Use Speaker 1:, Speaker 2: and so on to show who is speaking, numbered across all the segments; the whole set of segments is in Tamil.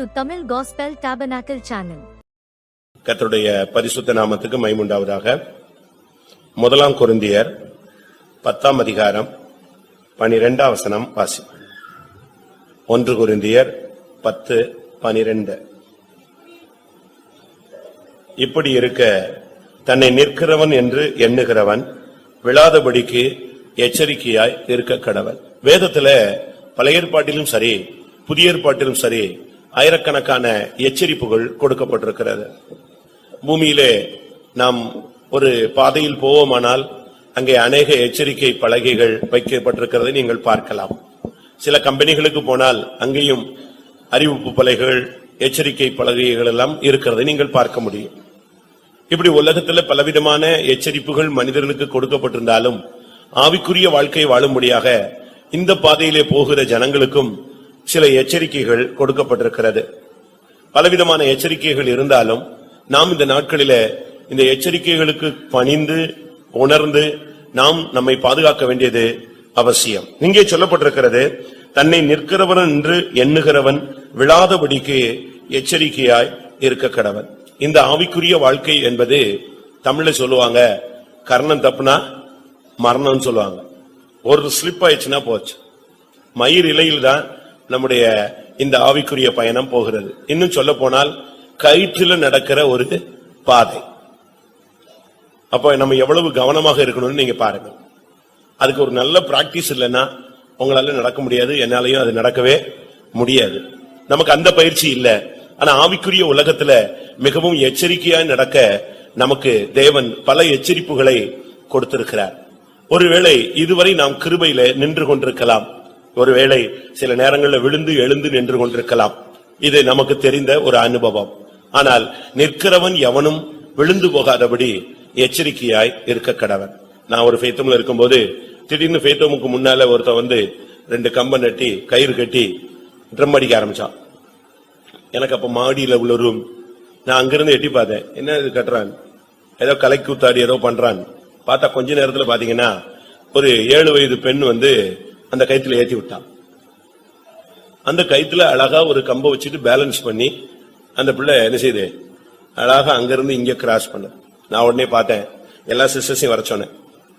Speaker 1: to Tamil Gospel Tabernacle channel.
Speaker 2: கர்த்தருடைய பரிசுத்த நாமத்துக்கு மகிமை உண்டாவதாக. முதலாம் கொரிந்தியர் 10ஆம் அதிகாரம் 12ஆம் வசனம் வாசி. 1 கொரிந்தியர் 10:12. இப்படி இருக்க தன்னை நிற்கிறவன் என்று எண்ணுகிறவன் விழாதபடிக்கு எச்சரிக்கையாய் இருக்க கடவன். வேதத்துல பழைய ஏற்பாட்டிலும் சரி புதிய ஏற்பாட்டிலும் சரி ஆயிரக்கணக்கான எச்சரிப்புகள் கொடுக்கப்பட்டிருக்கிறது. பூமியிலே நாம் ஒரு பாதையில் போவோமானால் அங்கே அநேக எச்சரிக்கை பலகைகள் வைக்கப்பட்டிருக்கிறதை நீங்கள் பார்க்கலாம். சில கம்பெனிகளுக்கு போனால் அங்கேயும் அறிவிப்பு பலகைகள் எச்சரிக்கை பலகைகள் எல்லாம் இருக்கிறதை நீங்கள் பார்க்க முடியும். இப்படி உலகத்தில் பலவிதமான எச்சரிப்புகள் மனிதர்களுக்கு கொடுக்கப்பட்டிருந்தாலும் ஆவிக்குரிய வாழ்க்கை வாழும்படியாக இந்த பாதையிலே போகிற ஜனங்களுக்கும் சில எச்சரிக்கைகள் கொடுக்கப்பட்டிருக்கிறது. பலவிதமான எச்சரிக்கைகள் இருந்தாலும் நாம் இந்த நாட்களிலே இந்த எச்சரிக்கைகளுக்கு பணிந்து உணர்ந்து நாம் நம்மை பாதுகாக்க வேண்டியது அவசியம். இங்கே சொல்லப்பட்டிருக்கிறது, தன்னை நிற்கிறவன் என்று எண்ணுகிறவன் விழாதபடிக்கு எச்சரிக்கையாய் இருக்க கடவன். இந்த ஆவிக்குரிய வாழ்க்கை என்பது தமிழ்ல சொல்லுவாங்க, கர்ணம் தப்புனா மரணம் சொல்லுவாங்க. ஒரு ஸ்லிப் ஆயிடுச்சுன்னா போச்சு. மயிர் இலையில் தான் நம்முடைய இந்த ஆவிக்குரிய பயணம் போகிறது. இன்னும் சொல்ல போனால் கயிற்றில நடக்கிற ஒரு பாதை. அப்ப நம்ம எவ்வளவு கவனமாக இருக்கணும்னு நீங்க பாருங்க. அதுக்கு ஒரு நல்ல பிராக்டிஸ் இல்லைன்னா உங்களால நடக்க முடியாது, என்னாலையும் அது நடக்கவே முடியாது. நமக்கு அந்த பயிற்சி இல்லை. ஆனா ஆவிக்குரிய உலகத்துல மிகவும் எச்சரிக்கையா நடக்க நமக்கு தேவன் பல எச்சரிப்புகளை கொடுத்திருக்கிறார். ஒருவேளை இதுவரை நாம் கிருபையில நின்று கொண்டிருக்கலாம், ஒருவேளை சில நேரங்களில் விழுந்து எழுந்து நின்று கொண்டிருக்கலாம். இது நமக்கு தெரிந்த ஒரு அனுபவம். ஆனால் நிற்கிறவன் எவனும் விழுந்து போகாதபடி எச்சரிக்கையாய் இருக்க கடவன். நான் ஒரு ஃபேத்தம்ல இருக்கும்போது திடீர்னு ஃபேத்தமுக்கு முன்னால ஒருத்தன் 2 கம்பை நட்டி கயிறு கட்டி ட்ரம் அடிக்க ஆரம்பிச்சான். எனக்கு அப்ப மாடியில உள்ள ரூம். நான் அங்கிருந்து எட்டி பார்த்தேன், என்ன இது கட்டுறான், ஏதோ கலை கூத்தாடி ஏதோ பண்றான். பார்த்தா கொஞ்ச நேரத்துல பாத்தீங்கன்னா ஒரு 7 வயது பெண் அந்த கயித்துல ஏத்தி விட்டான். அந்த கயித்துல அழகா ஒரு கம்பை வச்சுட்டு பேலன்ஸ் பண்ணி அந்த பிள்ளை என்ன செய்யுது, அழகா அங்கிருந்து இங்க கிராஸ் பண்ண. நான் உடனே பார்த்தேன், எல்லா சிஸ்டர்ஸையும் வர சொன்னேன்.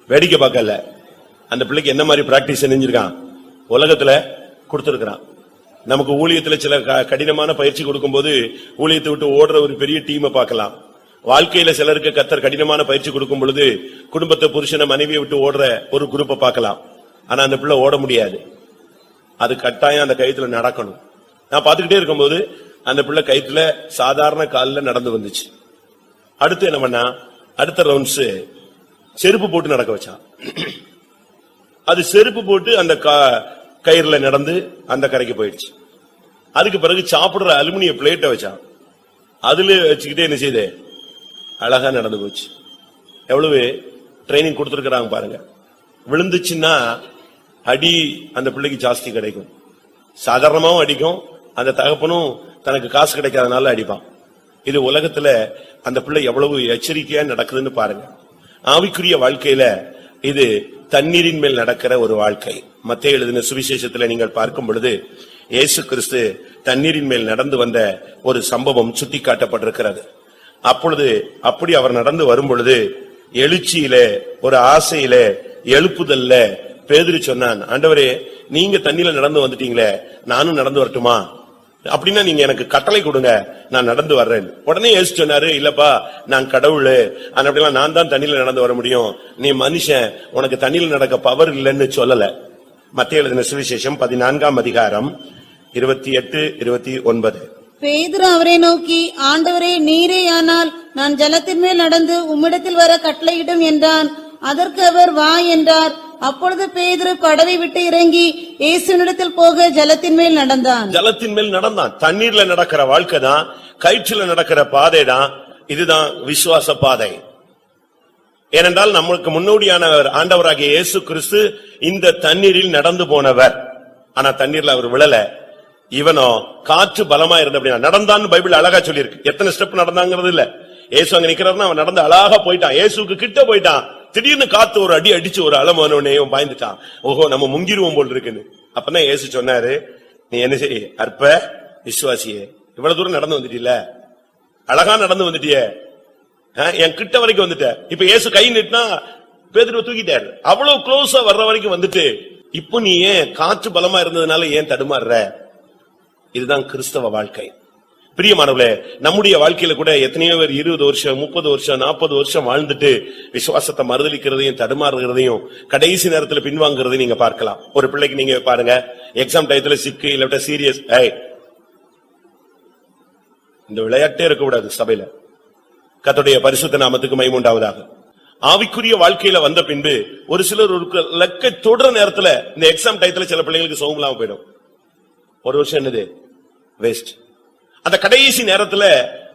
Speaker 2: வேடிக்கை பார்க்கல, அந்த பிள்ளைக்கு என்ன மாதிரி பிராக்டிஸ் செஞ்சிருக்கான் உலகத்துல கொடுத்திருக்கிறான். நமக்கு ஊழியத்துல சில கடினமான பயிற்சி கொடுக்கும் போது ஊழியத்தை விட்டு ஓடுற ஒரு பெரிய டீமை பார்க்கலாம். வாழ்க்கையில சிலருக்கு கர்த்தர் கடினமான பயிற்சி கொடுக்கும் பொழுது குடும்பத்தை புருஷனை மனைவியை விட்டு ஓடுற ஒரு குரூப்பை பார்க்கலாம். ஆனா அந்த பிள்ளை ஓட முடியாது, அது கட்டாயம் அந்த கயித்துல நடக்கணும். நான் பாத்துக்கிட்டே இருக்கும்போது அந்த பிள்ளை கயித்துல சாதாரண காலில் நடந்து வந்துச்சு. அடுத்து என்ன பண்ணா, அடுத்த ரவுண்ட்ஸ் செருப்பு போட்டு நடக்க வச்சான். அது செருப்பு போட்டு அந்த கயிறுல நடந்து அந்த கரைக்கு போயிடுச்சு. அதுக்கு பிறகு சாப்பிடுற அலுமினிய பிளேட்டை வச்சான், அதுல வச்சுக்கிட்டே என்ன செய்யுது, அழகா நடந்து போச்சு. எவ்வளவு ட்ரைனிங் கொடுத்திருக்கிறாங்க பாருங்க. விழுந்துச்சுன்னா அடி அந்த பிள்ளைக்கு ஜாஸ்தி கிடைக்கும், சாதாரணமாவும் அடிக்கும், அந்த தகப்பனும் தனக்கு காசு கிடைக்காதனால அடிப்பான். இது உலகத்துல அந்த பிள்ளை எவ்வளவு எச்சரிக்கையா நடக்குதுன்னு பாருங்க. ஆவிக்குரிய வாழ்க்கையில இது தண்ணீரின் மேல் நடக்கிற ஒரு வாழ்க்கை. மத்தேயு எழுதின சுவிசேஷத்துல நீங்கள் பார்க்கும் பொழுது இயேசு கிறிஸ்து தண்ணீரின் மேல் நடந்து வந்த ஒரு சம்பவம் சுட்டி காட்டப்பட்டிருக்கிறது. அப்பொழுது அப்படி அவர் நடந்து வரும் பொழுது எழுச்சியில ஒரு ஆசையில எழுப்புதல்ல பேதுரு சொன்னான், ஆண்டவரே நீங்க தண்ணியில நடந்து வந்துட்டீங்களே, நானும் நடந்து வரட்டுமா? அப்படின்னா நீங்க எனக்கு கட்டளை கொடுங்க, நான் நடந்து வர்றேன். உடனே இயேசு சொன்னாரு, இல்லப்பா நான் கடவுள், அப்படிலாம் நான் தான் தண்ணியில நடந்து வர முடியும், நீ மனுஷன், உனக்கு தண்ணியில நடக்க பவர் இல்லைன்னு சொல்லல. மத்தேயு எழுதின சுவிசேஷம் 14ஆம் அதிகாரம் 28-29.
Speaker 3: பேதுரு அவரை நோக்கி, ஆண்டவரே நீரேயானால் நான் ஜலத்தின் மேல் நடந்து உம்மிடத்தில் வர கட்டளையிடும் என்றான். அதற்கு அவர் வா என்றார். அப்பொழுது பேதுரு படவை விட்டு இறங்கி இயேசுவினிடத்தில் போக ஜலத்தின் மேல் நடந்தான்.
Speaker 2: ஜலத்தின் மேல் நடந்தான். தண்ணீர்ல நடக்கிற வாழ்க்கை தான், கயிற்றில நடக்கிற பாதை தான். இதுதான் விசுவாச பாதை. ஏனென்றால் நம்மளுக்கு முன்னோடியானவர் ஆண்டவராகிய இயேசு கிறிஸ்து இந்த தண்ணீரில் நடந்து போனவர். ஆனா தண்ணீர்ல அவர் விழல. இவனோ காற்று பலமா இருந்த அப்படின்னா நடந்தான்னு பைபிள் அழகா சொல்லியிருக்கு. எத்தனை ஸ்டெப் நடந்தாங்கிறது இல்ல. இயேசு அங்க நிக்கிறாருன்னா அவன் நடந்து அழகா போயிட்டான், இயேசுக்கு கிட்ட போயிட்டான். திடீர்னு காத்து ஒரு அடி அடிச்சு ஒரு அலமானே பாய்ந்துட்டான். ஓஹோ நம்ம முங்கிருவோம் போல் இருக்குன்னு. அப்பதான் இயேசு சொன்னாரு, நீ என்ன செய்ய அற்ப விசுவாசியே, இவ்வளவு தூரம் நடந்து வந்துட்டீல, அழகா நடந்து வந்துட்டியே, என் கிட்ட வரைக்கும் வந்துட்ட. இப்ப இயேசு கை நீட்டினா பேதுருவை தூக்கிட்டாரு. அவ்வளவு க்ளோஸா வர்ற வரைக்கும் வந்துட்டு இப்போ நீ ஏன் காற்று பலமா இருந்ததுனால ஏன் தடுமாறுற? இதுதான் கிறிஸ்தவ வாழ்க்கை. பிரியமானவர்களே, நம்முடைய வாழ்க்கையில கூட எத்தனையோ பேர் 20 வருஷம் 30 வருஷம் 40 வருஷம் வாழ்ந்துட்டு விசுவாசத்தை மறுதலிக்கிறதையும் தடுமாறுகிறதையும் கடைசி நேரத்துல பின்வாங்குறதையும் நீங்க பார்க்கலாம். ஒரு பிள்ளைக்கு நீங்க பாருங்க, எக்ஸாம் டயத்துல சிக்கு இல்ல சீரியஸ், இந்த விளையாட்டே இருக்கக்கூடாது சபையில. கர்த்தருடைய பரிசுத்த நாமத்துக்கு மகிமை உண்டாவதாக. ஆவிக்குரிய வாழ்க்கையில வந்த பின்பு ஒரு சிலர் ஒரு லக்கை தொடர நேரத்துல இந்த எக்ஸாம் டயத்துல சில பிள்ளைங்களுக்கு சோகம் இல்லாம போயிடும். ஒரு வருஷம் என்னது வேஸ்ட். அந்த கடைசி நேரத்துல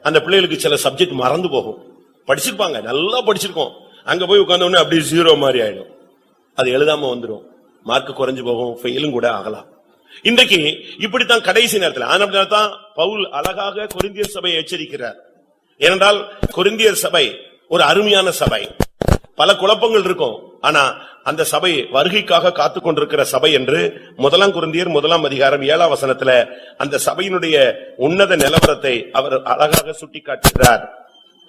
Speaker 2: அந்த பிள்ளைகளுக்கு சில சப்ஜெக்ட் மறந்து போகும். படிச்சிருப்பாங்க, நல்லா படிச்சிருக்கோம், அங்க போய் உட்கார்ந்த உடனே அப்படியே ஜீரோ மாதிரி ஆயிடும். அது எழுதாம வந்துடும், மார்க் குறைஞ்சு போகும், ஃபெயிலும் கூட ஆகலாம். இன்றைக்கு இப்படித்தான் கடைசி நேரத்தில். அதனால்தான் பவுல் அழகாக கொரிந்தியர் சபையை எச்சரிக்கிறார். ஏனென்றால் கொரிந்தியர் சபை ஒரு அருமையான சபை, பல குழப்பங்கள் இருக்கும். ஆனா அந்த சபை வருகைக்காக காத்துக் கொண்டிருக்கிற சபை என்று 1 கொரிந்தியர் 1 அதிகாரம் 7 வசனத்துல அந்த சபையினுடைய உன்னத நிலவரத்தை அவர் அழகாக சுட்டிக்காட்டுகிறார்.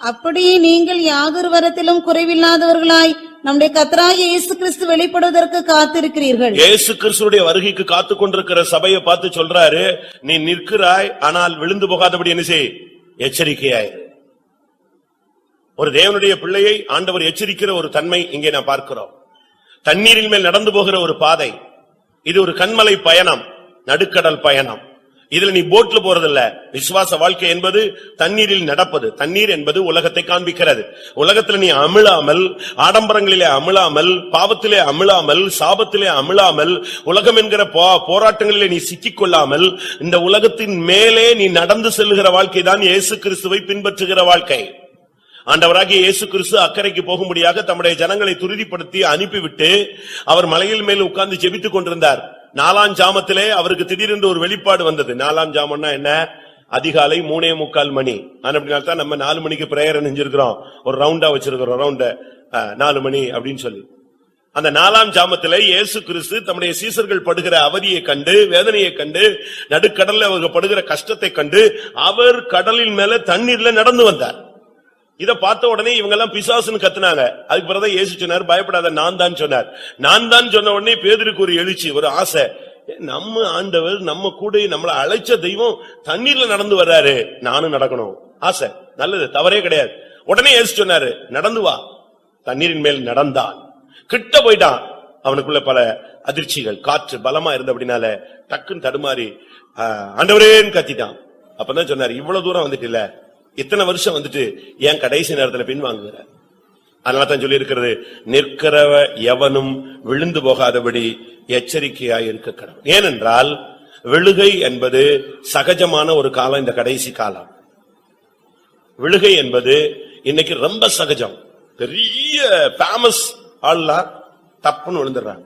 Speaker 3: அப்படியே நீங்கள் யாதொரு வரத்திலும் குறைவில்லாதவர்களாய் நம்முடைய கர்த்தராகிய இயேசு கிறிஸ்து வெளிப்படுவதற்கு காத்திருக்கிறீர்கள்.
Speaker 2: இயேசு கிறிஸ்துடைய வருகைக்கு காத்துக் கொண்டிருக்கிற சபையை பார்த்து சொல்றாரு, நீ நிற்கிறாய், ஆனால் விழுந்து போகாதபடி என்ன செய், எச்சரிக்கையாய். ஒரு தேவனுடைய பிள்ளையை ஆண்டவர் எச்சரிக்கிற ஒரு தன்மை இங்கே நான் பார்க்கிறோம். தண்ணீரின் மேல் நடந்து போகிற ஒரு பாதை, இது ஒரு கண்மலை பயணம், நடுக்கடல் பயணம். இதுல நீ போட்ல போறதில்ல. விசுவாச வாழ்க்கை என்பது தண்ணீரில் நடப்பது. தண்ணீர் என்பது உலகத்தை காண்பிக்கிறது. உலகத்துல நீ அமிழாமல், ஆடம்பரங்களிலே அமிழாமல், பாவத்திலே அமிழாமல், சாபத்திலே அமிழாமல், உலகம் என்கிற போராட்டங்களிலே நீ சிக்கிக்கொள்ளாமல், இந்த உலகத்தின் மேலே நீ நடந்து செல்லுகிற வாழ்க்கை தான் இயேசு கிறிஸ்துவை பின்பற்றுகிற வாழ்க்கை. ஆண்டவராகிய இயேசு கிறிஸ்து அக்கறைக்கு போகும்படியாக தம்முடைய ஜனங்களை துரிதப்படுத்தி அனுப்பிவிட்டு அவர் மலையில் மேல் உட்கார்ந்து ஜெபித்துக் கொண்டிருந்தார். 4ஆம் ஜாமத்திலே அவருக்கு திடீரென்று ஒரு வெளிப்பாடு வந்தது. 4ஆம் ஜாமம்னா என்ன? அதிகாலை 3:45 மணி. அப்படினால்தான் நம்ம 4 மணிக்கு பிரேயர் செஞ்சிருக்கிறோம், ஒரு ரவுண்டா வச்சிருக்கிறோம், ரவுண்ட 4 மணி அப்படின்னு சொல்லி. அந்த 4ஆம் ஜாமத்திலே இயேசு கிறிஸ்து தம்முடைய சீசர்கள் படுகிற அவதியை கண்டு, வேதனையை கண்டு, நடுக்கடல்ல அவங்க படுகிற கஷ்டத்தை கண்டு அவர் கடலின் மேல தண்ணீர்ல நடந்து வந்தார். இத பார்த்த உடனே இவங்க எல்லாம் பிசாசுன்னு கத்துனாங்க. அதுக்கு பிறகு இயேசு சொன்னார், பயப்படாத, நான் தான் சொன்னார். நான் தான் சொன்ன உடனே பேதுருக்கு ஒரு எழுச்சி, ஒரு ஆசை. நம்ம ஆண்டவர் நம்ம கூட நம்மள அழைச்ச தெய்வம் தண்ணீர்ல நடந்து வர்றாரு, நானும் நடக்கணும். ஆசை நல்லது, தவறே கிடையாது. உடனே இயேசு சொன்னாரு, நடந்து வா. தண்ணீரின் மேல் நடந்தான். கிட்ட போயிட்டான். அவனுக்குள்ள பல அதிர்ச்சிகள், காற்று பலமா இருந்த அப்படினால டக்குன்னு தடுமாறி ஆண்டவரேன்னு கத்திட்டான். அப்பதான் சொன்னாரு, இவ்வளவு தூரம் வந்துட்டு இல்ல, இத்தனை வருஷம் வந்துட்டு ஏன் கடைசி நேரத்துல பின்வாங்குகிற? அதனாலதான் சொல்லி இருக்கிறது, நிற்கிறவ எவனும் விழுந்து போகாதபடி எச்சரிக்கையாய் இருக்க கடவுள். ஏனென்றால் விழுகை என்பது சகஜமான ஒரு காலம். இந்த கடைசி காலம் விழுகை என்பது இன்னைக்கு ரொம்ப சகஜம். பெரிய ஃபேமஸ் ஆள்லாம் தப்புன்னு விழுந்துடுறாங்க.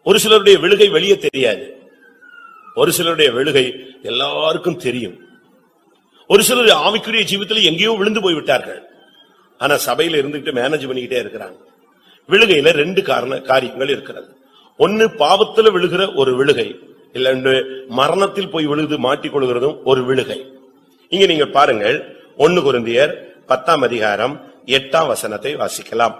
Speaker 2: ஒரு சிலருடைய விழுகை வெளியே தெரியாது, ஒரு சிலருடைய விழுகை எல்லாருக்கும் தெரியும். ஒரு சிலர் ஆவிக்குரிய ஜீவிதத்தில் எங்கேயோ விழுந்து போய்விட்டார்கள், ஆனா சபையில இருந்துகிட்டு மேனேஜ் பண்ணிக்கிட்டே இருக்கிறாங்க. விழுகையில 2 காரியங்கள் இருக்கிறது. ஒன்னு பாவத்துல விழுகிற ஒரு விழுகை, இல்ல மரணத்தில் போய் விழுது மாட்டிக்கொள்கிறதும் ஒரு விழுகை. இங்க நீங்க பாருங்கள், 1 கொரிந்தியர் 10ஆம் அதிகாரம் 8ஆம் வசனத்தை வாசிக்கலாம்.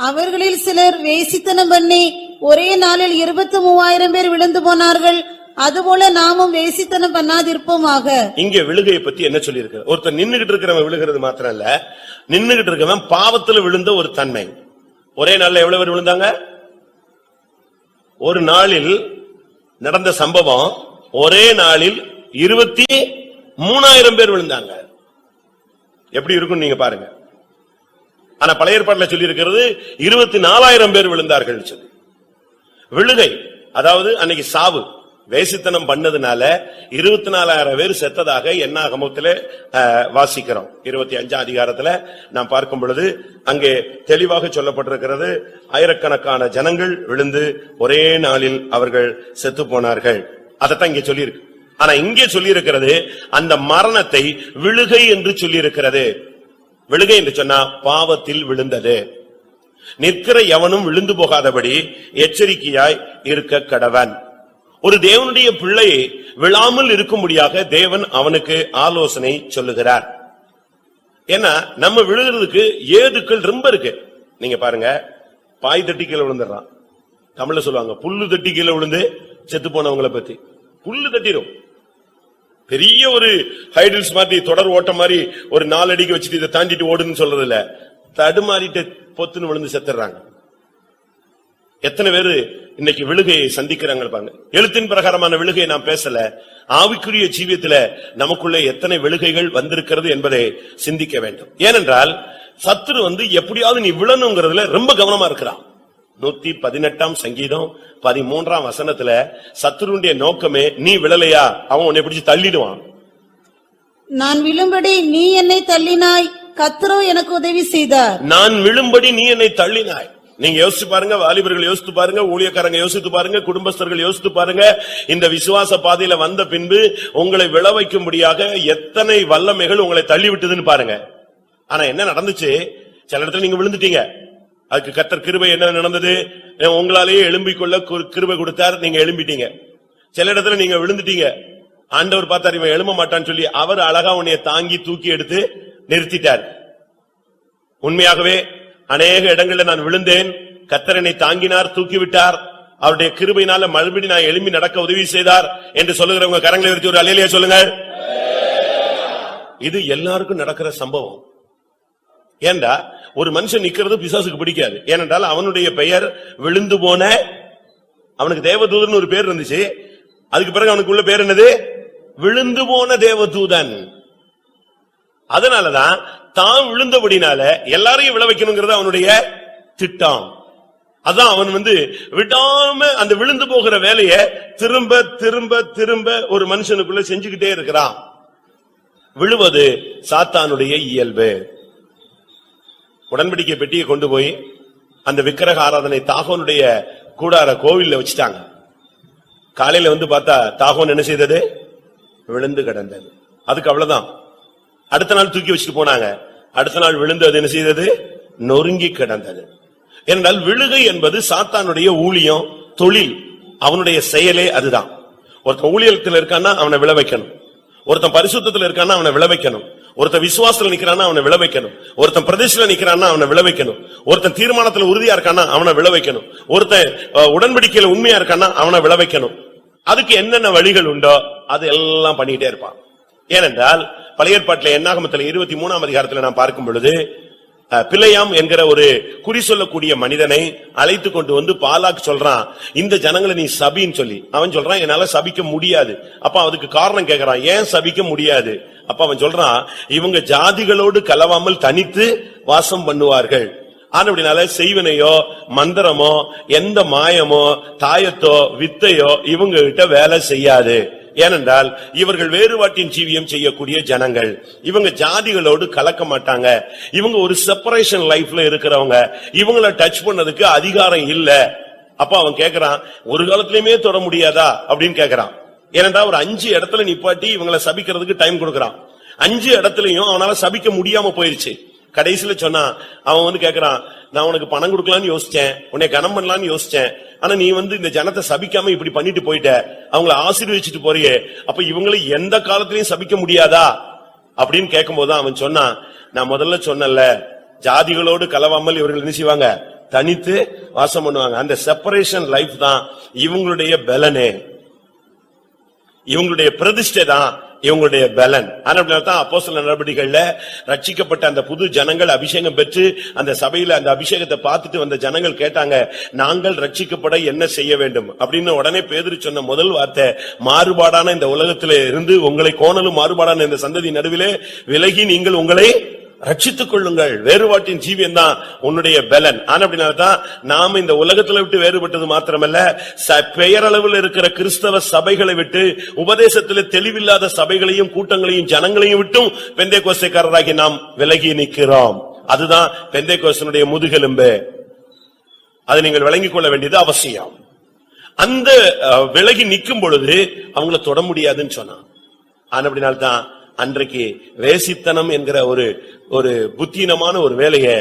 Speaker 3: அவர்களில் சிலர் வேசித்தனம் பண்ணி ஒரே நாளில் 23,000 பேர் விழுந்து போனார்கள். அதுபோல நாமும் வேசித்தனம் பண்ணாதிருப்போமாக. இங்க
Speaker 2: விழுகையை பத்தி என்ன சொல்லி இருக்கு? ஒருத்தர் நின்னுகிட்டு இருக்கிறவன் விழுகிறது மாத்திரம் இல்ல, நின்னுகிட்டு இருக்கிறவன் பாவத்துல விழுந்த ஒரு தன்மை. ஒரே நாள்ல எவ்வளவு பேர் விழுந்தாங்க? ஒரு நாளில் நடந்த சம்பவம், ஒரே நாளில் 23,000 பேர் விழுந்தாங்க. எப்படி இருக்கும் நீங்க பாருங்க. ஆனா பழைய ஏற்பாட்டுல சொல்லி இருக்கிறது 24,000 பேர் விழுந்தார்கள் சொல்லி. விழுகை அதாவது அன்னைக்கு சாவு, வேசித்தனம் பண்ணதுனால 24,000 பேர் செத்ததாக என்னாகமத்திலே வாசிக்கிறோம். 25ஆம் அதிகாரத்துல நாம் பார்க்கும் பொழுது அங்கே தெளிவாக சொல்லப்பட்டிருக்கிறது, ஆயிரக்கணக்கான ஜனங்கள் விழுந்து ஒரே நாளில் அவர்கள் செத்து போனார்கள். அதத்தான் இங்கே சொல்லியிருக்கு. ஆனா இங்கே சொல்லியிருக்கிறது அந்த மரணத்தை விழுகை என்று சொல்லியிருக்கிறது. விழுகை என்று சொன்னா பாவத்தில் விழுந்தது. நிற்கிற எவனும் விழுந்து போகாதபடி எச்சரிக்கையாய் இருக்க கடவன். ஒரு தேவனுடைய பிள்ளை விழாமல் இருக்கும்படியாக தேவன் அவனுக்கு ஆலோசனை சொல்லுகிறார். ஏன்னா நம்ம விழுகிறதுக்கு ஏதுக்கள் ரொம்ப இருக்கு. நீங்க பாருங்க, பாய் தட்டி கீழே விழுந்துடுறான். தமிழ்ல சொல்லுவாங்க புல்லு தட்டி கீழே விழுந்து செத்து போனவங்களை பத்தி. புல்லு தட்டிடும். பெரிய ஒரு ஹைடில்ஸ் மாதிரி தொடர் ஓட்டம் மாதிரி ஒரு 4 அடிக்கு வச்சுட்டு இதை தாண்டிட்டு ஓடுன்னு சொல்றது இல்ல, தடுமாறிட்டு பொத்துன்னு விழுந்து செத்துறாங்க. எத்தனை பேரு இன்னைக்கு விழுகையை சந்திக்கிறாங்க பாருங்க. எழுத்தின் பிரகாரமான விழுகையை நான் பேசல, ஆவிக்குரிய ஜீவியத்துல நமக்குள்ள எத்தனை விழுகைகள் வந்திருக்கிறது என்பதை சிந்திக்க வேண்டும். ஏனென்றால் சத்துரு எப்படியாவது நீ விழணுங்கிறதுல ரொம்ப கவனமா இருக்கிறான். 118 சங்கீதம் 13 வசனத்துல சத்துருடைய நோக்கமே நீ விழலையா அவன் உன்னை பிடிச்சு தள்ளிடுவான்.
Speaker 3: நான் விழும்படி நீ என்னை தள்ளினாய், கர்த்தரோ எனக்கு உதவி செய்தார்.
Speaker 2: நான் விழும்படி நீ என்னை தள்ளினாய். நீங்க யோசிச்சு பாருங்க, வாலிபர்கள் யோசித்து பாருங்க, ஊழியக்காரங்க யோசித்து பாருங்க, குடும்பஸ்தர்கள் யோசித்து பாருங்க. இந்த விசுவாச பாதையில வந்த பின்பு உங்களை விழ வைக்கும்படியாக எத்தனை வல்லமைகள் உங்களை தள்ளி விட்டதுன்னு பாருங்க. ஆனா என்ன நடந்துச்சு? சில இடத்துல நீங்க விழுந்துட்டீங்க, அதுக்கு கர்த்தர் கிருபை என்ன நடந்தது? உங்களாலேயே எழும்பிக் கொள்ள கிருபை கொடுத்தார், நீங்க எழும்பிட்டீங்க. சில இடத்துல நீங்க விழுந்துட்டீங்க, ஆண்டவர் பார்த்தார் இவன் எழும்ப மாட்டான்னு சொல்லி அவர் அழகா உன்னைய தாங்கி தூக்கி எடுத்து நிறுத்திட்டார். உண்மையாகவே அநேக இடங்கள்ல நான் விழுந்தேன், கர்த்தர் என்னை தாங்கினார், தூக்கிவிட்டார், அவருடைய கிருபையினால மறுபடியும் நான் எழும்பி நடக்க உதவி செய்தார் என்று சொல்லுகிறவங்க கரங்களை உயர்த்தி ஒரு அல்லேலூயா சொல்லுங்க. இது எல்லாருக்கும் நடக்கிற சம்பவம். ஏண்டா ஒரு மனுஷன் நிக்கிறது பிசாசுக்கு பிடிக்காது. ஏனென்றால் அவனுடைய பெயர் விழுந்து போன, அவனுக்கு தேவதூதன் ஒரு பேர் இருந்துச்சு, அதுக்கு பிறகு அவனுக்கு உள்ள பேர் என்னது? விழுந்து போன தேவதூதன். அதனாலதான் தான் விழுந்தபடினால எல்லாரையும் விழ வைக்கணுங்கிறது அவனுடைய திட்டம். அதான் அவன் விடாம அந்த விழுந்து போகிற வேலைய திரும்ப திரும்ப திரும்ப ஒரு மனுஷனுக்குள்ள செஞ்சுக்கிட்டே இருக்கிறான். விழுவது சாத்தானுடைய இயல்பு. உடன்படிக்கை பெட்டியை கொண்டு போய் அந்த விக்கிரக ஆராதனை தாகோனுடைய கூடார கோவில்ல வச்சுட்டாங்க. காலையில பார்த்தா தாகோன் என்ன செய்தது? விழுந்து கிடந்தது. அதுக்கு அவ்வளவுதான். அடுத்த நாள் தூக்கி வச்சுட்டு போனாங்க. அடுத்த நாள் விழுந்தது என்ன செய்தது? நொறுங்கி கிடந்தது. என்றால் விழுகை என்பது சாத்தானுடைய ஊழியம், தொழில், அவனுடைய செயலே அதுதான். ஒருத்தன் ஊழியத்தில் இருக்கான்னா அவனை விழ வைக்கணும், ஒருத்தன் பரிசுத்தத்தில் இருக்கான்னா அவனை விழ வைக்கணும், ஒருத்தன் விசுவாசத்துல நிக்கிறான்னா அவனை விழ வைக்கணும், ஒருத்தன் பிரதேசத்துல நிக்கிறான்னா அவனை விழ வைக்கணும், ஒருத்தன் தீர்மானத்துல உறுதியா இருக்கான்னா அவனை விழ வைக்கணும், ஒருத்தன் உடன்படிக்கையில உண்மையா இருக்கான்னா அவனை விழ வைக்கணும். அதுக்கு என்னென்ன வழிகள் உண்டோ அது எல்லாம் பண்ணிட்டே இருப்பான். ஏனென்றால் பழைய ஏற்பாட்டில் என்னாகமத்தில் 23 அதிகாரத்தில் நாம் பார்க்கும் பொழுது பிலேயாம் என்கிற ஒரு குறி சொல்லக்கூடிய மனிதனை அழைத்து கொண்டு பாலாக் சொல்றான், இந்த ஜனங்களை நீ சபின்னு சொல்லி. அவன் சொல்றான் என்னால சபிக்க முடியாது. அப்ப அதுக்கு காரணம் கேட்கறான், ஏன் சபிக்க முடியாது? அப்ப அவன் சொல்றான், இவங்க ஜாதிகளோடு கலவாமல் தனித்து வாசம் பண்ணுவார்கள். ஆனபடினால செய்வனையோ மந்திரமோ எந்த மாயமோ தாயத்தோ வித்தையோ இவங்க கிட்ட வேலை செய்யாது. ஏனென்றால் இவர்கள் வேறுபாட்டின் ஜீவியம் செய்யக்கூடிய ஜனங்கள், இவங்க ஜாதிகளோடு கலக்க மாட்டாங்க, இவங்க ஒரு செப்பரேஷன் லைஃப்ல இருக்கிறவங்க, இவங்களை டச் பண்ணதுக்கு அதிகாரம் இல்ல. அப்ப அவன் கேக்குறான், ஒரு காலத்திலயுமே தொட முடியாதா அப்படின்னு கேக்குறான். ஏனென்றால் ஒரு 5 இடத்துல நிப்பாட்டி இவங்களை சபிக்கிறதுக்கு டைம் கொடுக்கறான். 5 இடத்துலயும் அவனால சபிக்க முடியாம போயிருச்சு. கடைசியில சொன்னா அவன் கேக்குறான், நான் உனக்கு பணம் கொடுக்கலான்னு யோசிச்சேன், உன்னை கனம் பண்ணலான்னு யோசிச்சேன், ஆனா நீ இந்த ஜனத்தை சபிக்காம இப்படி பண்ணிட்டு போயிட்ட, அவங்கள ஆசீர்வதிச்சுட்டு போறியே, அப்ப இவங்களை எந்த காலத்திலயும் சபிக்க முடியாதா அப்படின்னு கேட்கும் போதுதான் அவன் சொன்னான், நான் முதல்ல சொன்னல, ஜாதிகளோடு கலவாமல் இவர்கள் என்ன செய்வாங்க? தனித்து வாசம் பண்ணுவாங்க. அந்த செப்பரேஷன் லைஃப் தான் இவங்களுடைய பலனே, இவங்களுடைய பிரதிஷ்டை தான் இவங்களுடைய பலன். ஆனால்தான் அப்போஸ்தலர் நடவடிக்கைகள்ல ரட்சிக்கப்பட்ட அந்த புது ஜனங்கள் அபிஷேகம் பெற்று அந்த சபையில அந்த அபிஷேகத்தை பார்த்துட்டு வந்த ஜனங்கள் கேட்டாங்க, நாங்கள் ரட்சிக்கப்பட என்ன செய்ய வேண்டும் அப்படின்னு. உடனே பேதுரு சொன்ன முதல் வார்த்தை, மாறுபாடான இந்த உலகத்திலே இருந்து உங்களை கோணலும் மாறுபாடான இந்த சந்ததி நடுவிலே விலகி நீங்கள் உங்களை ரட்சித்துக் கொள்ளுங்கள். வேறுபாட்டின் ஜீவியம் தான் உன்னுடைய பலன். ஆனபடினால்தான் நாம இந்த உலகத்துல விட்டு வேறுபட்டது மாத்திரமல்ல, பெயரளவில் இருக்கிற கிறிஸ்தவ சபைகளை விட்டு, உபதேசத்திலே தெளிவில்லாத சபைகளையும் கூட்டங்களையும் ஜனங்களையும் விட்டும் பெந்தேகோஸ்தேக்காரராகி நாம் விலகி நிற்கிறோம். அதுதான் பெந்தேகோஸ்தனுடைய முதுகெலும்பு. அதை நீங்கள் விளங்கிக் கொள்ள வேண்டியது அவசியம். அந்த விலகி நிற்கும் பொழுது அவங்கள தொட முடியாதுன்னு சொன்னான். ஆனபடினால்தான் அன்றைக்கு வேசித்தனம் என்கிற ஒரு புத்தீனமான ஒரு வேலையை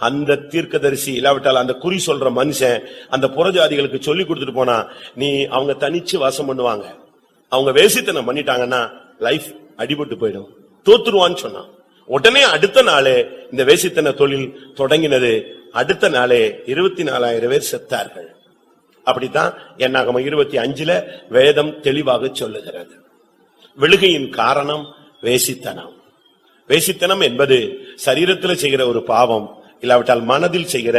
Speaker 2: அந்த தீர்க்கதரிசி இல்லாவிட்டால் அந்த குறி சொல்ற மனுஷன் அந்த புறஜாதிகளுக்கு சொல்லி கொடுத்துட்டு போனா நீ அவங்க தனிச்சு வாசம் பண்ணுவாங்க. அவங்க வேசித்தனம் பண்ணிட்டாங்கன்னா லைஃப் அடிபட்டு போயிடும், தோத்துருவான்னு சொன்னான். உடனே அடுத்த நாளே இந்த வேசித்தன தொழில் தொடங்கினது. அடுத்த நாளே 24,000 பேர் செத்தார்கள். அப்படித்தான் என்னாகமம் 25 வேதம் தெளிவாக சொல்லுகிறது. விழுகையின் காரணம் வேசித்தனம். வேசித்தனம் என்பது சரீரத்தில் செய்கிற ஒரு பாவம், இல்லாவிட்டால் மனதில் செய்கிற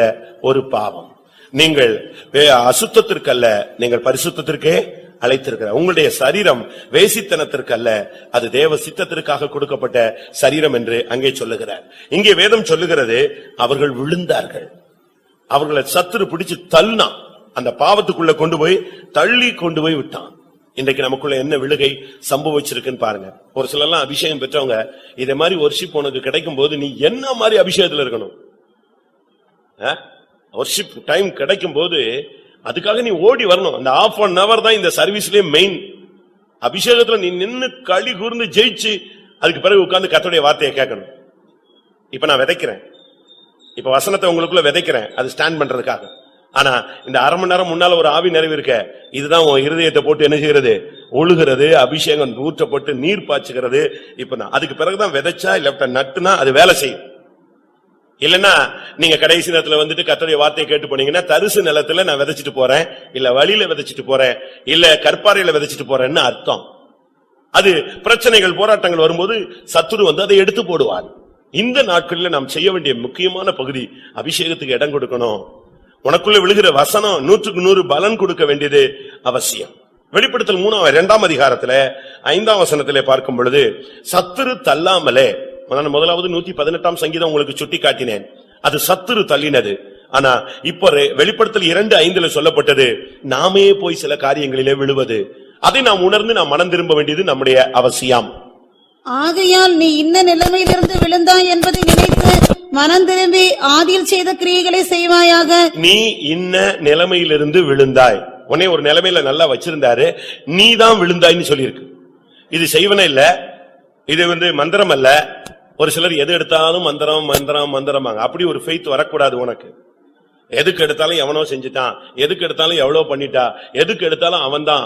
Speaker 2: ஒரு பாவம். நீங்கள் அசுத்தத்திற்கல்ல, நீங்கள் பரிசுத்தத்திற்கே அழைத்திருக்கிறார். உங்களுடைய சரீரம் வேசித்தனத்திற்கு அல்ல, அது தேவ சித்தத்திற்காக கொடுக்கப்பட்ட சரீரம் என்று அங்கே சொல்லுகிறார். இங்கே வேதம் சொல்லுகிறது அவர்கள் விழுந்தார்கள். அவர்களை சத்துரு பிடிச்சு தள்ளினா, அந்த பாவத்துக்குள்ள கொண்டு போய் தள்ளி கொண்டு போய் விட்டான். இன்றைக்கு நமக்குள்ள என்ன விழுகை சம்பவிச்சிருக்குன்னு பாருங்க. ஒரு சிலர்லாம் அபிஷேகம் பெற்றவங்க, இதே மாதிரி வொர்ஷிப் உனக்கு கிடைக்கும் போது நீ என்ன மாதிரி அபிஷேகத்துல இருக்கணும். வொர்ஷிப் டைம் கிடைக்கும் போது அதுக்காக நீ ஓடி வரணும். அந்த half an hour தான் இந்த சர்வீஸ்லயே மெயின். அபிஷேகத்துல நீ நின்னு களி கூர்ந்து ஜெயிச்சு அதுக்கு பிறகு உட்கார்ந்து கர்த்தருடைய வார்த்தையை கேட்கணும். இப்ப நான் விதைக்கிறேன், இப்ப வசனத்தை உங்களுக்குள்ள விதைக்கிறேன், அது ஸ்டாண்ட் பண்றதுக்காக. ஆனா இந்த அரை மணி நேரம் முன்னால ஒரு ஆவி நிறைவு இருக்க, இதுதான் உன் இருதயத்தை போட்டு என்ன செய்கிறது, ஒழுகிறது, அபிஷேகம் ஊற்றப்பட்டு நீர் பாய்ச்சுகிறது. இப்ப நான் அதுக்கு பிறகுதான் விதைச்சா இல்ல நட்டுனா அது வேலை செய்யும். இல்லன்னா நீங்க கடைசி நேரத்துல வந்துட்டு கர்த்தருடைய வார்த்தையை கேட்டு போனீங்கன்னா தரிசு நிலத்துல நான் விதைச்சிட்டு போறேன், இல்ல வழியில விதைச்சிட்டு போறேன், இல்ல கற்பாறையில விதைச்சிட்டு போறேன்னு அர்த்தம். அது பிரச்சனைகள் போராட்டங்கள் வரும்போது சத்துரு வந்து அதை எடுத்து போடுவார். இந்த நாட்களில் நாம் செய்ய வேண்டிய முக்கியமான பகுதி அபிஷேகத்துக்கு இடம் கொடுக்கணும். உனக்குள்ள விழுகிற வசனம் 100க்கு 100 பலன் கொடுக்க வேண்டியது அவசியம். வெளிப்படுத்தல் 2ஆம் அதிகாரத்துல 5ஆம் வசனத்திலே பார்க்கும் பொழுது சத்துரு தள்ளாமலே, முதலாவது 118ஆம் சங்கீதம் உங்களுக்கு சுட்டி காட்டினேன், அது சத்துரு தள்ளினது. ஆனா இப்ப வெளிப்படுத்தல் 2:5 சொல்லப்பட்டது நாமே போய் சில காரியங்களிலே விழுவது. அதை நாம் உணர்ந்து நாம் மனம் திரும்ப வேண்டியது நம்முடைய அவசியம்.
Speaker 3: ஆகையால் நீ இன்ன நிலைமையிலிருந்து விழுந்தாய் என்பதை நினைத்து மனம் திரும்பி ஆதியில் செய்த கிரியைகளை செய்வாயாக. நீ
Speaker 2: இன்ன நிலைமையிலிருந்து விழுந்தாய், உன்னை ஒரு நிலைமையில நல்லா வச்சிருந்தாரு, நீ தான் விழுந்தாய்ன்னு சொல்லியிருக்கு. இது செய்வனே இல்ல, இது மந்திரம் அல்ல. ஒரு சிலர் எது எடுத்தாலும் மந்திரம் மந்திரம் மந்திரமாங்க. அப்படி ஒரு ஃபெய்த் வரக்கூடாது உனக்கு. எதுக்கு எடுத்தாலும் எவனோ செஞ்சுட்டான், எதுக்கு எடுத்தாலும் எவ்வளவு பண்ணிட்டா, எதுக்கு எடுத்தாலும் அவன் தான்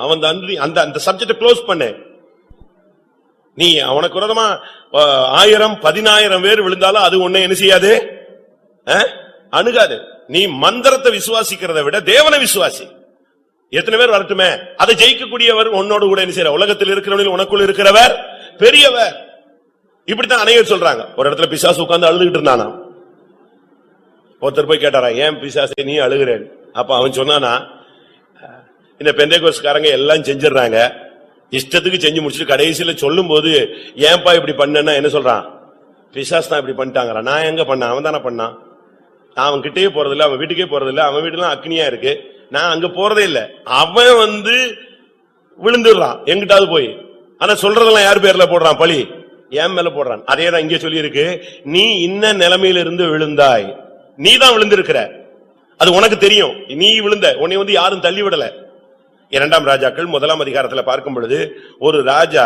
Speaker 2: அந்த அந்த சப்ஜெக்ட் க்ளோஸ் பண்ணு. நீ அவனுக்கு விரோதமா 1000 10,000 பேர் விழுந்தாலும் அது உன்னை என்ன செய்யாது, அணுகாது. நீ மந்திரத்தை விசுவாசிக்கிறத விட தேவனை விசுவாசி. எத்தனை பேர் வரட்டுமே, அதை ஜெயிக்கக்கூடியவர் உன்னோடு கூட என்ன செய்யற, உலகத்தில் இருக்கிறவனில் உனக்குள் இருக்கிறவர் பெரியவர். இப்படித்தான் அனைவர் சொல்றாங்க. ஒரு இடத்துல பிசாசு உட்கார்ந்து அழுதுகிட்டு இருந்தானா, ஒருத்தர் போய் கேட்டாரா, ஏன் பிசாசே நீ அழுகிறேன்? அப்ப அவன் சொன்னானா, இந்த பெந்தேகோஸ்காரங்க எல்லாம் செஞ்சிடறாங்க, இஷ்டத்துக்கு செஞ்சு முடிச்சுட்டு கடைசியில சொல்லும் போது ஏன்பா இப்படி பண்ணா என்ன சொல்றான், பிசாஸ் தான் இப்படி பண்ணிட்டாங்க. நான் எங்க பண்ண, அவன் தானே பண்ணான். நான் அவன் கிட்டே போறதில்ல, அவன் வீட்டுக்கே போறதில்ல, அவன் வீட்டுலாம் அக்னியா இருக்கு, நான் அங்க போறதே இல்ல. அவன் விழுந்துடுறான் எங்கிட்டாவது போய். ஆனா சொல்றதெல்லாம் யார் பேர்ல போடுறான், பழி என் மேல போடுறான். அதேதான் இங்கே சொல்லி இருக்கு, நீ இன்ன நிலைமையிலிருந்து விழுந்தாய், நீ தான் விழுந்திருக்கிற, அது உனக்கு தெரியும். நீ விழுந்த, உன்னை யாரும் தள்ளி விடல. 2ஆம் ராஜாக்கள் 1ஆம் அதிகாரத்துல பார்க்கும் பொழுது ஒரு ராஜா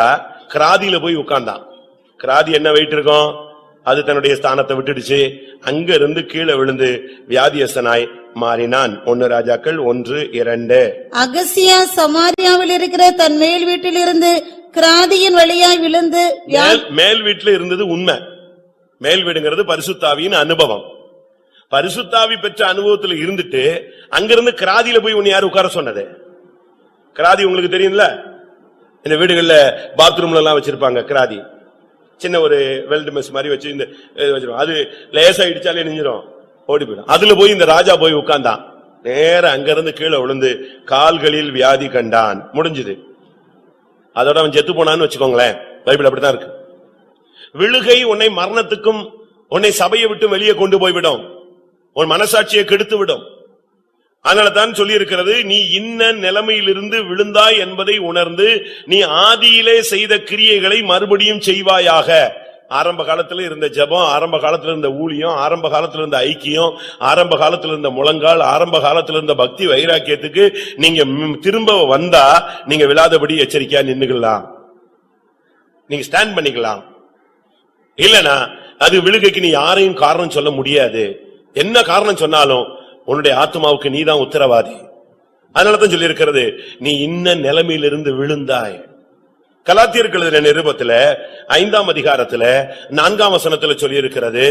Speaker 2: கிராதியில போய் உட்கார்ந்தான். கிராதி என்ன வெயிட் இருக்கும், அது தன்னுடைய ஸ்தானத்தை விட்டுடுச்சு, அங்க இருந்து கீழே விழுந்து வியாதியஸ்தனாய் மாறினான். 1 ராஜாக்கள் 1:2.
Speaker 3: அகசியா சமாரியாவில் இருக்கிற தன் மேல் வீட்டில் இருந்து கிராதியின் வழியாய் விழுந்து,
Speaker 2: மேல் வீட்டுல இருந்தது உண்மை. மேல் வீடுங்கிறது பரிசுத்தாவியின் அனுபவம். பரிசுத்தாவி பெற்ற அனுபவத்துல இருந்துட்டு அங்கிருந்து கிராதியில போய் உன்னை யாரு உட்கார சொன்னது? கிராதி உங்களுக்கு தெரியும்ல, இந்த வீடுகள்ல பாத்ரூம்ல எல்லாம் வச்சிருப்பாங்க கிராதி, சின்ன ஒரு வெல்ட் மெஸ் மாதிரி வச்சு இந்த வச்சிருவோம். அது லேசா இடிச்சாலே நெஞ்சிரும், ஓடி போயிடும். அதுல போய் இந்த ராஜா போய் உட்கார்ந்தான். நேர அங்கிருந்து கீழே விழுந்து கால்களில் வியாதி கண்டான். முடிஞ்சது. அதோட அவன் செத்து போனான்னு வச்சுக்கோங்களேன். பைபிள் அப்படித்தான் இருக்கு. விழுகை உன்னை மரணத்துக்கும் உன்னை சபையை விட்டு வெளியே கொண்டு போய்விடும், உன் மனசாட்சியை கெடுத்து விடும். அதனால தான் சொல்லி இருக்கிறது, நீ இன்ன நிலைமையிலிருந்து விழுந்தாய் என்பதை உணர்ந்து நீ ஆதியிலே செய்த கிரியைகளை மறுபடியும் செய்வாயாக. ஆரம்ப காலத்துல இருந்த ஜெபம், ஆரம்ப காலத்துல இருந்த ஊழியம், ஆரம்ப காலத்துல இருந்த ஐக்கியம், ஆரம்ப காலத்துல இருந்த முழங்கால், ஆரம்ப காலத்துல இருந்த பக்தி வைராக்கியத்துக்கு நீங்க திரும்ப வந்தா நீங்க விழாதபடி எச்சரிக்கையா நின்னுக்கலாம், நீங்க ஸ்டாண்ட் பண்ணிக்கலாம். இல்லனா அது விழுகைக்கு நீ யாரையும் காரணம் சொல்ல முடியாது. என்ன காரணம் சொன்னாலும் உன்னுடைய ஆத்மாவுக்கு நீதான் உத்தரவாதி. அதனாலதான் சொல்லி இருக்கிறது, நீ இன்ன நிலைமையிலிருந்து விழுந்தாய். கலாத்தியருக்கு எழுதின நிருபத்துல 5ஆம் அதிகாரத்துல 4ஆம் வசனத்துல சொல்லி இருக்கிறது.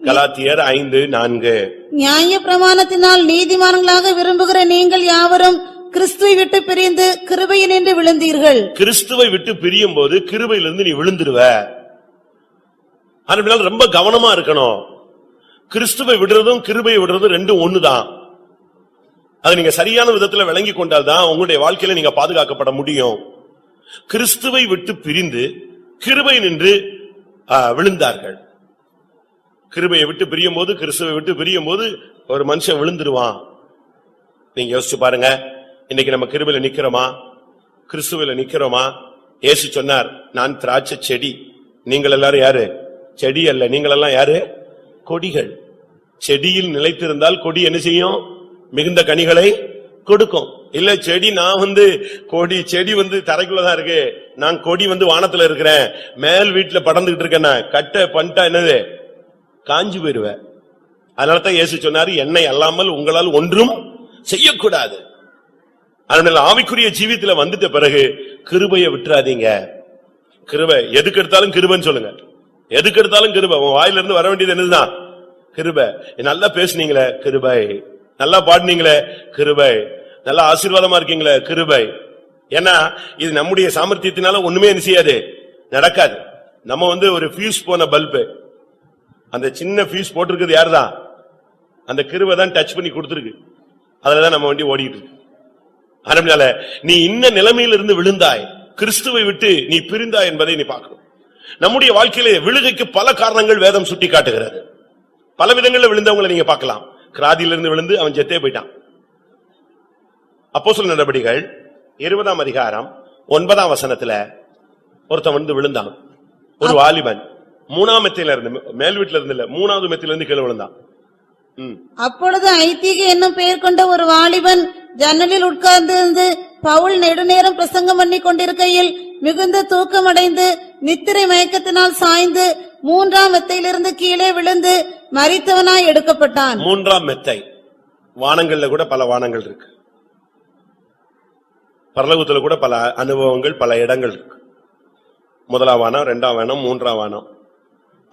Speaker 2: கலாத்தியர் 5:4.
Speaker 3: நியாய பிரமாணத்தினால் நீதிமான்களாக விரும்புகிற நீங்கள் யாவரும் கிறிஸ்துவை விட்டு பிரிந்து கிருபையினின்று விழுந்தீர்கள்.
Speaker 2: கிறிஸ்துவை விட்டு பிரியும் போது கிருபையிலிருந்து நீ விழுந்துருவ. அதனால ரொம்ப கவனமா இருக்கணும். கிறிஸ்துவை விடுறதும் கிருபையை விடுறதும் ரெண்டும் ஒண்ணுதான். அது நீங்க சரியான விதத்துல விளங்கி கொண்டால்தான் உங்களுடைய வாழ்க்கையில நீங்க பாதுகாக்கப்பட முடியும். கிறிஸ்துவை விட்டு பிரிந்து கிருபை நின்று விழுந்தார்கள். கிருபையை விட்டு பிரியும் போது, கிறிஸ்துவை விட்டு பிரியும் போது ஒரு மனுஷன் விழுந்துருவான். நீங்க யோசிச்சு பாருங்க, இன்னைக்கு நம்ம கிருபையில நிக்கிறோமா, கிறிஸ்துவில நிக்கிறோமா? இயேசு சொன்னார், நான் திராட்சை செடி, நீங்கள் எல்லாரும் யாரு? செடி அல்ல, நீங்கள் எல்லாம் யாரு? கொடிகள். செடியில் நிலைத்திருந்தால் கொடி என்ன செய்யும்? மிகுந்த கனிகளை கொடுக்கும். இல்ல செடி, நான் கொடி, செடி தரைக்குள்ளதான் இருக்கு, நான் கொடி வானத்துல இருக்கிறேன், மேல் வீட்டுல படர்ந்துகிட்டு இருக்கேன், கட்ட பண்ணிட்டா என்னது? காஞ்சி போயிருவேன். அதனாலதான் இயேசு சொன்னாரு, என்னை அல்லாமல் உங்களால் ஒன்றும் செய்யக்கூடாது. அதனால ஆவிக்குரிய ஜீவியத்துல வந்துட்ட பிறகு கிருபையை விட்டுறாதீங்க. கிருபை எதுக்கு எடுத்தாலும் கிருபைன்னு சொல்லுங்க. எதுக்கு எடுத்தாலும் கிருபை. உன் வாயில இருந்து வர வேண்டியது என்னதுதான்? கிருபை. நல்லா பேசுனீங்களே கிருபை, நல்லா பாடுனீங்களே கிருபை, நல்லா ஆசீர்வாதமா இருக்கீங்களே கிருபை. ஏன்னா இது நம்முடைய சாமர்த்தியத்தினால ஒண்ணுமே என்ன செய்யாது, நடக்காது. நம்ம ஒரு ஃபியூஸ் போன பல்பு, அந்த சின்ன ஃபியூஸ் போட்டிருக்கிறது யாருதான்? அந்த கிருபை தான் டச் பண்ணி கொடுத்துருக்கு. அதுலதான் நம்ம வண்டி ஓடிட்டு இருக்கு. அதனால நீ இன்ன நிலைமையிலிருந்து விழுந்தாய், கிறிஸ்துவை விட்டு நீ பிரிந்தாய் என்பதை நீ பார்க்கணும். நம்முடைய வாழ்க்கையிலே விழுகைக்கு பல காரணங்கள் வேதம் சுட்டி காட்டுகிறது. பல விதங்களில் விழுந்தவங்களை நீங்க பார்க்கலாம். கிராதியிலிருந்து விழுந்து அவன் செத்தே போயிட்டான். அப்போஸ்தலர் நடபடிகள் 20ஆம் அதிகாரம் 9ஆம் வசனத்துல ஒருத்தன் விழுந்தான். ஒரு வாலிபன் 3ஆம் மெத்தையில இருந்து, மேல் வீட்டுல இருந்து இல்ல, 3வது மெத்தையில இருந்து கீழே விழுந்தான்.
Speaker 3: அப்பொழுது ஐத்திகை என்னும் பெயர் கொண்ட ஒரு வாலிபன் ஜன்னலில் உட்கார்ந்திருந்து பவுல் நெடுநேரம் பிரசங்கம் பண்ணி கொண்டிருக்கையில் மிகுந்த தூக்கமடைந்து நித்திரை மயக்கத்தினால் சாய்ந்து 3ஆம் மெத்தையிலிருந்து கீழே விழுந்து மரித்தவனாய் எடுக்கப்பட்டான்.
Speaker 2: 3ஆம் மெத்தை, வானங்கள்ல கூட பல வானங்கள் இருக்கு, பரலோகத்துல கூட பல அனுபவங்கள், பல இடங்கள் இருக்கு. 1ஆம் வானம், 2ஆம் வானம், 3ஆம் வானம்.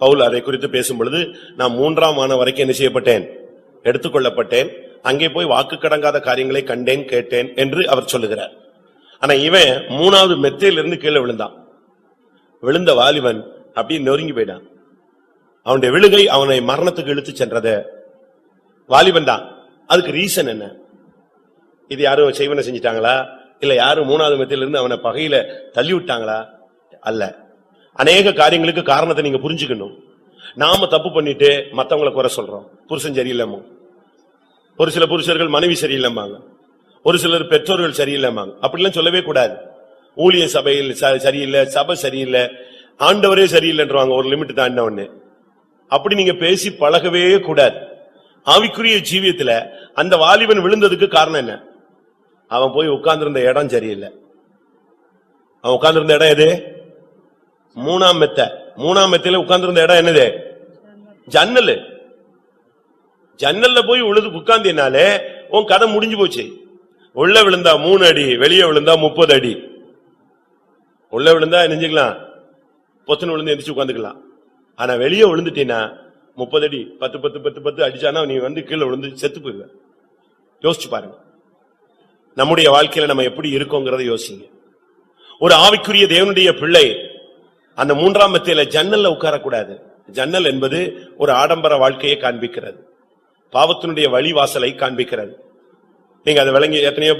Speaker 2: பவுல் அதை குறித்து பேசும் பொழுது, நான் 3ஆம் வானம் வரைக்கும் என்ன செய்யப்பட்டேன்? எடுத்துக்கொள்ளப்பட்டேன். அங்கே போய் வாக்கு கடங்காத காரியங்களை கண்டேன், கேட்டேன் என்று அவர் சொல்லுகிறார். ஆனா இவன் 3வது மெத்தையிலிருந்து கீழே விழுந்தான். விழுந்த வாலிபன் அப்படி நொறுங்கி போயிட்டான். அவனுடைய விழுகை அவனை மரணத்துக்கு இழுத்து சென்றது. வாலிபன் தான். அதுக்கு ரீசன் என்ன? இது யாரும் செய்வன செஞ்சிட்டாங்களா, இல்ல யாரும் 3வது மெத்தையிலிருந்து அவனை பகையில தள்ளி விட்டாங்களா? அல்ல. அநேக காரியங்களுக்கு காரணத்தை நீங்க புரிஞ்சுக்கணும். நாம தப்பு பண்ணிட்டு மத்தவங்களை குறை சொல்றோம். புருஷன் சரியில்லைமா, ஒரு சில புருஷர்கள் மனைவி சரியில்லைம்பாங்க, ஒரு சிலர் பெற்றோர்கள் சரியில்லைம்பாங்க. அப்படிலாம் சொல்லவே கூடாது. ஊழிய சபையில் சரியில்லை, சபை சரியில்லை, ஆண்டவரே சரியில்லைன்றவாங்க ஒரு லிமிட் தாண்டின உடனே. அப்படி நீங்க பேசி பழகவே கூடாது. ஆவிக்குரிய ஜீவியத்துல அந்த வாலிபன் விழுந்ததுக்கு காரணம் என்ன? அவன் போய் உட்கார்ந்திருந்த இடம் சரியில்லை. அவன் உட்கார்ந்திருந்த இடம் எது? 3ஆம் மெத்தை. 3ஆம் மெத்தையில உட்கார்ந்திருந்த இடம் என்னது? ஜன்னல். ஜன்னல்ல போய் உட்கார்ந்தனாலே உன் கதை முடிஞ்சு போச்சு. உள்ள விழுந்தா 3 அடி, வெளியே விழுந்தா 30 அடி. உள்ள விழுந்தா நெஞ்சுக்கலாம், பொத்துன்னு விழுந்து எந்திரிச்சு உட்காந்துக்கலாம். ஆனா வெளியே விழுந்துட்டீங்கன்னா 30 அடி, 10 10 10 10 அடிச்சானா நீ கீழே விழுந்து செத்து போயிடுவ. யோசிச்சு பாருங்க, நம்முடைய வாழ்க்கையில நம்ம எப்படி இருக்கோங்கிறத யோசிங்க. ஒரு ஆவிக்குரிய தேவனுடைய பிள்ளை அந்த 3ஆம் மெத்தையில ஜன்னல்ல உட்காரக்கூடாது. ஜன்னல் என்பது ஒரு ஆடம்பர வாழ்க்கையை காண்பிக்கிறது, பாவத்தினுடைய வழிவாசலை காண்பிக்கிறது. நீங்க அதை விளங்கி, எத்தனையோ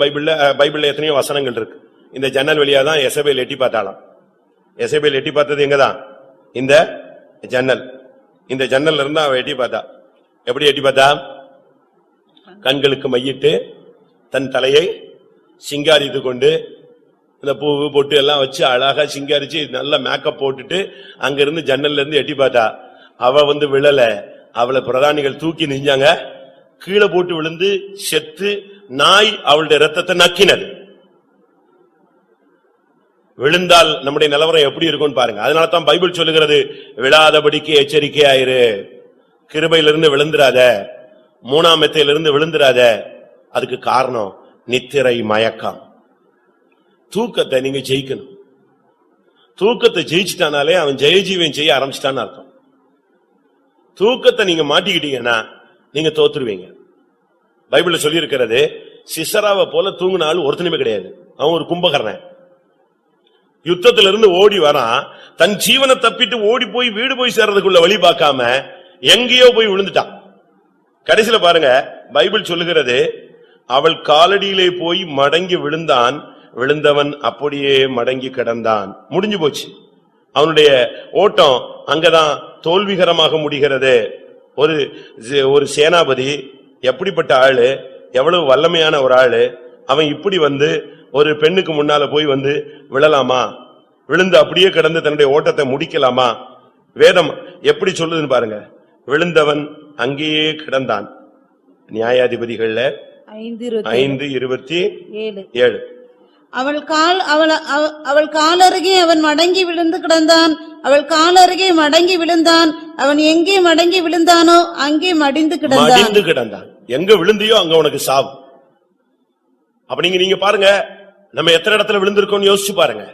Speaker 2: பைபிள்ல எத்தனையோ வசனங்கள் இருக்கு. இந்த ஜன்னல் வழியாதான் எசபேல் எட்டி பார்த்தாலாம். எசபேல் எட்டி பார்த்தது எங்கதான்? இந்த ஜன்னல். இந்த ஜன்னல்ல இருந்து அவ எட்டி பார்த்தா. எப்படி எட்டி பார்த்தா? கண்களுக்கு மையிட்டு தன் தலையை சிங்காரித்து கொண்டு, இந்த பூவு பொட்டு எல்லாம் வச்சு அழகா சிங்காரிச்சு நல்ல மேக்கப் போட்டுட்டு அங்கிருந்து ஜன்னல்ல இருந்து எட்டி பார்த்தா. அவ விழல, அவளை பிரதானிகள் தூக்கி நெஞ்சாங்க, கீழே போட்டு விழுந்து செத்து நாய் அவளுடைய ரத்தத்தை நக்கினது. விழுந்தால் நம்முடைய நிலவரம் எப்படி இருக்கும்னு பாருங்க. அதனாலதான் பைபிள் சொல்லுகிறது, விழாதபடிக்கு எச்சரிக்கையாயிரு. கிருபையிலிருந்து விழுந்துராத, மூணாம் மெத்தையிலிருந்து விழுந்துராத. அதுக்கு காரணம் நித்திரை மயக்கம். தூக்கத்தை நீங்க ஜெயிக்கணும். தூக்கத்தை ஜெயிச்சுட்டானாலே அவன் ஜெயஜீவன் செய்ய ஆரம்பிச்சிட்டான்னு அர்த்தம். தூக்கத்தை நீங்க மாட்டிக்கிட்டீங்கன்னா நீங்க தோத்துருவீங்க. பைபிள்ல சொல்லி இருக்கிறது, சிசராவை போல தூங்கினாலும் ஒருத்தனுமே கிடையாது. அவன் ஒரு கும்பகர்ணன். யுத்தத்திலிருந்து ஓடி வரான், தன் ஜீவனை தப்பிட்டு ஓடி போய் வீடு போய் சேர்றதுக்குள்ள வழி பார்க்காம எங்கேயோ போய் விழுந்துட்டான். கடைசியில பாருங்க, பைபிள் சொல்லுகிறது, அவள் காலடியிலே போய் மடங்கி விழுந்தான், விழுந்தவன் அப்படியே மடங்கி கிடந்தான். முடிஞ்சு போச்சு. அவனுடைய ஓட்டம் அங்கதான் தோல்விகரமாக முடிகிறது. ஒரு சேனாபதி எப்படிப்பட்ட ஆளு, எவ்வளவு வல்லமையான ஒரு ஆளு, அவன் இப்படி ஒரு பெண்ணுக்கு முன்னால போய் விழலாமா? விழுந்து அப்படியே கிடந்து தன்னுடைய ஓட்டத்தை முடிக்கலாமா? வேதம் எப்படி சொல்லுதுன்னு பாருங்க. விழுந்தவன் அங்கேயே கிடந்தான். நியாயாதிபதிகள்ல 5:27.
Speaker 3: அவள் கால் அருகே அவன் மடங்கி விழுந்து கிடந்தான். அவள் கால் அருகே மடங்கி விழுந்தான். அவன் எங்கே மடங்கி விழுந்தானோ அங்கே மடிந்து கிடந்தான்.
Speaker 2: எங்க விழுந்தியோ அங்க உனக்கு சாவு. அப்ப நீங்க பாருங்க, நம்ம எத்தனை இடத்துல விழுந்திருக்கோம்னு யோசிச்சு பாருங்க.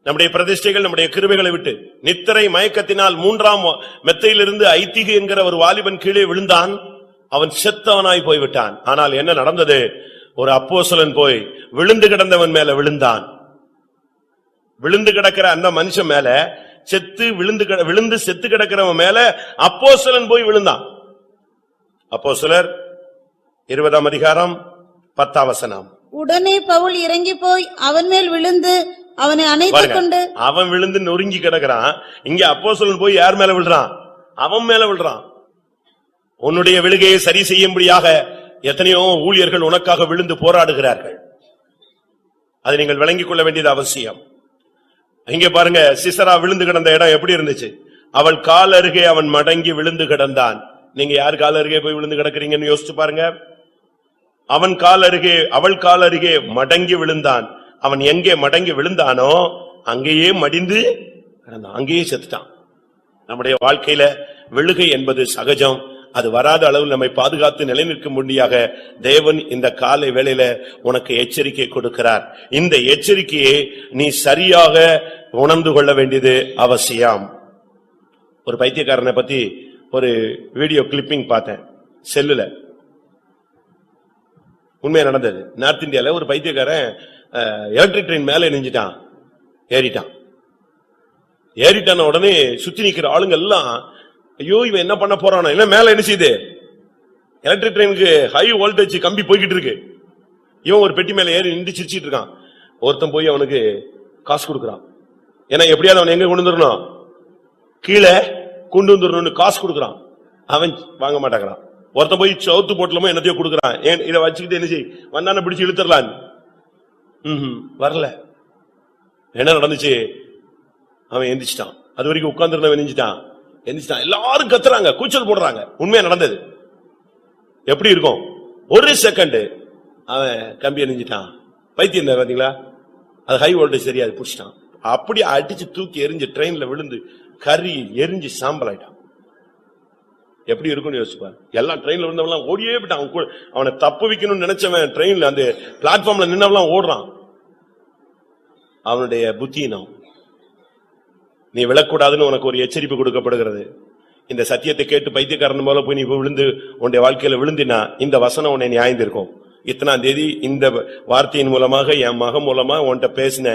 Speaker 2: நம்முடைய பிரதிஷ்டைகள், நம்முடைய கிருபைகளை விட்டு நித்திரை மயக்கத்தினால் 3ஆம் மெத்தையிலிருந்து ஐத்திகு என்கிற ஒரு வாலிபன் கீழே விழுந்தான். அவன் செத்தவனாய் போய்விட்டான். ஆனால் என்ன நடந்தது? ஒரு அப்போஸ்தலன் போய் விழுந்து கிடந்தவன் மேல விழுந்தான். விழுந்து கிடக்கிற அந்த மனுஷன் மேல விழுந்து செத்து கிடக்கிறவன் மேல அப்போஸ்தலன் போய் விழுந்தான். அப்போஸ்தலர் 20ஆம் அதிகாரம் 10ஆம் வசனம்.
Speaker 3: உடனே பவுல் இறங்கி போய் அவன் மேல் விழுந்து அவனை அணைத்துக் கொண்டு,
Speaker 2: அவன் விழுந்து நொறுங்கி கிடக்கிறான். இங்க அப்போஸ்தலன் போய் யார் மேல விழுறான்? அவன் மேல விழுறான். உன்னுடைய விழுகையை சரி செய்யும்படியாக எத்தனையோ ஊழியர்கள் உனக்காக விழுந்து போராடுகிறார்கள். அதை நீங்கள் விளங்கிக் கொள்ள வேண்டியது அவசியம். இங்க பாருங்க, சிசரா விழுந்து கிடந்த இடம் எப்படி இருந்துச்சு? அவள் கால் அருகே அவன் மடங்கி விழுந்து கிடந்தான். நீங்க யார் கால் அருகே போய் விழுந்து கிடக்குறீங்கன்னு யோசிச்சு பாருங்க. அவள் கால் அருகே மடங்கி விழுந்தான். அவன் எங்கே மடங்கி விழுந்தானோ அங்கேயே மடிந்து கிடந்தான், அங்கேயே செத்துட்டான். நம்முடைய வாழ்க்கையில விழுகை என்பது சகஜம். அது வராத அளவில் நம்மை பாதுகாத்து நிலைநிற்கும்படியாக தேவன் இந்த காலை வேளையில உனக்கு எச்சரிக்கை கொடுக்கிறார். இந்த எச்சரிக்கையை நீ சரியாக உணர்ந்து கொள்ள வேண்டியது அவசியம். ஒரு பைத்தியக்காரனை பத்தி ஒரு வீடியோ கிளிப்பிங் பார்த்தேன் செல்லுல. உண்மையா நடந்தது. நார்த் இந்தியால ஒரு பைத்தியக்காரன் எலக்ட்ரிக் ட்ரெயின் மேல நெஞ்சிட்டான், ஏறிட்டான உடனே சுத்தி நிக்கிற ஆளுங்க எல்லாம், ஐயோ இவன் என்ன பண்ண போறானோ, என்ன மேல என்ன செய்யுது, எலக்ட்ரிக் ட்ரெயினுக்கு ஹை வோல்டேஜ் கம்பி போய்கிட்டு இருக்கு. இவன் ஒரு பெட்டி மேல ஏறி நின்று சிரிச்சிட்டு இருக்கான். ஒருத்தன் போய் அவனுக்கு காசு கொடுக்கறான். ஏன்னா எப்படியாவது அவன் எங்க கொண்டு வந்துடணும், கீழே கொண்டு வந்துடணும்னு காசு கொடுக்கறான். அவன் வாங்க மாட்டாங்கிறான். ஒருத்தன் போய் சவுத்து போட்டலமோ என்னத்தையோ கொடுக்கறான். இதை வச்சுக்கிட்டு என்ன செய், வந்தான பிடிச்சு இழுத்துடலான். வரல. என்ன நடந்துச்சு? அவன் எந்திரிச்சிட்டான். அது வரைக்கும் உட்கார்ந்து எந்திரிச்சிட்டான். எல்லாரும் கத்துறாங்க, கூச்சல் போடுறாங்க. உண்மையா நடந்தது. எப்படி இருக்கும்? ஒரு செகண்ட் அவன் கம்பி எரிஞ்சிட்டான். பைத்தியம் பாத்தீங்களா? அது ஹை வோல்டேஜ் சரியா புடிச்சிட்டான். அப்படி அடிச்சு தூக்கி எரிஞ்சு ட்ரெயின்ல விழுந்து கறி எரிஞ்சு சாம்பல் ஆயிட்டான். எப்படி இருக்கும்னு யோசிப்பார். எல்லாம் ட்ரெயின்ல விழுந்தவெல்லாம் ஓடியே போயிட்டான். அவனை தப்பு வைக்கணும்னு நினைச்சவன் ட்ரெயின்ல அந்த பிளாட்ஃபார்ம்ல நின்னவெல்லாம் ஓடுறான். அவனுடைய புத்தியினம். நீ விழக்கூடாதுன்னு உனக்கு ஒரு எச்சரிப்பு கொடுக்கப்படுகிறது. இந்த சத்தியத்தை கேட்டு பைத்தியக்காரன் போல போய் நீ விழுந்து உன்னுடைய வாழ்க்கையில விழுந்தினா இந்த வசனம் உன்னை நியாயந்திருக்கும். இத்தனாம் தேதி இந்த வார்த்தையின் மூலமாக என் மகன் மூலமா உன்கிட்ட பேசின,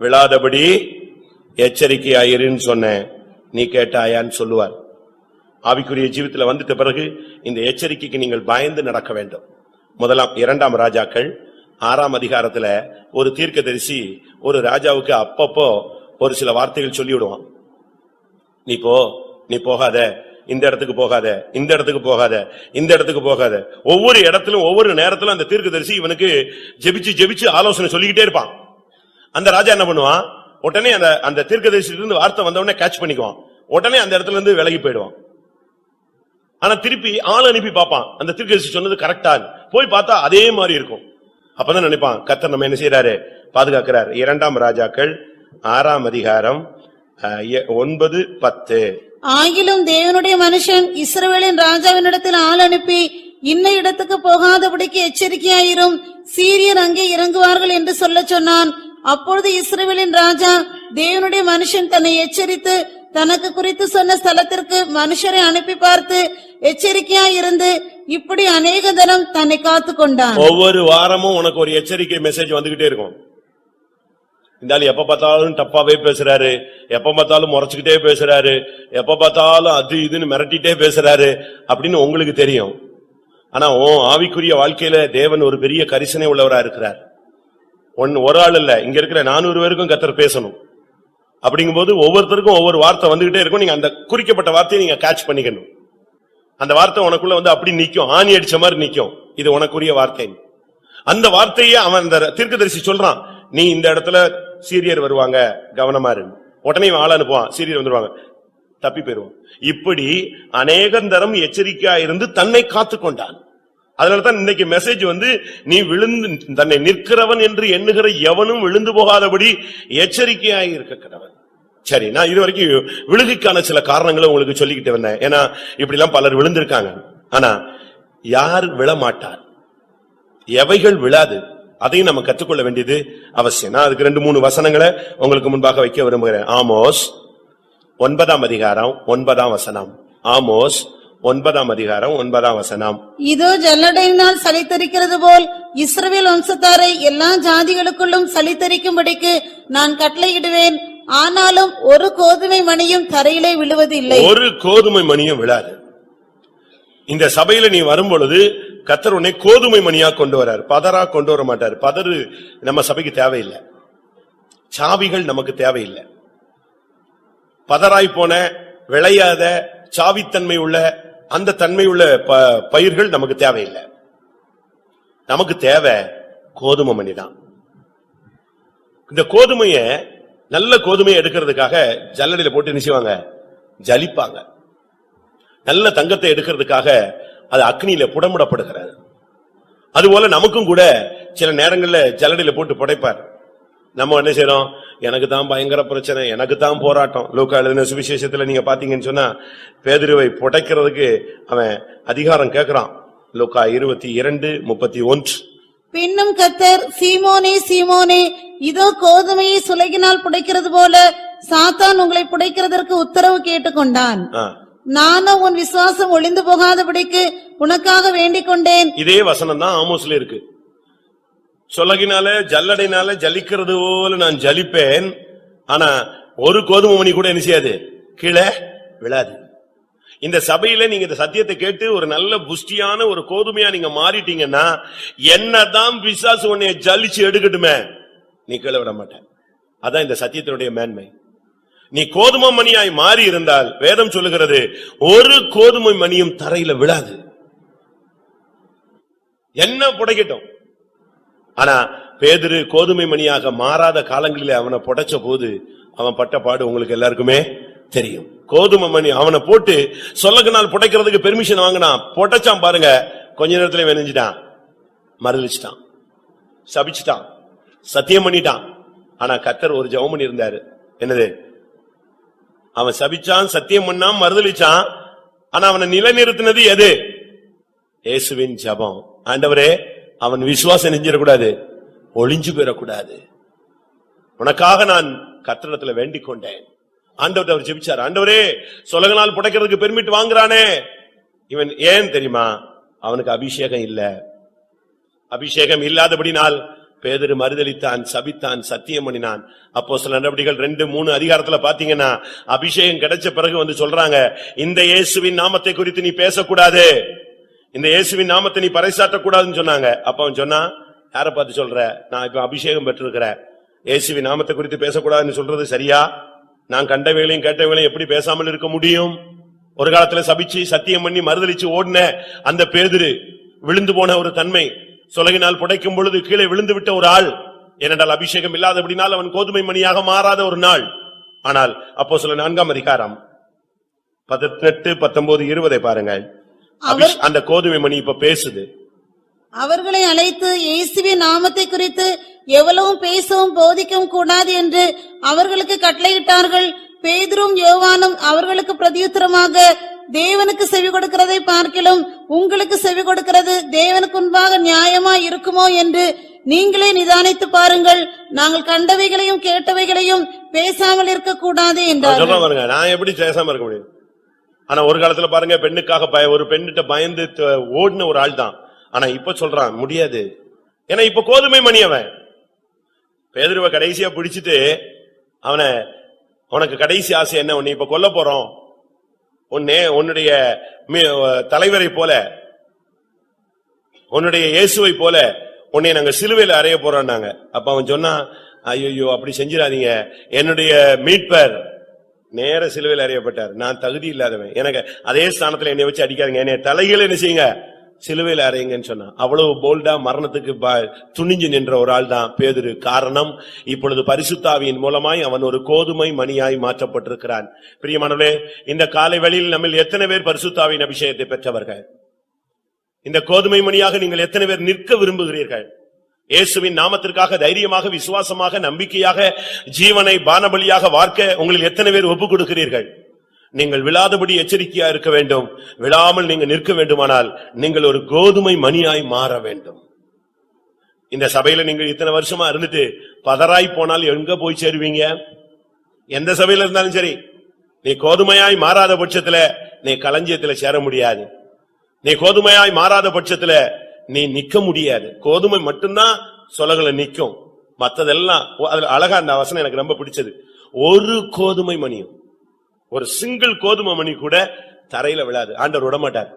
Speaker 2: விழாதபடி எச்சரிக்கையாயிருன்னு சொன்னேன், நீ கேட்டாயான்னு சொல்லுவார். ஆவிக்குரிய ஜீவித்துல வந்துட்ட பிறகு இந்த எச்சரிக்கைக்கு நீங்கள் பயந்து நடக்க வேண்டும். 2ஆம் ராஜாக்கள் 6ஆம் அதிகாரத்துல ஒரு தீர்க்கதரிசி ஒரு ராஜாவுக்கு அப்பப்போ ஒரு சில வார்த்தைகள் சொல்லி விடுவான். நீ போகாத, இந்த இடத்துக்கு போகாத, இந்த இடத்துக்கு போகாத, இந்த இடத்துக்கு போகாத. ஒவ்வொரு இடத்திலும் ஒவ்வொரு நேரத்திலும் அந்த தீர்க்கதரிசி இவனுக்கு ஜெபிச்சு ஆலோசனை சொல்லிக்கிட்டே இருப்பான். அந்த ராஜா என்ன பண்ணுவான், உடனே அந்த தீர்க்கதரிசியில இருந்து வார்த்தை வந்த உடனே கேட்ச் பண்ணிக்குவான். உடனே அந்த இடத்துல இருந்து விலகி போயிடுவான். ஆனா திருப்பி ஆள் அனுப்பி பார்ப்பான், அந்த தீர்க்கதரிசி சொன்னது கரெக்டா. போய் பார்த்தா அதே மாதிரி இருக்கும். அப்பதான் நினைப்பான், கர்த்தர் நம்ம என்ன செய்யறாரு, பாதுகாக்கிறார். 2ஆம் ராஜாக்கள் 6ஆம் அதிகாரம் 9, 10.
Speaker 3: ஆகிலும் தேவனுடைய மனுஷன் இஸ்ரவேலின் ராஜாவினிடத்தில் ஆள் அனுப்பி இன்ன இடத்துக்கு போகாதபடிக்கு எச்சரிக்கையாயிரும், சீரியர் அங்கே இறங்குவார்கள் என்று சொல்லச் சொன்னான். அப்பொழுது இஸ்ரவேலின் ராஜா தேவனுடைய மனுஷன் தன்னை எச்சரித்து தனக்கு குறித்து சொன்ன ஸ்தலத்திற்கு மனுஷரை அனுப்பி பார்த்து எச்சரிக்கையாயிருந்து இப்படி அநேக தரம் தன்னை காத்து கொண்டான்.
Speaker 2: ஒவ்வொரு வாரமும் உனக்கு ஒரு எச்சரிக்கை மெசேஜ் வந்துகிட்டே இருக்கும். இந்த ஆள் எப்ப பார்த்தாலும் டப்பாவே பேசுறாரு, எப்ப பார்த்தாலும் முறைச்சுக்கிட்டே பேசுறாரு, எப்ப பார்த்தாலும் அது இதுன்னு மிரட்டிட்டே பேசுறாரு அப்படின்னு உங்களுக்கு தெரியும். ஆனா ஆவிக்குரிய வாழ்க்கையில தேவன் ஒரு பெரிய கரிசனை உள்ளவரா இருக்கிறார். ஒரு ஆள் இல்ல, இங்க இருக்கிற 400 பேருக்கும் கர்த்தர் பேசணும். அப்படிங்கும்போது ஒவ்வொருத்தருக்கும் ஒவ்வொரு வார்த்தை வந்துகிட்டே இருக்கும். நீங்க அந்த குறிக்கப்பட்ட வார்த்தையை நீங்க கேட்ச் பண்ணிக்கணும். அந்த வார்த்தை உனக்குள்ள வந்து அப்படி நிக்கும், ஆணி அடிச்ச மாதிரி நிக்கும். இது உனக்குரிய வார்த்தை. அந்த வார்த்தையே அவன் அந்த தீர்க்கதரிசி சொல்றான், நீ இந்த இடத்துல சீரியர் வருவாங்க, கவனமா இரு. உடனே ஆள் அனுப்புவான், சீரியர் வந்துருவாங்க, தப்பி போயிருவான். இப்படி அநேகந்தரம் எச்சரிக்கையா இருந்து தன்னை காத்து கொண்டான். அதனாலதான் இன்னைக்கு மெசேஜ் வந்து, நீ விழுந்து தன்னை நிற்கிறவன் என்று எண்ணுகிற எவனும் விழுந்து போகாதபடி எச்சரிக்கையாய் இருக்க கடவன். சரி, நான் இது வரைக்கும் விழுகைக்கான சில காரணங்களை உங்களுக்கு சொல்லிக்கிட்டு வந்தேன். ஏன்னா இப்படி எல்லாம் பலர் விழுந்திருக்காங்க. ஆனா யார் விழமாட்டார், எவைகள் விழாது, அதையும் நம்ம கற்றுக்கொள்ள வேண்டியது அவசியம். நான் அதுக்கு 2-3 வசனங்களை உங்களுக்கு முன்பாக வைக்க விரும்புகிறேன். ஆமோஸ் 9ஆம் அதிகாரம் 9ஆம் வசனம். ஆமோஸ் 9ஆம் அதிகாரம் 9ஆம் வசனம்.
Speaker 3: இதோ ஜல்லடையினால் சலித்தரிக்கிறது போல் இஸ்ரவேல் வம்சத்தாரை எல்லா ஜாதிகளுக்குள்ளும் சலித்தரிக்கும்படிக்கு நான் கட்டளையிடுவேன். ஆனாலும் ஒரு கோதுமை மணியும் தரையிலே விழுவதில்லை.
Speaker 2: ஒரு கோதுமை மணியும் விழாது. இந்த சபையில நீ வரும் பொழுது கர்த்தர் உன்னை கோதுமை மணியா கொண்டு வரார், பதரா கொண்டு வர மாட்டார். பதறு நம்ம சபைக்கு தேவையில்லை, சாவிகள் நமக்கு தேவையில்லை. பதராய் போன விளையாத சாவித்தன்மை உள்ள அந்த தன்மை உள்ள பயிர்கள் நமக்கு தேவையில்லை. நமக்கு தேவை கோதுமை மணி தான். இந்த கோதுமைய, நல்ல கோதுமையை எடுக்கிறதுக்காக ஜல்லடையில போட்டு நினைச்சுவாங்க, ஜலிப்பாங்க. நல்ல தங்கத்தை எடுக்கிறதுக்காக அது அக்னியில புடமுடப்படுகிறது. அதுபோல நமக்கும் கூட சில நேரங்கள்ல ஜல்லடையில போட்டு புடைப்பார். நம்ம என்ன செய்யறோம், எனக்கு தான் பயங்கர பிரச்சனை, எனக்கு தான் போராட்டம். லூக்கா எழுதின சுவிசேஷத்துல நீங்க பாத்தீங்கன்னு சொன்னா, பேதுருவை புடைக்கிறதுக்கு அவன் அதிகாரம் கேட்கிறான். லூக்கா 22:31.
Speaker 3: பின்னும் கர்த்தர், சீமோனே சீமோனே, இதோ கோதுமையை சுலகினால் புடைக்கிறது போல சாத்தான் உங்களை புடைக்கிறதற்கு உத்தரவு கேட்டுக்கொண்டான். நானும் உன் விசுவாசம் ஒளிந்து போகாதபடிக்கு உனக்காக வேண்டிக் கொண்டேன்.
Speaker 2: இதே வசனம் தான் ஆமோஸ்ல இருக்கு. சொலகினால ஜல்லடைனால ஜலிக்கிறது போல நான் ஜலிப்பேன், ஆனா ஒரு கோதுமை மணி கூட என்ன செய்யாது, கீழே விழாது. இந்த சபையில நீங்க இந்த சத்தியத்தை கேட்டு ஒரு நல்ல புஷ்டியான ஒரு கோதுமையா நீங்க மாறிட்டீங்கன்னா, என்னதான் பிசாசு உன்னைய ஜலிச்சு எடுக்கட்டுமே, நீ கீழே விட மாட்டேன். அதான் இந்த சத்தியத்தினுடைய மேன்மை. நீ கோதுமை மணியாய் மாறி இருந்தால் வேதம் சொல்லுகிறது, ஒரு கோதுமை மணியும் தரையில விழாது. என்ன புடைக்கட்டும். ஆனா பேதுரு கோதுமை மணியாக மாறாத காலங்களிலே அவனை புடைச்ச போது அவன் பட்ட பாடு உங்களுக்கு எல்லாருக்குமே தெரியும். கோதுமை மணி அவனை போட்டு சொல்லகனால் புடைக்கிறதுக்கு பெர்மிஷன் வாங்கினான், புடைச்சான் பாருங்க, கொஞ்ச நேரத்துல வெனிஞ்சிட்டான், மறுதலிச்சிட்டான், சபிச்சிட்டான், சத்தியம் பண்ணிட்டான். ஆனா கர்த்தர் ஒரு ஜெபம் பண்ணி இருந்தாரு. என்னது? அவன் சபிச்சான், சத்தியம் பண்ணான், மறுதலிச்சான். ஆனா அவனை நிலைநிறுத்தினது எது? இயேசுவின் ஜெபம். ஆண்டவரே, அவன் விசுவாசம் நெஞ்சிடக்கூடாது, ஒளிஞ்சு போயிடக்கூடாது, உனக்காக நான் கர்த்தரிடத்துல வேண்டிக் கொண்டேன். ஆண்டவர் அவர் ஜெபிச்சார். ஆண்டவரே, சொலகனால் புடைக்கிறதுக்கு பெர்மிட் வாங்குறானே இவன், ஏன் தெரியுமா? அவனுக்கு அபிஷேகம் இல்ல. அபிஷேகம் இல்லாதபடினால் பேதுரு மறுதலித்தான், சபித்தான், சத்தியம் பண்ணினான். அப்போஸ்தலர் நடவடிக்கைகள் 2-3 அதிகாரத்துல பாத்தீங்கன்னா, அபிஷேகம் கிடைச்ச பிறகு வந்து சொல்றாங்க, இந்த இயேசுவின் நாமத்தை குறித்து நீ பேசக்கூடாது, இந்த இயேசுவின் நாமத்தை நீ பறைசாற்றக்கூடாதுன்னு சொன்னாங்க. அப்ப அவன் சொன்னா, யாரை பார்த்து சொல்ற? நான் இப்ப அபிஷேகம் பெற்றிருக்கிறேன், இயேசுவின் நாமத்தை குறித்து பேசக்கூடாதுன்னு சொல்றது சரியா? நான் கண்டவைகளையும் கேட்டவைகளையும் எப்படி பேசாமல் இருக்க முடியும்? ஒரு காலத்துல சபிச்சு சத்தியம் பண்ணி மறுதலிச்சு ஓடின அந்த பேதுரு, விழுந்து போன ஒரு தன்மை, சொலகினால் புடைக்கும் பொழுது கீழே விழுந்து விட்ட ஒரு ஆள். ஏனென்றால் அபிஷேகம் இல்லாதபடினால் அவன் கோதுமை மணியாக மாறாத ஒரு நாள். ஆனால் அப்போஸ்தலர் 4ஆம் அதிகாரம் 18, 19, 20 பாருங்கள். அந்த கோதுமை மணி இப்ப பேசுது.
Speaker 3: அவர்களை அழைத்து இயேசுவின் நாமத்தை குறித்து எவ்வளவும் பேசவும் போதிக்கவும் கூடாது என்று அவர்களுக்கு கட்டளையிட்டார்கள். பேதுரும் யோவானும் அவர்களுக்கு பிரதியுத்தரமாக, தேவனுக்கு செவி கொடுக்கிறதை பார்க்கிலும் உங்களுக்கு செவி கொடுக்கிறது தேவனுக்கு முன்பாக நியாயமாய் இருக்குமோ என்று நீங்களே நிதானித்து பாருங்கள். நாங்கள் கண்டவைகளையும் கேட்டவைகளையும் பேசாமல் இருக்க கூடாது என்றார்.
Speaker 2: பாருங்க, நான் எப்படி பேசாம இருக்க முடியும்? ஆனா ஒரு காலத்துல பாருங்க, பெண்ணுக்காக ஒரு பெண்ணிட்ட பயந்து ஓடின ஒரு ஆள் தான். ஆனா இப்ப சொல்றான் முடியாது. ஏன்னா இப்ப கோதுமை மணி அவன். பேதுருவை கடைசியா பிடிச்சிட்டு அவனை, உனக்கு கடைசி ஆசை என்ன? உன்னை இப்ப கொல்ல போறோம், உன்னுடைய தலைவரை போல, உன்னுடைய இயேசுவை போல உன்னை நாங்க சிலுவையில் அறைய போறோம்னாங்க. அப்ப அவன் சொன்னா, ஐயோ அப்படி செஞ்சிடாதீங்க, என்னுடைய மீட்பர் நேர சிலுவையில் அறையப்பட்டார், நான் தகுதி இல்லாதவன், எனக்கு அதே ஸ்தானத்துல என்னை வச்சு அடிக்காதீங்க, என்னை தலைகளை என்ன செய்யுங்க, சிலுவையில் அறையுங்கன்னு சொன்னான். அவ்வளவு போல்டா மரணத்துக்கு துணிஞ்சு நின்ற ஒரு ஆள் தான் பேதுரு. காரணம், இப்பொழுது பரிசுத்தாவியின் மூலமாய் அவன் ஒரு கோதுமை மணியாய் மாற்றப்பட்டிருக்கிறான். பிரியமானவர்களே, இந்த காலை வேளையில் நம்ம எத்தனை பேர் பரிசுத்தாவின் அபிஷேகத்தை பெற்றவர்கள்? இந்த கோதுமை மணியாக நீங்கள் எத்தனை பேர் நிற்க விரும்புகிறீர்கள்? இயேசுவின் நாமத்திற்காக தைரியமாக, விசுவாசமாக, நம்பிக்கையாக ஜீவனை பானபலியாக வார்க்க உங்களில் எத்தனை பேர் ஒப்புக் கொடுக்கிறீர்கள்? நீங்கள் விழாதபடி எச்சரிக்கையா இருக்க வேண்டும். விழாமல் நீங்க நிற்க வேண்டுமானால் நீங்கள் ஒரு கோதுமை மணியாய் மாற வேண்டும். இந்த சபையில நீங்கள் இத்தனை வருஷமா இருந்துட்டு பதறாய் போனால் எங்க போய் சேருவீங்க? எந்த சபையில இருந்தாலும் சரி, நீ கோதுமையாய் மாறாத பட்சத்துல நீ களஞ்சியத்துல சேர முடியாது. நீ கோதுமையாய் மாறாத பட்சத்துல நீ நிக்க முடியாது. கோதுமை மட்டும்தான் சொலகளை நிக்கும், மத்ததெல்லாம். அதுல அழகா அந்த வசனம் எனக்கு ரொம்ப பிடிச்சது. ஒரு கோதுமை மணியும், ஒரு சிங்கிள் கோதுமை மணி கூட தரையில விழாது. ஆண்டவர் விட மாட்டார்.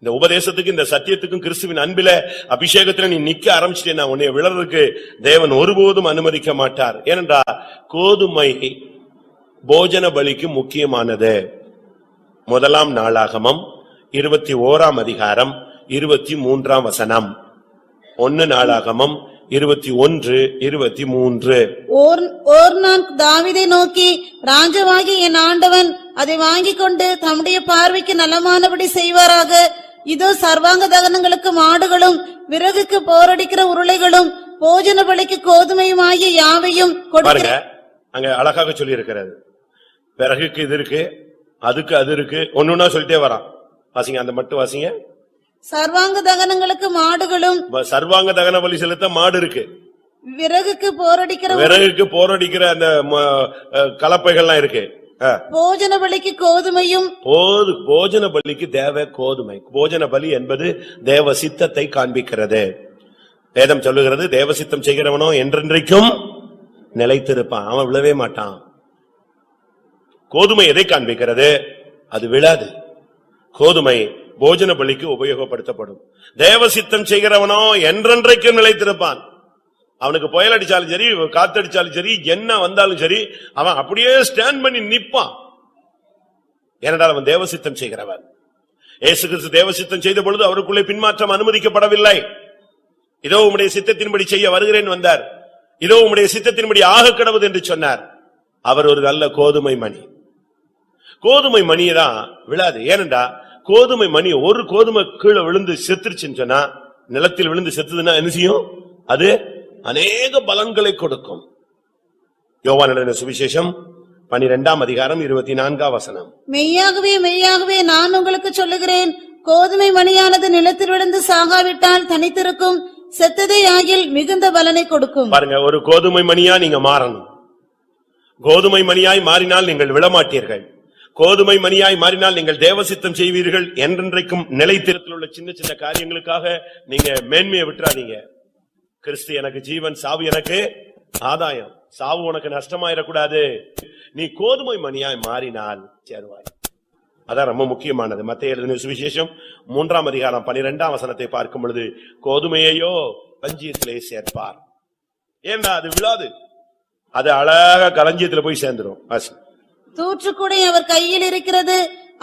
Speaker 2: இந்த உபதேசத்துக்கு, இந்த சத்தியத்துக்கும், கிறிஸ்துவின் அன்பில அபிஷேகத்துல நீ நிக்க ஆரம்பிச்சிட்டேன்னா உன்னை விழறதுக்கு தேவன் ஒருபோதும் அனுமதிக்க மாட்டார். ஏனென்றா கோதுமை போஜன பலிக்கு முக்கியமானது. முதலாம் நாளாகமம் 21 அதிகாரம் 23 வசனம். 1 நாளாகமம் 21:23.
Speaker 3: ஓர்னான் தாவீதை நோக்கி, ராஜாவாகி என் ஆண்டவன் அதை வாங்கிக் கொண்டு தம்முடைய பார்வைக்கு நலமானபடி செய்வாராக. இதோ சர்வாங்க தகனங்களுக்கு மாடுகளும் விறகுக்கு போரடிக்கிற உருளைகளும் போஜன பலிக்கு கோதுமையும் ஆகிய யாவையும்
Speaker 2: பாருங்க, அங்க அழகாக சொல்லி இருக்கிறது. விறகுக்கு இது இருக்கு, அதுக்கு அது இருக்கு, ஒண்ணுன்னா சொல்லிட்டே வரான். வாசிங்க, அந்த மட்டும் வாசிங்க.
Speaker 3: சர்வாங்க தகனங்களுக்கு மாடுகளும்,
Speaker 2: சர்வாங்க தகன பலி செலுத்த மாடு இருக்கு,
Speaker 3: விறகுக்கு போரடிக்கிற அந்த கலப்பைகள்லாம் இருக்கு, போஜன பலிக்கு கோதுமையும்.
Speaker 2: போஜன பலிக்கு தேவ கோதுமை. போஜன பலி என்பது தேவ சித்தத்தை காண்பிக்கிறது. வேதம் சொல்லுகிறது, தேவ சித்தம் செய்கிறவனோ என்றென்றைக்கும் நிலைத்திருப்பான், அவன் விழவே மாட்டான். கோதுமை எதை காண்பிக்கிறது? அது விழாது. கோதுமை போஜன பலிக்கு உபயோகப்படுத்தப்படும். தேவ சித்தம் செய்கிறவனோ என்றென்றைக்கும் நிலைத்திருப்பான். அவனுக்கு புயல் அடிச்சாலும் சரி, காத்தடிச்சாலும் சரி, என்ன வந்தாலும் சரி, அவன் அப்படியே ஸ்டாண்ட் பண்ணி நிப்பான். ஏனென்றால் அவன் தேவ சித்தம் செய்கிறவன். இயேசு கிறிஸ்து தேவ சித்தம் செய்த பொழுது அவருக்குள்ளே பின்மாற்றம் அனுமதிக்கப்படவில்லை. இதோ உம்முடைய சித்தத்தின்படி செய்ய வருகிறேன் வந்தார். இதோ உம்முடைய சித்தத்தின்படி ஆக கடவுது என்று சொன்னார். அவர் ஒரு நல்ல கோதுமை மணி. கோதுமை மணியதான் விழாது. ஏனென்றா கோதுமை மணி, ஒரு கோதுமை கீழே விழுந்து செத்துருச்சுன்னு சொன்னா, நிலத்தில் விழுந்து செத்துதுன்னா என்ன செய்யும்? அது அநேக பலன்களை கொடுக்கும். யோவான் எழுதின சுவிசேஷம் 12 அதிகாரம் 24 வசனம்.
Speaker 3: மெய்யாகவே மெய்யாகவே நான் உங்களுக்கு சொல்லுகிறேன், கோதுமை மணியானது நிலத்தில் விழுந்து சாகாவிட்டால் தனித்திருக்கும், செத்ததே ஆகில் மிகுந்த பலனை கொடுக்கும்.
Speaker 2: பாருங்க, ஒரு கோதுமை மணியா நீங்க மாறணும். கோதுமை மணியாய் மாறினால் நீங்கள் விழமாட்டீர்கள். கோதுமை மணியாய் மாறினால் நீங்கள் தேவசித்தம் செய்வீர்கள். என்றென்றைக்கும் நிலைத்திருத்தில் உள்ள சின்ன சின்ன காரியங்களுக்காக நீங்க மேன்மையை விட்டுறாதீங்க. கிறிஸ்து எனக்கு ஜீவன், சாவு எனக்கு ஆதாயம். சாவு உனக்கு நஷ்டமாயிடக்கூடாது. நீ கோதுமை மணியாய் மாறினால் சேருவாய். அதான் ரொம்ப முக்கியமானது. மத்தேயு எழுதின சுவிசேஷம் 3 அதிகாரம் 12 வசனத்தை பார்க்கும் பொழுது, கோதுமையையோ களஞ்சியத்திலே சேர்ப்பார். ஏன்னா அது விழாது, அது அழகா களஞ்சியத்துல போய் சேர்ந்துடும்.
Speaker 3: தூற்றுக்கூடை அவர் கையில் இருக்கிறது,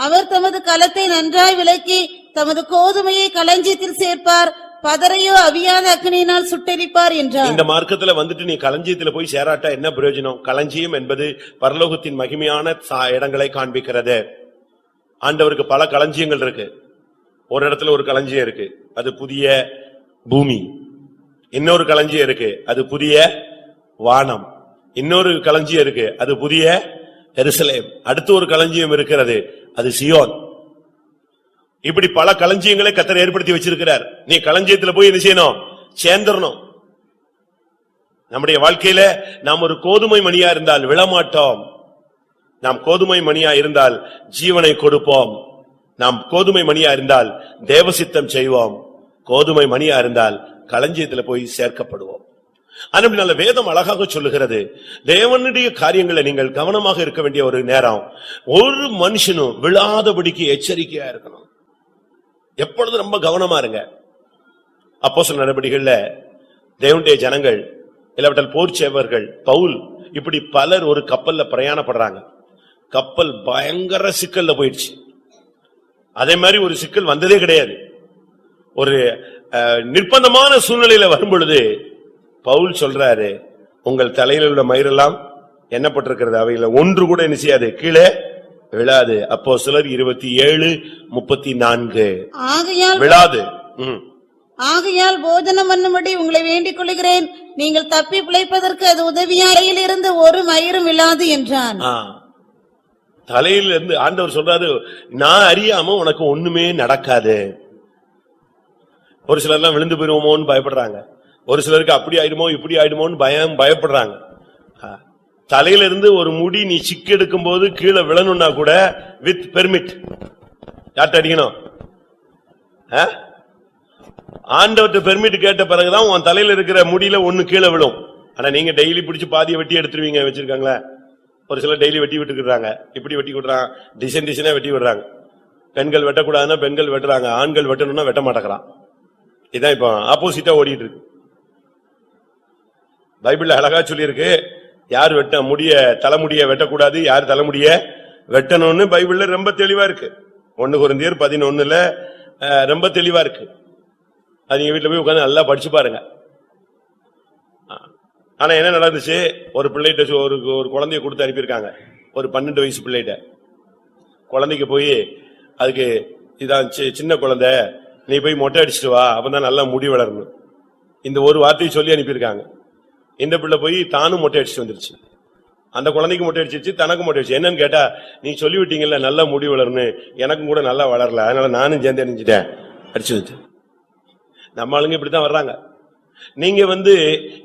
Speaker 3: அவர் தமது களத்தை நன்றாய் விலக்கி தமது கோதுமையை களஞ்சியத்தில் சேர்ப்பார், பதரையோ அவியாத அக்னியினால் சுட்டெரிப்பார் என்றார்.
Speaker 2: இந்த மார்க்கத்துல வந்துட்டு நீ களஞ்சியத்துல போய் சேராட்டா என்ன பிரயோஜனம்? களஞ்சியம் என்பது பரலோகத்தின் மகிமையான இடங்களை காண்பிக்கிறது. ஆண்டவருக்கு பல களஞ்சியங்கள் இருக்கு. ஒரு இடத்துல ஒரு களஞ்சியம் இருக்கு, அது புதிய பூமி. இன்னொரு களஞ்சியம் இருக்கு, அது புதிய வானம். இன்னொரு களஞ்சியம் இருக்கு, அது புதிய எருசலேம். அடுத்து ஒரு களஞ்சியம் இருக்கிறது, அது சியோன். இப்படி பல களஞ்சியங்களை கர்த்தர் ஏற்படுத்தி வச்சிருக்கிறார். நீ களஞ்சியத்துல போய் என்ன செய்யணும்? சேர்ந்துடணும். நம்முடைய வாழ்க்கையில நாம் ஒரு கோதுமை மணியா இருந்தால் விழமாட்டோம். நாம் கோதுமை மணியா இருந்தால் ஜீவனை கொடுப்போம். நாம் கோதுமை மணியா இருந்தால் தேவசித்தம் செய்வோம். கோதுமை மணியா இருந்தால் களஞ்சியத்துல போய் சேர்க்கப்படுவோம். அதனால வேதம் அழகாக சொல்லுகிறது, தேவனுடைய காரியங்களை நீங்கள் கவனமாக இருக்க வேண்டிய ஒரு நேரம். ஒரு மனுஷனும் விழாதபடிக்கு எச்சரிக்கையா இருக்கணும். எப்பொழுது ரொம்ப கவனமா இருங்க. அப்போஸ்தலர் நடபடிகள்ல தேவனுடைய ஜனங்கள், இல்லாவிட்டால் போர் சேவர்கள், பவுல், இப்படி பலர் ஒரு கப்பல்ல பிரயாணப்படுறாங்க. கப்பல் பயங்கர சிக்கல்ல போயிடுச்சு. அதே மாதிரி ஒரு சிக்கல் வந்ததே கிடையாது. ஒரு நிர்பந்தமான சூழ்நிலையில வரும் பொழுது பவுல் சொல்றாரு, உங்கள் தலையில் உள்ள மயிரெல்லாம் எண்ணப்பட்டிருக்கிறது, அவையில ஒன்று கூட என்ன செய்யாது, கீழே விழாது. அப்போஸ்தலர் 27:34. விழாது.
Speaker 3: ஆகையால் போஜனம் பண்ணும்படி உங்களை வேண்டிக் கொள்கிறேன், நீங்கள் தப்பி பிழைப்பதற்கு அது உதவியாரையில் இருந்து ஒரு மயிரும் விழாது என்றான்.
Speaker 2: தலையில இருந்து ஆண்டவர் சொல்றாரு, நான் அறியாம உனக்கு ஒண்ணுமே நடக்காது. ஒரு சிலர்லாம் விழுந்து போயிருவோமோன்னு பயப்படுறாங்க. ஒரு சிலருக்கு அப்படி ஆயிடுமோ இப்படி ஆயிடுமோன்னு பயப்படுறாங்க. தலையில இருந்து ஒரு முடி நீ சிக்கு எடுக்கும் போது கீழே விழணும்னா கூட வித் பெர்மிட் யார்ட்ட அடிக்கணும்? ஆண்டவர்ட்ட பெர்மிட் கேட்ட பிறகுதான் உன் தலையில இருக்கிற முடியில ஒண்ணு கீழே விழும். ஆனா நீங்க டெய்லி பிடிச்சு பாதியை வெட்டி எடுத்துருவீங்க, வச்சிருக்காங்களா? ஒரு சிலர் டெய்லி வெட்டி விட்டுக்கிறாங்க, இப்படி வெட்டி விடுறாங்க, டிசைன் டிசைனா வெட்டி விடுறாங்க. பெண்கள் வெட்டக்கூடாதுன்னா பெண்கள் வெட்டுறாங்க, ஆண்கள் வெட்டணும்னா வெட்ட மாட்டேங்கிறான். இதான் இப்ப ஆப்போசிட்டா ஓடிட்டு இருக்கு. பைபிள்ல அழகா சொல்லி இருக்கு, யார் முடிய தலைமுடிய வெட்டக்கூடாது, யார் தலைமுடிய வெட்டணும்னு பைபிள்ல ரொம்ப தெளிவா இருக்கு. 1 கொரிந்தியர் 11 ரொம்ப தெளிவா இருக்கு. அது நீங்க வீட்டுல போய் உட்கார்ந்து நல்லா படிச்சு பாருங்க. ஆனா என்ன நடந்துச்சு, ஒரு பிள்ளைகிட்ட ஒரு குழந்தைய கொடுத்து அனுப்பியிருக்காங்க, ஒரு 12 வயசு பிள்ளைகிட்ட. குழந்தைக்கு போய் அதுக்கு இதான் சின்ன குழந்தை, நீ போய் மொட்டை அடிச்சுட்டு வா, அப்பதான் நல்லா முடி வளரணும், இந்த ஒரு வார்த்தையை சொல்லி அனுப்பியிருக்காங்க. இந்த பிள்ளை போய் தானும் மொட்டை அடிச்சுட்டு வந்துருச்சு. அந்த குழந்தைக்கு மொட்டை அடிச்சிருச்சு, தனக்கு மொட்டை அடிச்சு. என்னன்னு கேட்டா, நீ சொல்லிவிட்டீங்கல்ல நல்லா முடி வளர்னு, எனக்கும் கூட நல்லா வளரல, அதனால நானும் சேர்ந்து அணிஞ்சிட்டேன், அடிச்சு வச்சு. நம்ம ஆளுங்க இப்படித்தான் வர்றாங்க. நீங்க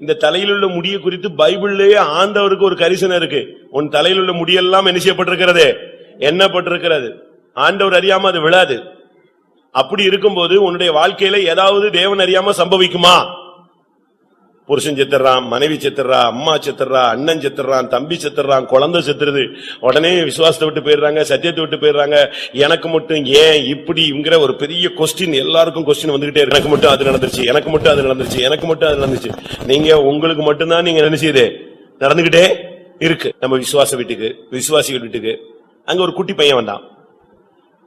Speaker 2: இந்த தலையில் உள்ள முடியை குறித்து பைபிள்லயே ஆண்டவருக்கு ஒரு கரிசனை இருக்கு. உன் தலையில் உள்ள முடியெல்லாம் என்ன செய்யப்பட்டிருக்கிறது, எண்ணப்பட்டிருக்கிறது. ஆண்டவர் அறியாம அது விழாது. அப்படி இருக்கும்போது உன்னுடைய வாழ்க்கையில ஏதாவது தேவன் அறியாம சம்பவிக்குமா? புருஷன் செத்துறான், மனைவி செத்துறா, அம்மா செத்துறா, அண்ணன் செத்துறான், தம்பி செத்துறான், குழந்தை செத்துறது, உடனே விசுவாசத்தை விட்டு போயிடுறாங்க, சத்தியத்தை விட்டு போயிடுறாங்க. எனக்கு மட்டும் ஏன் இப்படிங்கிற ஒரு பெரிய கொஸ்டின், எல்லாருக்கும் கொஸ்டின் வந்துகிட்டே இருக்கு. எனக்கு மட்டும் அது நடந்துருச்சு, எனக்கு மட்டும் அது நடந்துருச்சு, எனக்கு மட்டும் அது நடந்துச்சு. நீங்க உங்களுக்கு மட்டும்தான் நீங்க நினைச்சது நடந்துகிட்டே இருக்கு. நம்ம விசுவாசிகள் வீட்டுக்கு அங்க ஒரு குட்டி பையன் வந்தான்.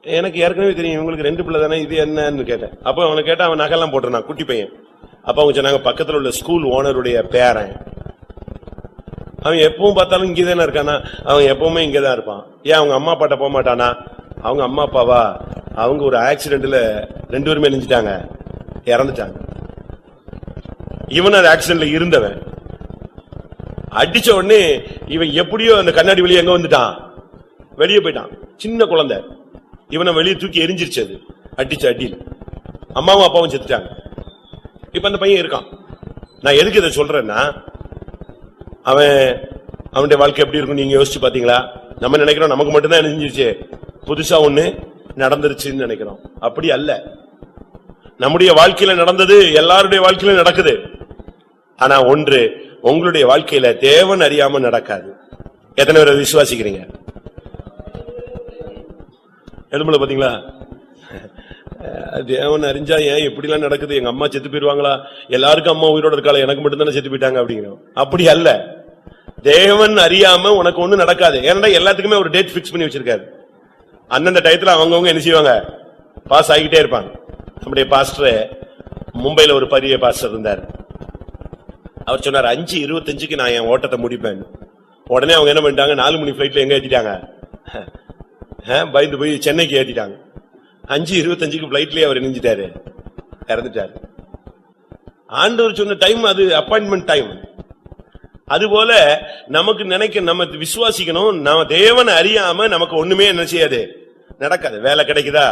Speaker 2: எனக்கு ஏற்கனவே தெரியும் இவங்களுக்கு 2 பிள்ளை தானே, இது என்னன்னு கேட்டேன். அப்ப அவனை கேட்டா அவன் நகைலாம் போட்டிருந்தான், குட்டி பையன். அப்ப அவங்க சொன்னாங்க, பக்கத்துல உள்ள ஸ்கூல் ஓனருடைய பேரன். அவன் எப்பவும் பார்த்தாலும் இங்கதானே இருக்கானா, அவன் எப்பவுமே இங்கதான் இருப்பான். ஏன் அவங்க அம்மா அப்பாட்ட போக மாட்டானா? அவங்க அம்மா அப்பாவா, அவங்க ஒரு ஆக்சிடென்ட்ல 2 பேருமே நெஞ்சிட்டாங்க, இறந்துட்டாங்க. இவன் அந்த ஆக்சிடென்ட்ல இருந்தவன். அடிச்ச உடனே இவன் எப்படியோ அந்த கண்ணாடி வெளியே எங்க வந்துட்டான், வெளியே போயிட்டான். சின்ன குழந்தை, இவனை வெளியே தூக்கி எரிஞ்சிருச்சு. அது அடிச்ச அடியில் அம்மாவும் அப்பாவும் செத்துட்டாங்க. இப்ப அந்த பையன் இருக்கான். நான் எதுக்கு இதை சொல்றேன்னா, அவனுடைய வாழ்க்கை எப்படி இருக்கும் நீங்க யோசிச்சு பாத்தீங்களா? நம்ம நினைக்கிறோம் நமக்கு மட்டும்தான் நினைஞ்சிருச்சு, புதுசா ஒண்ணு நடந்துருச்சுன்னு நினைக்கிறோம். அப்படி அல்ல. நம்முடைய வாழ்க்கையில நடந்தது எல்லாருடைய வாழ்க்கையில நடக்குது. ஆனா ஒன்று, உங்களுடைய வாழ்க்கையில தேவன் அறியாம நடக்காது. எத்தனை பேரை விசுவாசிக்கிறீங்க? எழும்பல பாத்தீங்களா? தேவன் அறிஞ்சா ஏன் இப்படி எல்லாம் நடக்குது, எங்க அம்மா செத்து போயிருவாங்களா, எல்லாருக்கும் அம்மா உயிரோட இருக்காளா, எனக்கு மட்டும் தானே செத்து போயிட்டாங்க அப்படிங்கிறோம். அப்படி அல்ல. தேவன் அறியாம உனக்கு ஒண்ணு நடக்காது. ஏன்னா எல்லாத்துக்குமே ஒரு டேட் பிக்ஸ் பண்ணி வச்சிருக்காரு. அந்தந்த டயத்துல அவங்கவுங்க என்ன செய்வாங்க, பாஸ் ஆகிட்டே இருப்பாங்க. நம்முடைய பாஸ்டர் மும்பைல ஒரு பெரிய பாஸ்டர் இருந்தார். அவர் சொன்னார், 5:25 நான் என் ஓட்டத்தை முடிப்பேன். உடனே அவங்க என்ன பண்ணிட்டாங்க, 4 மணி பிளைட்ல எங்க ஏத்திட்டாங்க, பயந்து போய் சென்னைக்கு ஏத்திட்டாங்க. 5:25 பிளைட்லயே அவர் நெஞ்சிட்டாரு, இறந்துட்டாரு. ஆண்டவர் சொன்ன டைம் அது அப்பாயின்மெண்ட் டைம். அதுபோல நமக்கு நம்ம விசுவாசிக்கணும். நம்ம தேவனை அறியாம நமக்கு ஒண்ணுமே என்ன செய்யாது, நடக்காது. வேலை கிடைக்குதா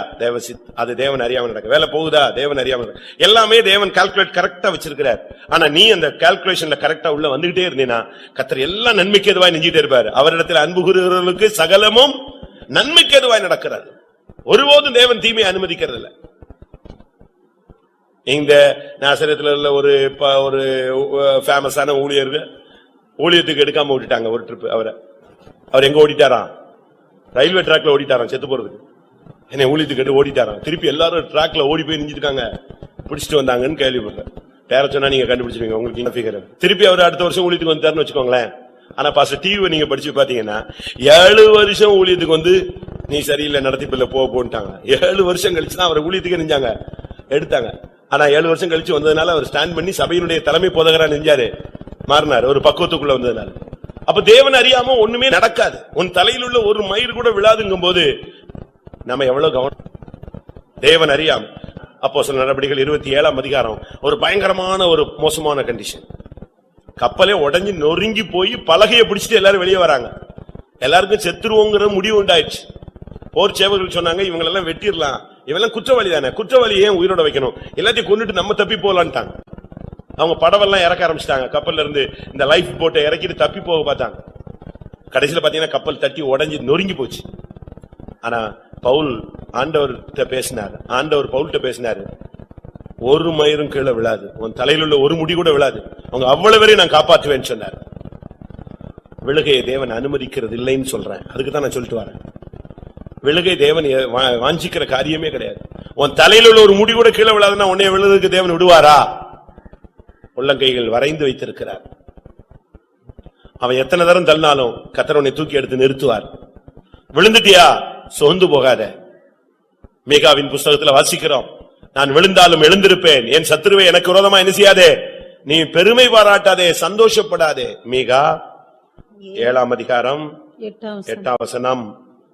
Speaker 2: அது தேவன் அறியாம நடக்க, வேலை போகுதா தேவன் அறியாம நடக்க. எல்லாமே தேவன் கால்குலேட் கரெக்டா வச்சிருக்கிறார். ஆனா நீ அந்த கால்குலேஷன்ல கரெக்டா உள்ள வந்துகிட்டே இருந்தீனா கர்த்தர் எல்லாம் நன்மைக்கு எதுவாய் நெஞ்சிட்டே இருப்பாரு. அவரிடத்தில் அன்பு கூறுகிறவர்களுக்கு சகலமும் நன்மைக்கு எதுவாய் நடக்கிறார். ஒருபோதும் தேவன் தீமையை அனுமதிக்கிறது இல்ல. இந்த நாசரேத்துல உள்ள ஒரு ஃபேமஸான ஊழியத்துக்கு எடுக்காம விட்டுட்டாங்க ஒரு ட்ரிப். அவர் எங்க ஓடிட்டாராம், ரயில்வே டிராக்ல ஓடிட்டாராம் செத்து போறதுக்கு. என்ன ஊழியத்துக்கு எடுத்து ஓடிட்டாராம். திருப்பி எல்லாரும் டிராக்ல ஓடி போய் நிஞ்சிருக்காங்க, பிடிச்சிட்டு வந்தாங்கன்னு கேள்விப்படுறேன். பேர சொன்னா நீங்க கண்டுபிடிச்சிருவீங்க, உங்களுக்கு என்ன ஃபிகர். திருப்பி அவர் அடுத்த வருஷம் ஊழியத்துக்கு வந்துட்டாருன்னு வச்சுக்கோங்களேன். ஆனா பாஸ்டர் டிவி நீங்க படிச்சு பாத்தீங்கன்னா 7 வருஷம் ஊழியத்துக்கு வந்து நீ சரியில்லை நடத்திப்பில்ல போட்டாங்க. 7 வருஷம் கழிச்சுதான் அவர் ஊழியத்துக்கு நெஞ்சாங்க எடுத்தாங்க. ஆனா 7 வருஷம் கழிச்சு வந்ததுனால அவர் ஸ்டாண்ட் பண்ணி சபையினுடைய தலைமை போதகரா நெஞ்சாரு, மாறினார் ஒரு பக்குவத்துக்குள்ள வந்ததுனால. அப்ப தேவன் அறியாம ஒண்ணுமே நடக்காது. உன் தலையில் உள்ள ஒரு மயிர் கூட விழாதுங்கும் போது நம்ம எவ்வளவு கவனம். தேவன் அறியாம அப்போஸ்தலர் நடபடிகள் 27ஆம் அதிகாரம் ஒரு பயங்கரமான ஒரு மோசமான கண்டிஷன். கப்பலே உடைஞ்சு நொறுங்கி போய் பலகையை பிடிச்சிட்டு எல்லாரும் வெளியே வராங்க. எல்லாருக்கும் செத்துருவோங்கிற முடிவு உண்டாயிடுச்சு. போர் சேவகர்கள் சொன்னாங்க இவங்களெல்லாம் வெட்டிடலாம், இவெல்லாம் குற்றவாளி தானே, குற்றவாளி ஏன் உயிரோட வைக்கணும், எல்லாத்தையும் கொண்டுட்டு நம்ம தப்பி போலான்ட்டாங்க. அவங்க படவெல்லாம் இறக்க ஆரம்பிச்சிட்டாங்க. கப்பல்ல இருந்து இந்த லைஃப் போட்டை இறக்கிட்டு தப்பி போக பார்த்தாங்க. கடைசியில பாத்தீங்கன்னா கப்பல் தட்டி உடைஞ்சு நொறுங்கி போச்சு. ஆனா பவுல் ஆண்டவர்கிட்ட பேசினார். ஆண்டவர் பவுல்கிட்ட பேசினாரு, ஒரு மயிரும் கீழே விழாது, உன் தலையில் உள்ள ஒரு முடி கூட விழாது, அவங்க அவ்வளவு வரை நான் காப்பாற்றுவேன்னு சொன்னார். விழுகையை தேவன் அனுமதிக்கிறது இல்லைன்னு சொல்றேன். அதுக்கு தான் நான் சொல்லிட்டு வரேன். விழுகை தேவன் வாஞ்சிக்கிற காரியமே கிடையாது. உன் தலையில் உள்ள ஒரு முடி கூட கீழே விழாதுன்னா உன்னைய விழுதுக்கு தேவன் விடுவாரா? உள்ளங்கைகள் வரைந்து வைத்திருக்கிறார். அவன் எத்தனை தரம் தள்ளினாலும் கர்த்தர் உன்னை தூக்கி எடுத்து நிறுத்துவார். விழுந்துட்டியா சோர்ந்து போகாத. மீகாவின் புஸ்தகத்துல வாசிக்கிறோம், நான் விழுந்தாலும் எழுந்திருப்பேன், என் சத்துருவை எனக்கு விரோதமா என்ன செய்யாதே, நீ பெருமை பாராட்டாதே, சந்தோஷப்படாதே. மீகா 7ஆம் அதிகாரம் 8ஆம் வசனம்.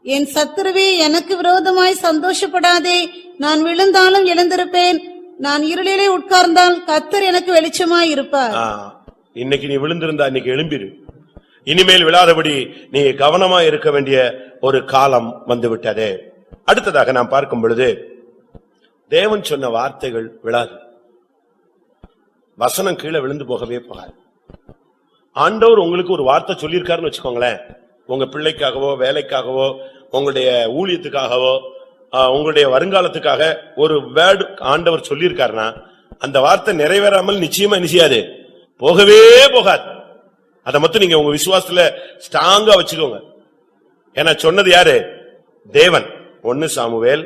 Speaker 3: என் சத்துருவே எனக்கு விரோதமாய் சந்தோஷப்படாதே, நான் விழுந்தாலும் எழுந்திருப்பேன், நான் இருளிலே உட்கார்ந்தால் கர்த்தர் எனக்கு வெளிச்சமாய் இருப்பார்.
Speaker 2: இன்னைக்கு நீ விழுந்திருந்தா இன்னைக்கு எழும்பிரு. இனிமேல் விழாதபடி நீ கவனமா இருக்க வேண்டிய ஒரு காலம் வந்து விட்டதே. அடுத்ததாக நாம் பார்க்கும் பொழுது தேவன் சொன்ன வார்த்தைகள் விழாது. வசனம் கீழே விழுந்து போகவே போகாது. ஆண்டவர் உங்களுக்கு ஒரு வார்த்தை சொல்லியிருக்காருன்னு வச்சுக்கோங்களேன், உங்க பிள்ளைக்காகவோ வேலைக்காகவோ உங்களுடைய ஊழியத்துக்காகவோ உங்களுடைய வருங்காலத்துக்காக ஒரு வேர்டு ஆண்டவர் சொல்லியிருக்காருன்னா அந்த வார்த்தை நிறைவேறாமல் நிச்சயமா நிச்சயாது போகவே போகாது. அதை மட்டும் நீங்க உங்க விசுவாசத்துல ஸ்ட்ராங்கா வச்சுக்கோங்க. ஏன்னா சொன்னது யாரு? தேவன். 1 சாமுவேல்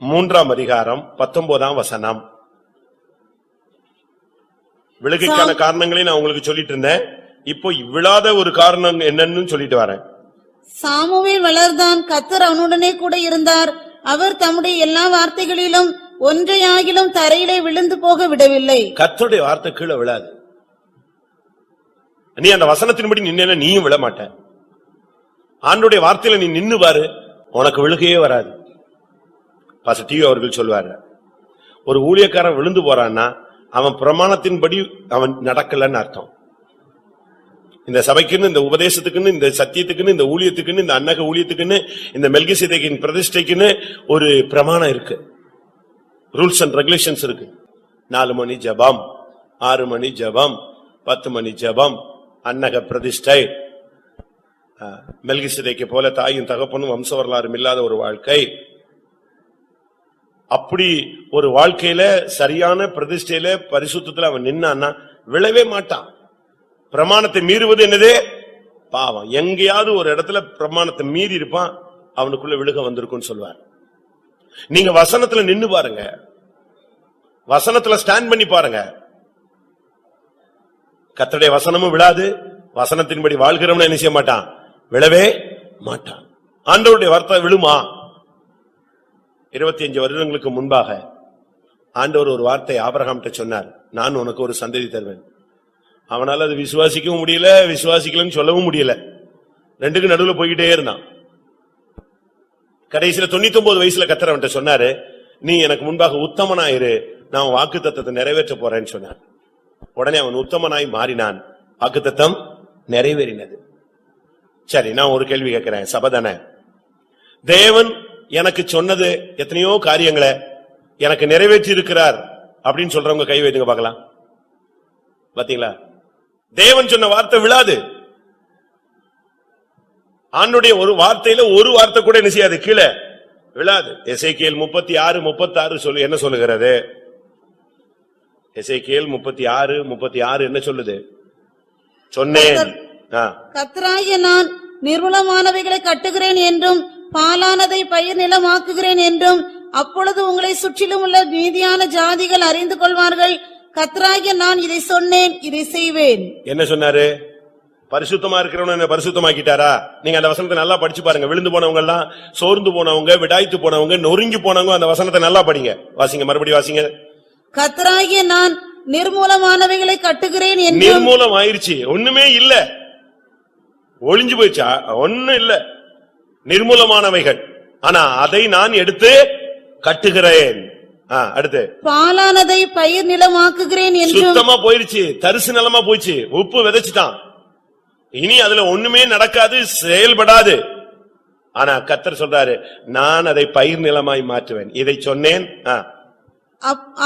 Speaker 2: 3ஆம் அதிகாரம் 19ஆம் வசனம். விழுகைக்கான காரணங்களை நான் உங்களுக்கு சொல்லிட்டு இருந்தேன். இப்போ விழாத ஒரு காரணம் என்னன்னு சொல்லிட்டு வரேன்.
Speaker 3: சாமுவேல் வளர்ந்தான், கர்த்தர் அவனுடனே கூட இருந்தார். அவர் தம்முடைய எல்லா வார்த்தைகளிலும் ஒன்றையாகிலும் தரையிலே விழுந்து போக விடவில்லை.
Speaker 2: கர்த்தருடைய வார்த்தை கீழே விழாது. நீ அந்த வசனத்தின்படி நின்ன நீயும் விழ மாட்ட. ஆண்டவருடைய வார்த்தையில நீ நின்னு பாரு, உனக்கு விழுகையே வராது. பாஸ்டர் டிவி அவர்கள் சொல்வாரு, ஒரு ஊழியக்காரன் விழுந்து போறான்னா அவன் பிரமாணத்தின்படி அவன் நடக்கலன்னு அர்த்தம். இந்த சபைக்குன்னு, இந்த உபதேசத்துக்குன்னு, இந்த சத்தியத்துக்குன்னு, இந்த ஊழியத்துக்குன்னு, இந்த அன்னக ஊழியத்துக்குன்னு, இந்த மெல்கிசேதேக்கின் பிரதிஷ்டைக்குன்னு ஒரு பிரமாணம் இருக்கு. ரூல்ஸ் அண்ட் ரெகுலேஷன்ஸ் இருக்கு. 4 மணி ஜெபம், 6 மணி ஜெபம், 10 மணி ஜெபம், அன்னக பிரதிஷ்டை, மெல்கிசேதேக்கை போல தாயும் தகப்பனும் வம்ச வரலாறும் இல்லாத ஒரு வாழ்க்கை. அப்படி ஒரு வாழ்க்கையில சரியான பிரதிஷ்டையில பரிசுத்தத்துல அவன் நின்னான்னா விழவே மாட்டான். பிரமாணத்தை மீறுவது என்னதே பாவம். எங்கேயாவது ஒரு இடத்துல பிரமாணத்தை மீறி இருப்பான், அவனுக்குள்ள விழுக வந்திருக்குன்னு சொல்வார். நீங்க வசனத்துல நின்னு பாருங்க, வசனத்துல ஸ்டாண்ட் பண்ணி பாருங்க. கர்த்தருடைய வசனமும் விழாது. வசனத்தின்படி வாழ்கிறவன என்ன செய்ய மாட்டான், விழவே மாட்டான். ஆண்டவருடைய வார்த்தை விழுமா? 25 வருடங்களுக்கு முன்பாக ஆண்டவர் ஒரு வார்த்தை ஆபிரகாம்கிட்ட சொன்னார், நான் உனக்கு ஒரு சந்ததி தருவேன். அவனால அது விசுவாசிக்கவும் முடியல, விசுவாசிக்கலன்னு சொல்லவும் முடியல. ரெண்டுக்கு நடுவுல போய்கிட்டே இருந்தான். கடைசியில 99 வயசுல கர்த்தர் அவன்கிட்ட சொன்னாரு, நீ எனக்கு முன்பாக உத்தமனாயிரு, நான் வாக்குத்தத்தத்தை நிறைவேற்ற போறேன்னு சொன்னார். உடனே அவன் உத்தமனாய் மாறினான், வாக்குத்தத்தம் நிறைவேறினது. சரி, நான் ஒரு கேள்வி கேட்கிறேன், சபதானே? தேவன் எனக்கு சொன்னது எத்தனையோ காரியங்களை எனக்கு நிறைவேற்றி இருக்கிறார் அப்படின்னு சொல்றவங்க கை வைத்துங்க பார்க்கலாம். பாத்தீங்களா? தேவன் சொன்ன வார்த்தை விழாது. ஆண்டுடைய ஒரு வார்த்தையில ஒரு வார்த்தை கூட என்ன செய்யாது, கீழே விழாது. எசேக்கியேல் 36:36 சொல்லு என்ன சொல்லுகிறது? எசேக்கியேல் 36:36 என்ன சொல்லுது? சொன்னேன்,
Speaker 3: கர்த்தராகிய நான் நிர்மூலமானவைகளை கட்டுகிறேன் என்றும் பாலானதை பயிர் நிலமாக்குகிறேன் என்றும் அப்பொழுது உங்களை சுற்றிலும் உள்ள மீதியான ஜாதிகள் அறிந்து கொள்வார்கள். கர்த்தராகிய நான் இதை சொன்னேன், இதை செய்வேன்.
Speaker 2: என்ன சொன்னாரு? பரிசுத்தமா இருக்கிறவன பரிசுத்தமாக்கிட்டாரா? நீங்க அந்த வசனத்தை நல்லா படிச்சு பாருங்க. விழுந்து போனவங்க எல்லாம், சோர்ந்து போனவங்க, விடாய்த்து போனவங்க, நொறுங்கி போனவங்க, அந்த வசனத்தை நல்லா படிங்க. வாசிங்க, மறுபடியும் வாசிங்க.
Speaker 3: கர்த்தராகிய நான் நிர்மூலமானவைகளை கட்டுகிறேன் என்றும்.
Speaker 2: நிர்மூலம் ஆயிருச்சு, ஒண்ணுமே இல்ல, ஒளிஞ்சு போயிடுச்சா? ஒண்ணும் இல்ல, நிர்மூலமானவைகள். ஆனா அதை நான் எடுத்து கட்டுகிறேன். அடுத்து
Speaker 3: பாலானதை பயிர் நிலமாக்குகிறேன் என்றும்.
Speaker 2: சுத்தமா போயிருச்சு, தரிசு நிலமா போயிடுச்சு, உப்பு விதைச்சுட்டான், இனி அதுல ஒண்ணுமே நடக்காது, செயல்படாது. ஆனா கர்த்தர் சொல்றாரு, நான் அதை பயிர் நிலமாய் மாற்றுவேன். இதை சொன்னேன்.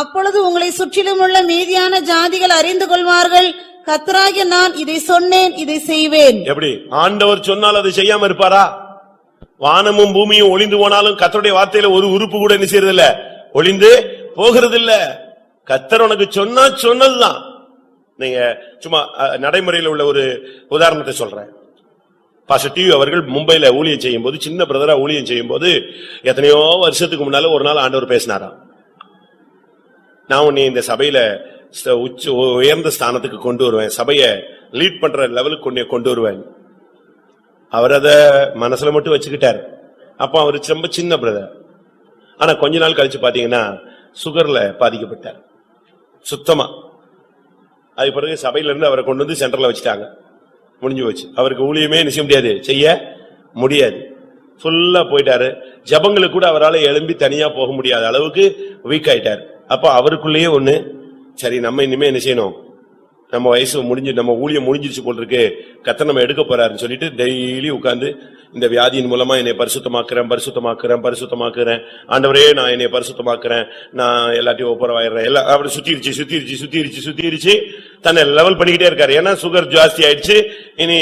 Speaker 3: அப்பொழுது உங்களை சுற்றிலும் உள்ள மீதியான ஜாதிகள் அறிந்து கொள்வார்கள். கர்த்தராகிய நான் இதை சொன்னேன், இதை செய்வேன்.
Speaker 2: எப்படி? ஆண்டவர் சொன்னால் அதை செய்யாம இருப்பாரா? வானமும் பூமியும் ஒளிந்து போனாலும் கர்த்தருடைய வார்த்தையில ஒரு உறுப்பு கூட என்ன செய்யறது இல்ல, ஒளிந்து போகிறது இல்ல. கர்த்தர் உனக்கு சொன்னா சொன்னதுதான். நீங்க சும்மா நடைமுறையில் உள்ள ஒரு உதாரணத்தை சொல்றேன். பாஸ்டர் டிவி அவர்கள் மும்பைல ஊழியம் செய்யும் போது, சின்ன பிரதரா ஊழியம் செய்யும் போது, எத்தனையோ வருஷத்துக்கு முன்னால ஒரு நாள் ஆண்டவர் பேசினாராம். நான் உன்னை இந்த சபையில உயர்ந்த ஸ்தானத்துக்கு கொண்டு வருவேன், சபையை லீட் பண்ற லெவலுக்கு கொண்டு வருவேன். அவர் அத மனசுல மட்டும் வச்சுக்கிட்டார். அப்ப அவரு ரொம்ப சின்ன பிரதர். ஆனா கொஞ்ச நாள் கழிச்சு பாத்தீங்கன்னா சுகர்ல பாதிக்கப்பட்டார் சுத்தமா. அது பிறகு சபையில இருந்து அவரை கொண்டு வந்து சென்டர்ல வச்சுட்டாங்க. முடிஞ்சு போச்சு. அவருக்கு ஊழியமே நிச்சய முடியாது, செய்ய முடியாது. ஃபுல்லா போயிட்டாரு. ஜபங்களுக்கு கூட அவரால் எழும்பி தனியா போக முடியாத அளவுக்கு வீக் ஆயிட்டாரு. அப்ப அவருக்குள்ளேயே ஒண்ணு, சரி நம்ம இனிமே என்ன செய்யணும், நம்ம வயசு முடிஞ்சு, நம்ம ஊழியம் முடிஞ்சிருச்சு போல் இருக்கு, கர்த்தர் நம்ம எடுக்க போறாருன்னு சொல்லிட்டு டெய்லி உட்கார்ந்து இந்த வியாதியின் மூலமா என்னை பரிசுத்தமாக்குறேன், பரிசுத்தமாக்குறேன், பரிசுத்தமாக்குறேன், ஆண்டவரே நான் என்னை பரிசுத்தமாக்குறேன், நான் எல்லாத்தையும் ஒப்புரவாயிடுறேன், எல்லாம் அப்படி சுத்திருச்சு தன்னை லெவல் பண்ணிக்கிட்டே இருக்காரு. ஏன்னா சுகர் ஜாஸ்தி ஆயிடுச்சு. இனி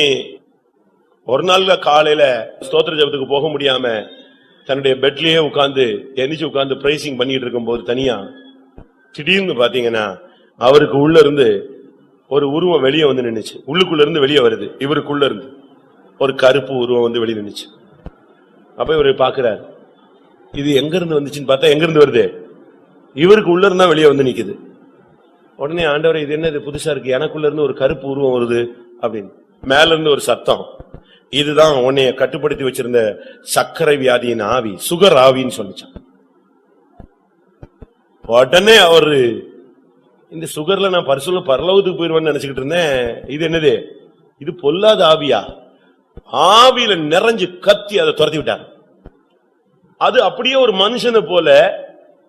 Speaker 2: ஒரு நாள்ல காலையில ஸ்தோத்திர ஜபத்துக்கு போக முடியாம தன்னுடைய பெட்லயே உட்கார்ந்து எந்திரிச்சு உட்கார்ந்து பிரைசிங் பண்ணிட்டு இருக்கும் போது தனியா திடீர்னு பாத்தீங்கன்னா அவருக்கு உள்ள இருந்து ஒரு உருவம் வெளியே வந்து நின்னுச்சு. உள்ளுக்குள்ள இருந்து வெளியே வருது, இவருக்குள்ள இருந்து ஒரு கருப்பு உருவம் வந்து வெளியே நின்னுச்சு. அப்ப இவரு பாக்குறாரு, இது எங்க இருந்து வந்துச்சுன்னு பார்த்தா எங்க இருந்து வருது, இவருக்கு உள்ள இருந்தா வெளியே வந்து நிக்குது. உடனே ஆண்டவரே இது என்ன, இது புதுசா இருக்கு, எனக்குள்ள இருந்து ஒரு கருப்பு உருவம் வருது அப்படின்னு. மேல இருந்து ஒரு சத்தம், இதுதான் உன்னைய கட்டுப்படுத்தி வச்சிருந்த சர்க்கரை வியாதியின் ஆவி, சுகர் ஆவின்னு சொல்லிச்சான். உடனே அவரு, இந்த சுகர்ல நான் பரலோகத்துக்கு போயிருவேன்னு நினைச்சுக்கிட்டு இருந்தேன், இது என்னது, இது பொல்லாத ஆவியா? ஆவியில நிறைஞ்சு கத்தி அதை துரத்தி விட்டார். அது அப்படியே ஒரு மனுஷனை போல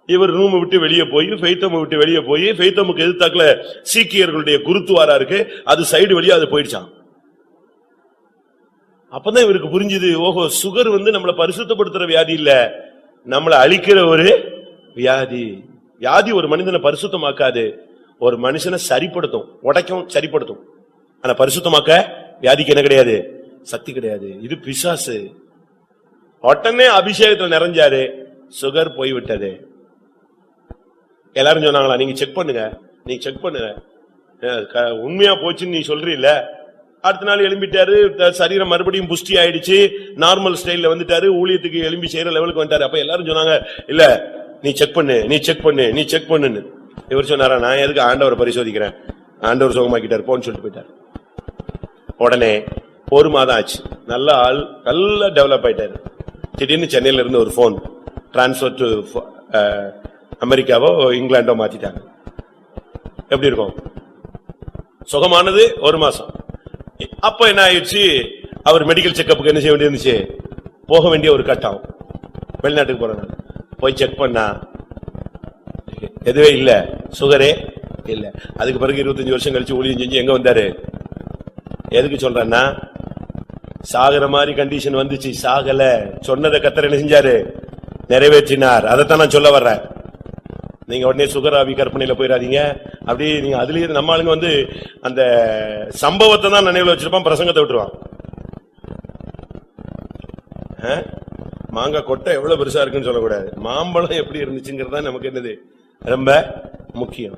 Speaker 2: இவர் ரூம் விட்டு வெளியே போய் ஃபெய்தம் விட்டு வெளியே போய், ஃபெய்தமுக்கு எதிர்த்தாக்குல சீக்கியர்களுடைய குருத்துவாரா இருக்கு, அது சைடு வழியா அது போயிடுச்சான். அப்பதான் இவருக்கு புரிஞ்சுது, ஓஹோ சுகர் வந்து நம்மளை பரிசுத்தப்படுத்துற வியாதி இல்ல, நம்மளை அழிக்கிற ஒரு வியாதி. வியாதி ஒரு மனிதனை பரிசுத்தமாக்காது, ஒரு மனுஷனை சரிப்படுத்தும், உடைக்கும், சரிப்படுத்தும். ஆனா பரிசுத்தமாக்க வியாதிக்கு என்ன கிடையாது, சக்தி கிடையாது. இது பிசாசு. உடனே அபிஷேகத்தில் நிறைஞ்சாரு, சுகர் போய்விட்டது. எல்லாரும் சொன்னாங்களா, நீங்க செக் பண்ணுங்க, நீங்க செக் பண்ணுங்க, உண்மையா போச்சுன்னு நீ சொல்றீல்ல. அடுத்த நாள் எழும்பிட்டாரு, சரீரம் மறுபடியும் புஷ்டி ஆயிடுச்சு, நார்மல் ஸ்டைல்ல வந்துட்டாரு, ஊழியத்துக்கு எழும்பி செய்யற லெவலுக்கு வந்துட்டாரு. அப்ப எல்லாரும் சொன்னாங்க, இல்ல நீ செக் பண்ணு, நீ செக் பண்ணு, நீ செக் பண்ணுன்னு. இவர் சொன்னாரா, நான் எதுக்கு ஆண்டவரை பரிசோதிக்கிறேன், ஆண்டவர் சுகமாக்கிட்டாரு போன்னு சொல்லிட்டு போயிட்டாரு. உடனே ஒரு மாதம் ஆச்சு, நல்ல ஆள், நல்லா டெவலப் ஆயிட்டாரு. திடீர்னு சென்னையில இருந்து ஒரு போன், டிரான்ஸ்பர் டு அமெரிக்காவோ இங்கிலாண்டோ மாத்திட்டாங்க. எப்படி இருக்கும்? சுகமானது ஒரு மாசம். அப்ப என்ன ஆயிடுச்சு, அவர் மெடிக்கல் செக்கப்புக்கு என்ன செய்ய வேண்டியிருந்துச்சு, போக வேண்டிய ஒரு கட்டம். வெளிநாட்டுக்கு போறாங்க, போய் செக் பண்ணா எதுவே இல்ல, சுகரே இல்ல. அதுக்கு பிறகு 25 வருஷம் கழிச்சு ஊழியம் செஞ்சு எங்க வந்தாரு, எதுக்கு சொல்றேன்னா, சாகர மாதிரி கண்டிஷன் வந்துச்சு, சாகல, சொன்னதை கர்த்தர் என்ன செஞ்சாரு, நிறைவேற்றினார். அதைத்தான் நான் சொல்ல வர்றேன். நீங்க உடனே சுகராவி கற்பனையில போயிடாதீங்க. அப்படி நீங்க அதுலயே நம்ம ஆளுங்க வந்து அந்த சம்பவத்தை தான் நினைவுல வச்சிருப்பான், பிரசங்கத்தை விட்டுருவான். மாங்காய் கொட்டை எவ்வளவு பெருசா இருக்குன்னு சொல்லக்கூடாது, மாம்பழம் எப்படி இருந்துச்சுங்கிறது தான் நமக்கு என்னது ரொம்ப முக்கியம்.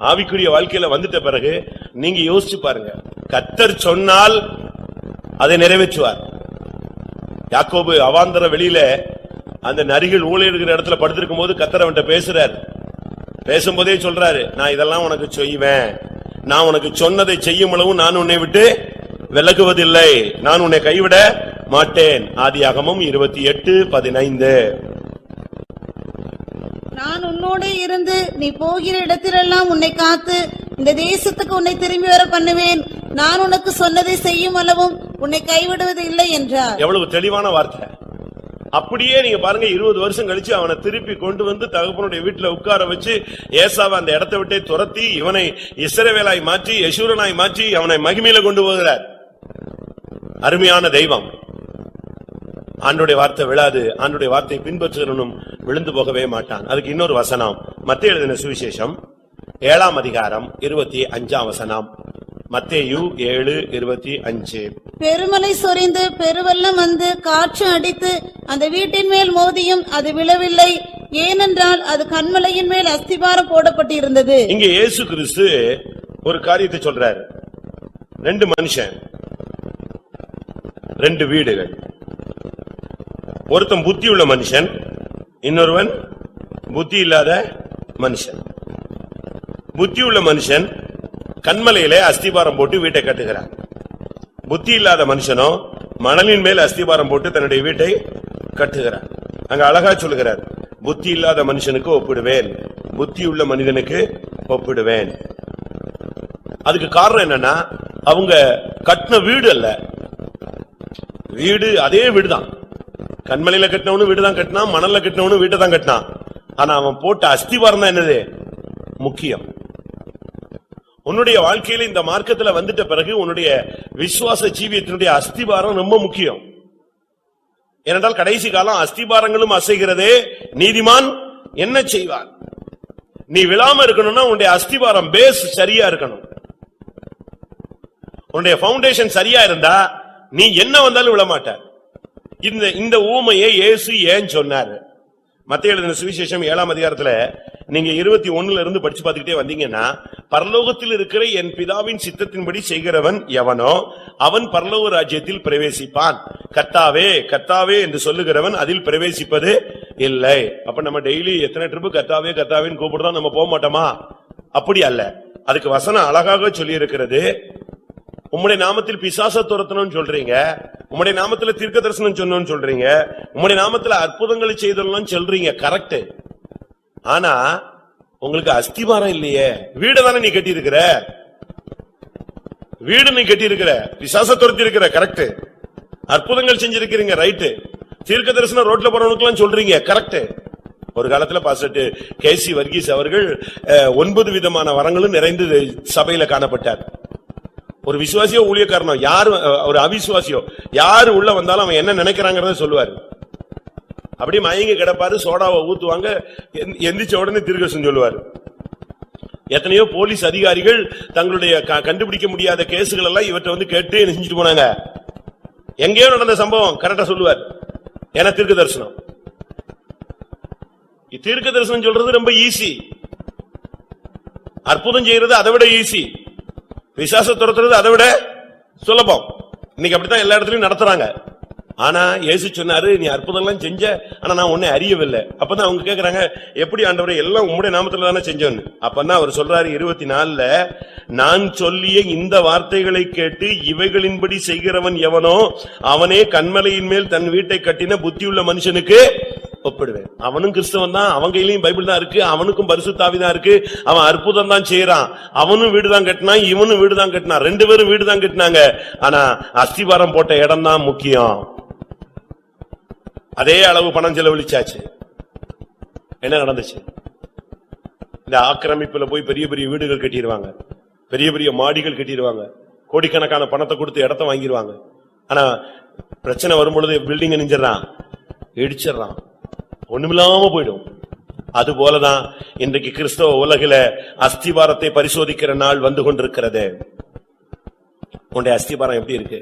Speaker 2: ஆவிக்குரிய வாழ்க்கையில வந்துட்ட பிறகு நீங்க யோசிச்சு பாருங்க, கர்த்தர் சொன்னால் அதை நிறைவேற்றுவார். யாக்கோபு அவாந்தர வெளியில அந்த நரிகள் ஊழியர்கிற இடத்துல படுத்திருக்கும் போது கர்த்தர் அவன்கிட்ட பேசுறாரு. பேசும்போதே சொல்றாரு, நான் இதெல்லாம் உனக்கு செய்வேன், நான் உனக்கு சொன்னதை செய்யும் அளவும் நான் உன்னை விட்டு விலகுவதில்லை, நான் உன்னை கைவிட மாட்டேன். ஆதியாகமம் 28:15.
Speaker 3: நான் உன்னோடு இருந்து நீ போகிற இடத்திலெல்லாம் உன்னை காத்து இந்த தேசத்துக்கு உன்னை திரும்பி வர பண்ணுவேன், நான் உனக்கு சொன்னதை செய்யும் அளவும் உன்னை கைவிடுவது இல்லை என்றார்.
Speaker 2: எவ்வளவு தெளிவான வார்த்தை. அப்படியே நீங்க பாருங்க, 20 வருஷம் கழிச்சு அவனை திருப்பி கொண்டு வந்து தகப்பனுடைய வீட்டுல உட்கார வச்சு ஏசாவை அந்த இடத்தை விட்டே துரத்தி இவனை இஸ்ரவேலாய் மாற்றி யெஷூரனாய் மாற்றி அவனை மகிமையில கொண்டு போகிறார். அருமையான தெய்வம். ஆண்டவருடைய வார்த்தை விழாது, ஆண்டவருடைய வார்த்தையை பின்பற்றுகிறவனும் விழுந்து போகவே மாட்டான். அதுக்கு இன்னொரு வசனம், மத்தேயு எழுதின சுவிசேஷம் 7ஆம் அதிகாரம் 25ஆம் வசனம். மத்தேயு 7:25.
Speaker 3: பெருமலை சொரிந்து பெருவெள்ளம் வந்து காற்று அடித்து அந்த வீட்டின் மேல் மோதியும் அது விழவில்லை, ஏனென்றால் அது கன்மலையின் மேல் அஸ்திபாரம் போடப்பட்டிருந்தது.
Speaker 2: இங்க இயேசு கிறிஸ்து ஒரு காரியத்தை சொல்றாரு. 2 மனுஷன், 2 வீடுகள். ஒருத்தன் புத்தி உள்ள மனுஷன், இன்னொருவன் புத்தி இல்லாத மனுஷன். புத்தி உள்ள மனுஷன் கன்மலையிலே அஸ்திபாரம் போட்டு வீட்டை கட்டுகிறான். புத்தி இல்லாத மனுஷனோ மணலின் மேல் அஸ்திபாரம் போட்டு தன்னுடைய வீட்டை கட்டுகிறான். அங்க அழகா சொல்லுகிறார், புத்தி இல்லாத மனுஷனுக்கு ஒப்பிடுவேன், புத்தி உள்ள மனிதனுக்கு ஒப்பிடுவேன். அதுக்கு காரணம் என்னன்னா, அவங்க கட்டின வீடு அல்ல, வீடு அதே வீடுதான். கண்மலையில கட்டினவனு வீடுதான் கட்டினான், மணல்ல கட்டினவனு வீட்டை தான் கட்டினான். ஆனா அவன் போட்ட அஸ்திபாரம் தான் என்னது முக்கியம். உன்னுடைய வாழ்க்கையில இந்த மார்க்கத்துல வந்துட்ட பிறகு உன்னுடைய விசுவாச ஜீவியத்தினுடைய அஸ்திபாரம் ரொம்ப முக்கியம். ஏனென்றால் கடைசி காலம் அஸ்திபாரங்களும் அசைகிறதே, நீதிமான் என்ன செய்வான்? நீ விழாம இருக்கணும்னா உன்னுடைய அஸ்திபாரம் பேஸ் சரியா இருக்கணும். உன்னுடைய பவுண்டேஷன் சரியா இருந்தா நீ என்ன வந்தாலும் விழமாட்ட. இந்த ஊமையை இயேசு ஏன் சொன்னார்? மத்தேயு எழுதின சுவிசேஷம் 7ஆம் அதிகாரத்துல நீங்க 21 இருந்து படிச்சு பார்த்துக்கிட்டே வந்தீங்கன்னா, பரலோகத்தில் இருக்கிற என் பிதாவின் சித்தத்தின்படி செய்கிறவன் எவனோ அவன் பரலோக ராஜ்யத்தில் பிரவேசிப்பான், கர்த்தாவே கர்த்தாவே என்று சொல்லுகிறவன் அதில் பிரவேசிப்பது இல்லை. அப்ப நம்ம டெய்லி எத்தனை ட்ரிப்பு கர்த்தாவே கர்த்தாவேன்னு கூப்பிடுறோம், நம்ம போக மாட்டோமா? அப்படி அல்ல. அதுக்கு வசனம் அழகாக சொல்லி இருக்கிறது. உம்முடைய நாமத்தில் பிசாச துரத்தணும்னு சொல்றீங்க, உம்முடைய நாமத்துல தீர்க்க தரிசனம் சொன்னோம்னு சொல்றீங்க, உம்முடைய நாமத்துல அற்புதங்களை செய்தோம்னு சொல்றீங்க, கரெக்ட். ஆனா உங்களுக்கு அஸ்திபாரம் இல்லையே. வீடு தானே நீ கட்டி இருக்கிற, வீடு நீ கட்டி இருக்கிற, பிசாச துரத்தி இருக்கிற, கரெக்ட். அற்புதங்கள் செஞ்சிருக்கிறீங்க, ரைட்டு. தீர்க்க தரிசனம் ரோட்ல போறவனுக்கு எல்லாம் சொல்றீங்க, கரெக்ட். ஒரு காலத்துல பாஸ்டர் கேசி வர்கீஸ் அவர்கள் 9 விதமான வரங்களும் நிறைந்து சபையில காணப்பட்டார். ஒரு விசுவாசியோ ஊழியக்காரனோ யாரு, ஒரு அவிசுவாசியோ யாரு உள்ள வந்தாலும் அவன் என்ன நினைக்கிறாங்கறத சொல்லுவாரு. அப்படியே மயங்கி கிடப்பாரு, சோடாவை ஊத்துவாங்க, எந்திரிச்ச உடனே தீர்க்கதரிசனம் சொல்லுவாரு. எத்தனையோ போலீஸ் அதிகாரிகள் தங்களுடைய கண்டுபிடிக்க முடியாத கேசுகள் எல்லாம் இவற்றை வந்து கேட்டு செஞ்சுட்டு போனாங்க. எங்கேயோ நடந்த சம்பவம் கரெக்டா சொல்லுவார். ஏன்னா தீர்க்க தரிசனம், தீர்க்க தரிசனம் சொல்றது ரொம்ப ஈஸி, அற்புதம் செய்யறது அதை விட ஈஸி, விசுவாச துரத்துறது அதை விட சுலபம். இன்னைக்கு அப்படித்தான் எல்லா இடத்துலயும் நடத்துறாங்க. ஆனா இயேசு சொன்னாரு, நீ அற்புதம் எல்லாம் செஞ்ச, ஆனா நான் உன்னை அறியவில்லை. அப்பதான் அவங்க கேக்குறாங்க, எப்படி ஆண்டவரே எல்லாம் உம்முடைய நாமத்துல தானே செஞ்சோன்னு. அப்பதான் அவர் சொல்றாரு 24ல, நான் சொல்லிய இந்த வார்த்தைகளை கேட்டு இவைகளின்படி செய்கிறவன் எவனோ அவனே கன்மலையின் மேல் தன் வீட்டை கட்டின புத்தியுள்ள மனுஷனுக்கு ஒப்பிடுவேன். அவனும் கிறிஸ்தவன் தான், அவங்க கையிலயும் பைபிள் தான் இருக்கு, அவனுக்கும் பரிசுத்த ஆவி தான் இருக்கு, அவன் அற்புதம் தான் செய்யறான், அவனும் வீடுதான் கட்டினான், இவனும் வீடுதான் கட்டினான், 2 பேரும் வீடுதான் கட்டினாங்க. ஆனா அஸ்திவாரம் போட்ட இடம் தான் முக்கியம். அதே அளவு பணம் செலவழிச்சாச்சு. என்ன நடந்துச்சு? இந்த ஆக்கிரமிப்புல போய் பெரிய பெரிய வீடுகள் கட்டிடுவாங்க, பெரிய பெரிய மாடிகள் கட்டிடுவாங்க, கோடிக்கணக்கான பணத்தை கொடுத்து இடத்த வாங்கிடுவாங்க. ஆனா பிரச்சனை வரும்பொழுது பில்டிங் நெஞ்சிடறான், இடிச்சிடறான், ஒண்ணுமில்லாம போயிடும். அது போலதான் இன்றைக்கு கிறிஸ்தவ உலகில அஸ்திபாரத்தை பரிசோதிக்கிற நாள் வந்து கொண்டிருக்கிறது. உன்னுடைய அஸ்திபாரம் எப்படி இருக்கு?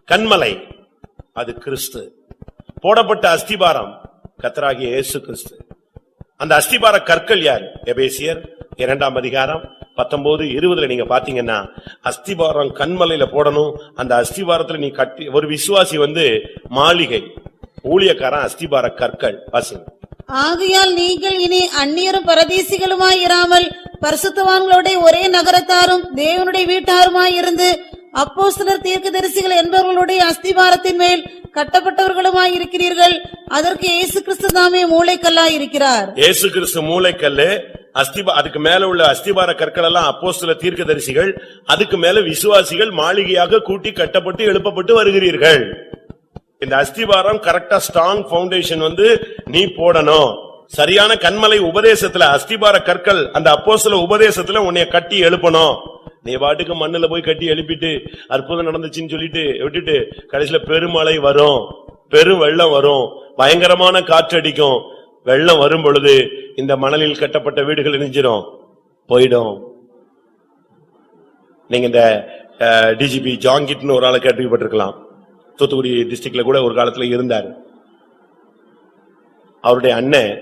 Speaker 2: கன்மலை அது கிறிஸ்து, போடப்பட்ட அஸ்திபாரம் கர்த்தராகிய இயேசு கிறிஸ்து. அந்த அஸ்திபார கற்கள் யார்? எபேசியர் 2ஆம் அதிகாரம் 19-20 நீங்க பாத்தீங்கன்னா அஸ்திபாரம் கன்மலையில போடணும். அந்த அஸ்திபாரத்துல நீ கட்டி, ஒரு விசுவாசி மாளிகை, ஊழியக்காரன் அஸ்திபார கற்கள். வாசிங்க.
Speaker 3: ஆகையால் நீங்கள் இனி அந்நியரும் பரதேசிகளுமாய் இராமல் பரிசுத்தவான்களோட ஒரே நகரத்தாரும் தேவனுடைய வீட்டாருமாய் இருந்து அப்போஸ்தலர் தீர்க்கதரிசிகள் என்பவர்களுடைய அஸ்திபாரத்தின் மேல் கட்டப்பட்டவர்களுமாய் இருக்கிறீர்கள். அதற்கு இயேசு கிறிஸ்து தாமே மூளைக்கல்லாய் இருக்கிறார்.
Speaker 2: இயேசு கிறிஸ்து மூளைக்கல்லு. அதுக்கு மேல உள்ள அஸ்திபார கற்கள் எல்லாம் அப்போஸ்தலர் தீர்க்கதரிசிகள். அதுக்கு மேல விசுவாசிகள் மாளிகையாக கூட்டி கட்டப்பட்டு எழுப்பப்பட்டு வருகிறீர்கள். இந்த அஸ்திபாரம் கரெக்டா ஸ்ட்ராங் பவுண்டேஷன் நீ போடணும். சரியான கன்மலை உபதேசத்துல அஸ்திபார கற்கள் அந்த அப்போஸ்தல உபதேசத்துல உன்னைய கட்டி எழுப்பணும். நீ பாட்டுக்கு மண்ணுல போய் கட்டி எழுப்பிட்டு அற்புதம் நடந்துச்சுன்னு சொல்லிட்டு விட்டுட்டு கடைசியில பெருமழை வரும், பெரும் வெள்ளம் வரும், பயங்கரமான காற்றடிக்கும். வெள்ளம் வரும் பொழுது இந்த மணலில் கட்டப்பட்ட வீடுகள் இணைஞ்சிரும், போயிடும். நீங்க இந்த டிஜிபி ஜாங்கிட்னு ஒரு ஆளை கேள்விப்பட்டிருக்கலாம். தூத்துக்குடி டிஸ்ட்ரிக்ட்ல கூட ஒரு காலத்துல இருந்தார். அவருடைய அண்ணன்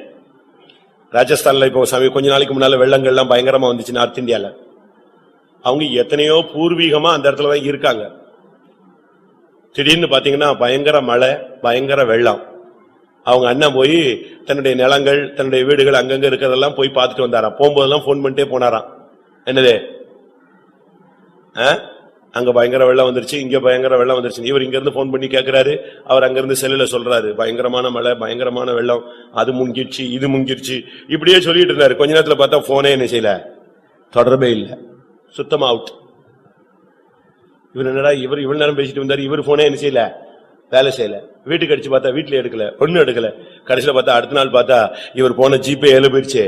Speaker 2: ராஜஸ்தான்ல இப்போ கொஞ்ச நாளைக்கு முன்னால வெள்ளங்கள்லாம் பயங்கரமா வந்துச்சு நார்த் இந்தியால. அவங்க எத்தனையோ பூர்வீகமா அந்த இடத்துலதான் இருக்காங்க. திடீர்னு பாத்தீங்கன்னா பயங்கர மழை, பயங்கர வெள்ளம். அவங்க அண்ணன் போய் தன்னுடைய நிலங்கள், தன்னுடைய வீடுகள் அங்கங்க இருக்கிறதெல்லாம் போய் பார்த்துட்டு வந்தாராம். போகும்போதெல்லாம் போன் பண்ணிட்டே போனாராம். என்னது, அங்க பயங்கர வெள்ளம் வந்துருச்சு, இங்க பயங்கர வெள்ளம் வந்துருச்சு. இவர் இங்க இருந்து போன் பண்ணி கேட்கிறாரு, அவர் அங்க இருந்து செல்லுல சொல்றாரு, பயங்கரமான மழை, பயங்கரமான வெள்ளம், அது முங்கிருச்சு, இது முங்கிருச்சு, இப்படியே சொல்லிட்டு இருந்தாரு. கொஞ்ச நேரத்துல பார்த்தா போனே என்ன செய்யல, தொடர்பே இல்ல, சுத்தமா அவுட். இவர் என்னடா இவர் இவ்வளவு நேரம் பேசிட்டு வந்தாரு, இவர் போனே என்ன செய்யல, வேலை செய்யல. வீட்டுக்கு அடிச்சு பார்த்தா வீட்டுல எடுக்கல, ஒண்ணும் எடுக்கல. கடைசியில பார்த்தா அடுத்த நாள் பார்த்தா இவர் போன ஜிபே ஏல போயிருச்சு,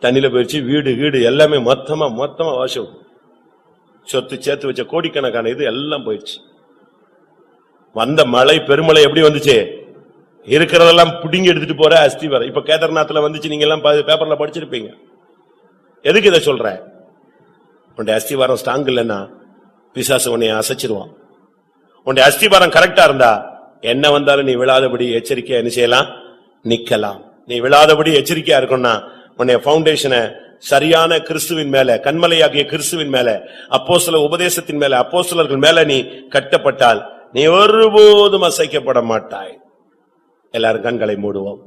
Speaker 2: தண்ணியில போயிருச்சு, வீடு வீடு எல்லாமே மொத்தமா வாசம், சொத்து சேர்த்து வச்ச கோடிக்கணக்கான இது எல்லாம் போயிடுச்சு. வந்த மழை, பெருமழை எப்படி வந்துச்சு? இருக்கிறதெல்லாம் புடிங்கி எடுத்துட்டு போற அஸ்திவாரம். இப்ப கேதார்நாத்ல வந்துச்சு, நீங்க எல்லாம் பேப்பர்ல படிச்சிருப்பீங்க. எதுக்கு இதை சொல்ற? உன்னுடைய அஸ்திவாரம் ஸ்ட்ராங் இல்லைன்னா பிசாசு உன்னை அசைச்சிருவான். உன்னுடைய அஸ்திவாரம் கரெக்டா இருந்தா என்ன வந்தாலும் நீ விழாதபடி எச்சரிக்கையா என்ன செய்யலாம், நிக்கலாம். நீ விழாதபடி எச்சரிக்கையா இருக்கணும்னா உன்னுடைய பவுண்டேஷனை சரியான கிறிஸ்துவின் மேல, கன்மலையாகிய கிறிஸ்துவின் மேல, அப்போஸ்தல உபதேசத்தின் மேல, அப்போஸ்தலர்கள் மேல நீ கட்டப்பட்டால் நீ ஒருபோதும் அசைக்கப்பட மாட்டாய். எல்லாரும் கண்களை மூடுவோம்.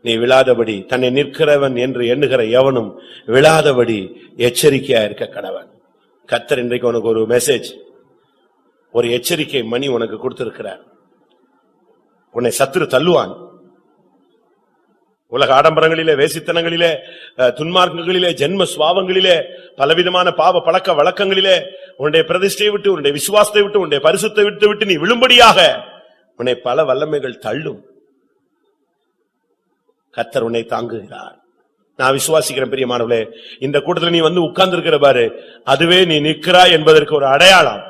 Speaker 2: நீ விழாதபடி, தன்னை நிற்கிறவன் என்று எண்ணுகிற எவனும் விழாதபடி எச்சரிக்கையா இருக்க கடவன். கர்த்தர் இன்றைக்கு உனக்கு ஒரு மெசேஜ், ஒரு எச்சரிக்கை மணி உனக்கு கொடுத்திருக்கிறார். உன்னை சத்துரு தள்ளுவான். உலக ஆடம்பரங்களிலே, வேசித்தனங்களிலே, துன்மார்க்கங்களிலே, ஜென்ம சுவாவங்களிலே, பலவிதமான பாவ பழக்க வழக்கங்களிலே உன்னுடைய பிரதிஷ்டையை விட்டு, உன்னுடைய விசுவாசத்தை விட்டு, உன்னுடைய பரிசுத்தை விட்டு நீ விழும்படியாக உன்னை பல வல்லமைகள் தள்ளும். கர்த்தர் உன்னை தாங்குகிறார். நான் விசுவாசிக்கிறேன் பிரியமானவர்களே, இந்த கூட்டத்தில் நீ உட்கார்ந்து இருக்கிற பாரு, அதுவே நீ நிற்கிறாய் என்பதற்கு ஒரு அடையாளம்.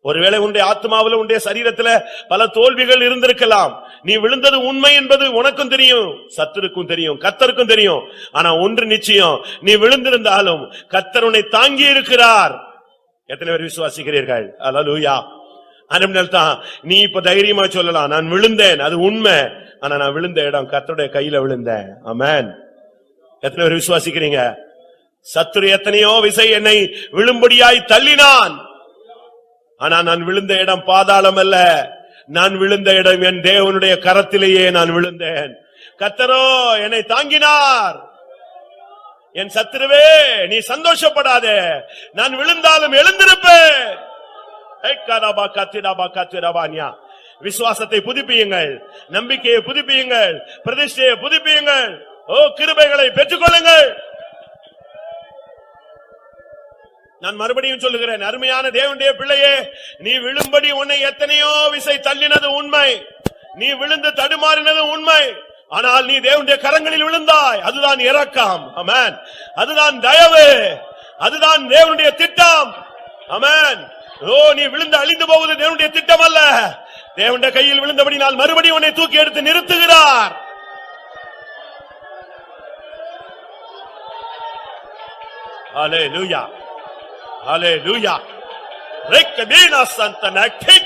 Speaker 2: ஒருவேளை உன்னுடைய ஆத்மாவில், உன்னுடைய சரீரத்துல பல தோல்விகள் இருந்திருக்கலாம். நீ விழுந்தது உண்மை என்பது உனக்கும் தெரியும், சத்துருக்கும் தெரியும், கர்த்தருக்கும் தெரியும். ஆனா ஒன்று நிச்சயம், நீ விழுந்திருந்தாலும் கர்த்தர் உன்னை தாங்கி இருக்கிறார். எத்தனை பேர் விசுவாசிக்கிறீர்கள்? அல்லேலூயா. அதனால்தான் நீ இப்ப தைரியமா சொல்லலாம், நான் விழுந்தேன், அது உண்மை. ஆனா நான் விழுந்த இடம் கர்த்தருடைய கையில விழுந்தேன். ஆமென். எத்தனை பேர் விசுவாசிக்கிறீங்க? சத்துரு எத்தனையோ விசை என்னை விழும்படியாய் தள்ளினான். ஆனா நான் விழுந்த இடம் பாதாளம் அல்ல, நான் விழுந்த இடம் என் தேவனுடைய கரத்திலேயே நான் விழுந்தேன். கர்த்தரோ என்னை தாங்கினார். என் சத்துருவே நீ சந்தோஷப்படாதே, நான் விழுந்தாலும் எழுந்திருப்பேன். விசுவாசத்தை புதுப்பியுங்கள், நம்பிக்கையை புதுப்பியுங்கள், பிரதிஷ்டையை புதுப்பியுங்கள். ஓ, கிருபைகளை பெற்றுக்கொள்ளுங்கள். நான் மறுபடியும் சொல்லுகிறேன், அருமையான தேவனுடைய பிள்ளையே, நீ விழும்படி உன்னை எத்தனையோ விசை தள்ளினது உண்மை, நீ விழுந்து தடுமாறினது உண்மை. ஆனால் நீ தேவனுடைய கரங்களில் விழுந்தாய். அதுதான் இரக்கம். ஆமென். அதுதான் தயவு. அதுதான் தேவனுடைய திட்டம். ஆமென். ஓ, நீ விழுந்து அழிந்து போவது தேவனுடைய திட்டம் அல்ல. தேவனுடைய கையில் விழுந்தபடினால் மறுபடியும் உன்னை தூக்கி எடுத்து நிறுத்துகிறார். ஹalleluya, ஹalleluya. ரெக்கபீனா சந்தனக்கி.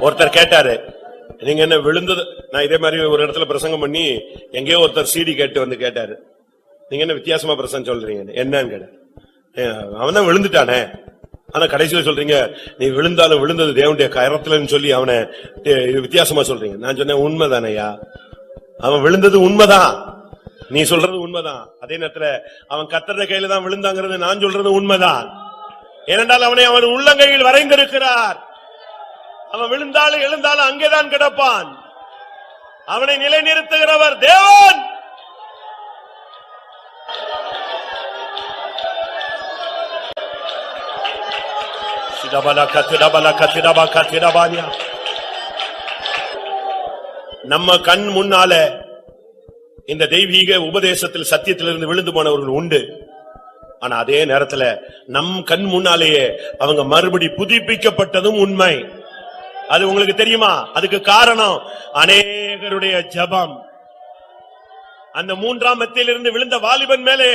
Speaker 2: ஒருத்தர் கேட்டாரு, நீங்க என்ன விழுந்தது? நான் இதே மாதிரி ஒரு இடத்துல பிரசங்கம் பண்ணி எங்கேயோ ஒருத்தர் சிடி கேட்டு வந்து கேட்டாரு, நீங்க என்ன வித்தியாசமா பிரசங்கம் சொல்றீங்க? என்னன்னு கேட்டாரு. அவன் தான் விழுந்துட்டானே, ஆனா கடைசியில சொல்றீங்க நீ விழுந்தாலும் விழுந்தது தேவனுடைய கரத்துலன்னு சொல்லி அவனை வித்தியாசமா சொல்றீங்க. நான் சொன்னேன், உண்மைதானையா, அவன் விழுந்தது உண்மைதான், நீ சொல்றது உண்மைதான். அதே நேரத்துல அவன் கர்த்தருடைய கையில தான் விழுந்தாங்கிறது நான் சொல்றது உண்மைதான். ஏனென்றால் அவனை அவன் உள்ளங்கையில் வரைந்திருக்கிறார். அவன் விழுந்தாலும் எழுந்தாலும் அங்கேதான் கிடப்பான். அவனை நிலைநிறுத்துகிறவர் தேவன். நம்ம கண் முன்னால இந்த தெய்வீக உபதேசத்தில் சத்தியத்திலிருந்து விழுந்து போனவர்கள் உண்டு. ஆனா அதே நேரத்துல நம் கண் முன்னாலேயே அவங்க மறுபடி புதுப்பிக்கப்பட்டதும் உண்மை. அது உங்களுக்கு தெரியுமா? அதுக்கு காரணம் அநேகருடைய ஜெபம். அந்த 3ஆம் மத்தியிலிருந்து விழுந்த வாலிபன் மேலே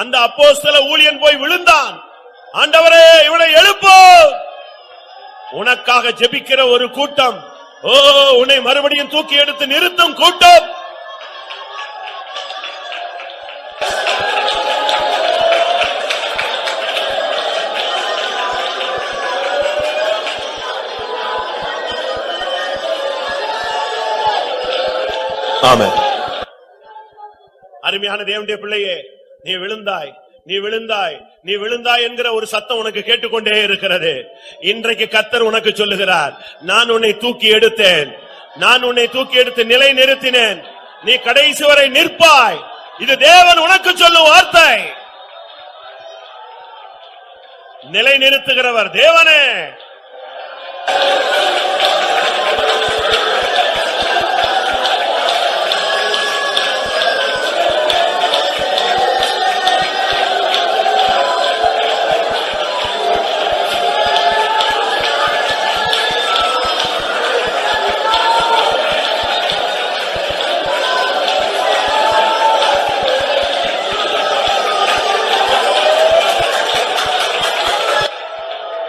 Speaker 2: அந்த அப்போஸ்தல ஊழியன் போய் விழுந்தான். ஆண்டவரே, இவனை எழுப்பு. உனக்காக ஜெபிக்கிற ஒரு கூட்டம், ஓ, உன்னை மறுபடியும் தூக்கி எடுத்து நிறுத்தும் கூட்டம். ஆமென். அருமையான தேவனுடைய பிள்ளையே, நீ விழுந்தாய், நீ விழுந்தாய், நீ விழுந்தாய் என்கிற ஒரு சத்தம் உனக்கு கேட்டுக்கொண்டே இருக்கிறது. இன்றைக்கு கர்த்தர் உனக்கு சொல்லுகிறார், நான் உன்னை தூக்கி எடுத்தேன், நான் உன்னை தூக்கி எடுத்து நிலை நிறுத்தினேன், நீ கடைசி வரை நிற்பாய். இது தேவன் உனக்கு சொல்லும் வார்த்தை. நிலை நிறுத்துகிறவர் தேவனே.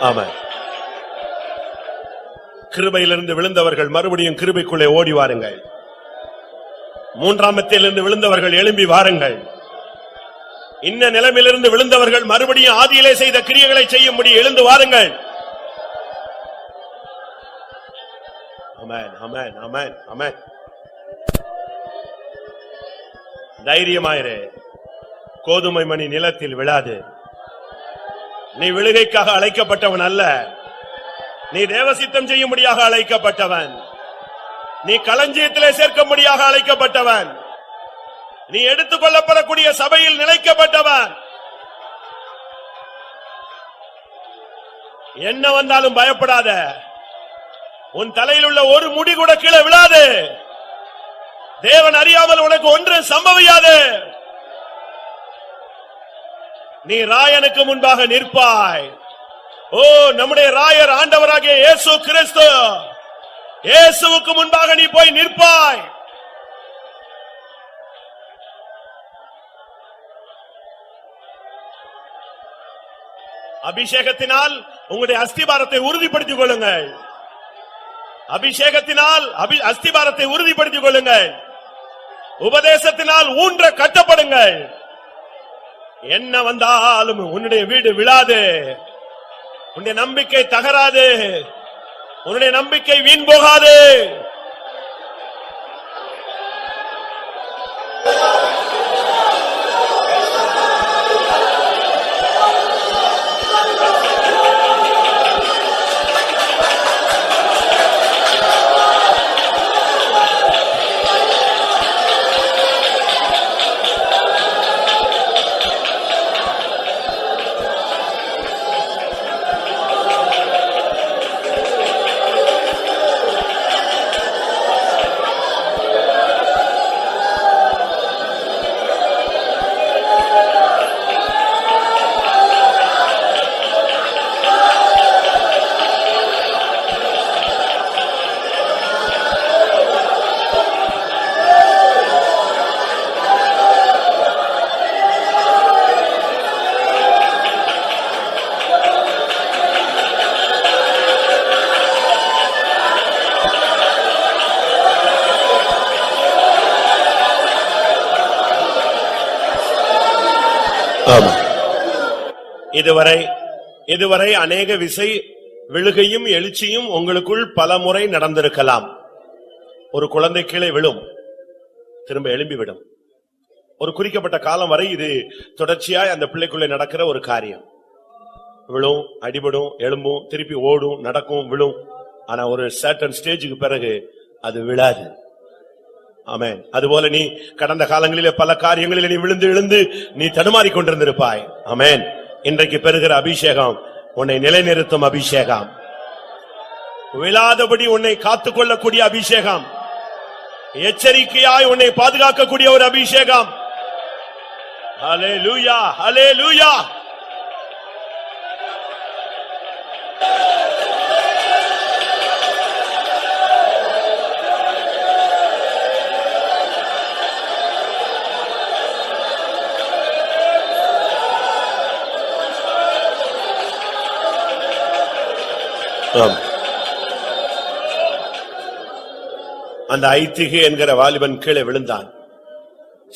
Speaker 2: ஆமென். கிருபையிலிருந்து விழுந்தவர்கள் மறுபடியும் கிருபைக்குள்ளே ஓடி வாருங்கள். 3ஆம் மத்தியிலிருந்து விழுந்தவர்கள் எழும்பி வாருங்கள். இன்ன நிலைமையிலிருந்து விழுந்தவர்கள் மறுபடியும் ஆதியிலே செய்த கிரியைகளை செய்யும்படி எழுந்து வாருங்கள். ஆமென், ஆமென், ஆமென், ஆமென். தைரியமாயிரு. கோதுமை மணி நிலத்தில் விழாது. நீ விழுகைக்காக அழைக்கப்பட்டவன் அல்ல, நீ தேவசித்தம் செய்யும்படியாக அழைக்கப்பட்டவன். நீ களஞ்சியத்திலே சேர்க்கும்படியாக அழைக்கப்பட்டவன். நீ எடுத்துக் கொள்ளப்படக்கூடிய சபையில் நிலைக்கப்பட்டவன். என்ன வந்தாலும் பயப்படாத. உன் தலையில் உள்ள ஒரு முடி கூட கீழே விழாது. தேவன் அறியாமல் உனக்கு ஒன்று சம்பவியாது. நீ ராயனுக்கு முன்பாக நிற்பாய். ஓ, நம்முடைய ராயர் ஆண்டவராகிய இயேசு கிறிஸ்து, இயேசுவுக்கு முன்பாக நீ போய் நிற்பாய். அபிஷேகத்தினால் உங்களுடைய அஸ்திபாரத்தை உறுதிப்படுத்திக் கொள்ளுங்கள். அபிஷேகத்தினால் அஸ்திபாரத்தை உறுதிப்படுத்திக் கொள்ளுங்கள். உபதேசத்தினால் ஊன்ற கட்டப்படுங்கள். என்ன வந்தாலும் உன்னுடைய வீடு விழாது. உன்னுடைய நம்பிக்கை தகராது. உன்னுடைய நம்பிக்கை வீண் போகாது. இதுவரை அநேக விசை விழுகையும் எழுச்சியும் உங்களுக்குள் பல முறை நடந்திருக்கலாம். ஒரு குழந்தை கீழே விழும், திரும்ப எழும்பிவிடும். ஒரு குறிக்கப்பட்ட காலம் வரை இது தொடர்ச்சியாய் அந்த பிள்ளைக்குள்ளே நடக்கிற ஒரு காரியம். விழும், அடிபடும், எழும்பும், திருப்பி ஓடும், நடக்கும், விழும். ஆனா ஒரு சர்டன் ஸ்டேஜுக்கு பிறகு அது விழாது. ஆமென். அதுபோல நீ கடந்த காலங்களிலே பல காரியங்களிலே நீ விழுந்து விழுந்து நீ தடுமாறிக் கொண்டிருந்திருப்பாய். ஆமென். இன்றைக்கு பெறுகிற அபிஷேகம் உன்னை நிலைநிறுத்தும் அபிஷேகம், விழாதபடி உன்னை காத்துக்கொள்ளக்கூடிய அபிஷேகம், எச்சரிக்கையாய் உன்னை பாதுகாக்கக்கூடிய ஒரு அபிஷேகம். ஹல்லேலூயா, ஹல்லேலூயா. அந்த ஐத்திகே என்கிற வாலிபன் கீழே விழுந்தான்,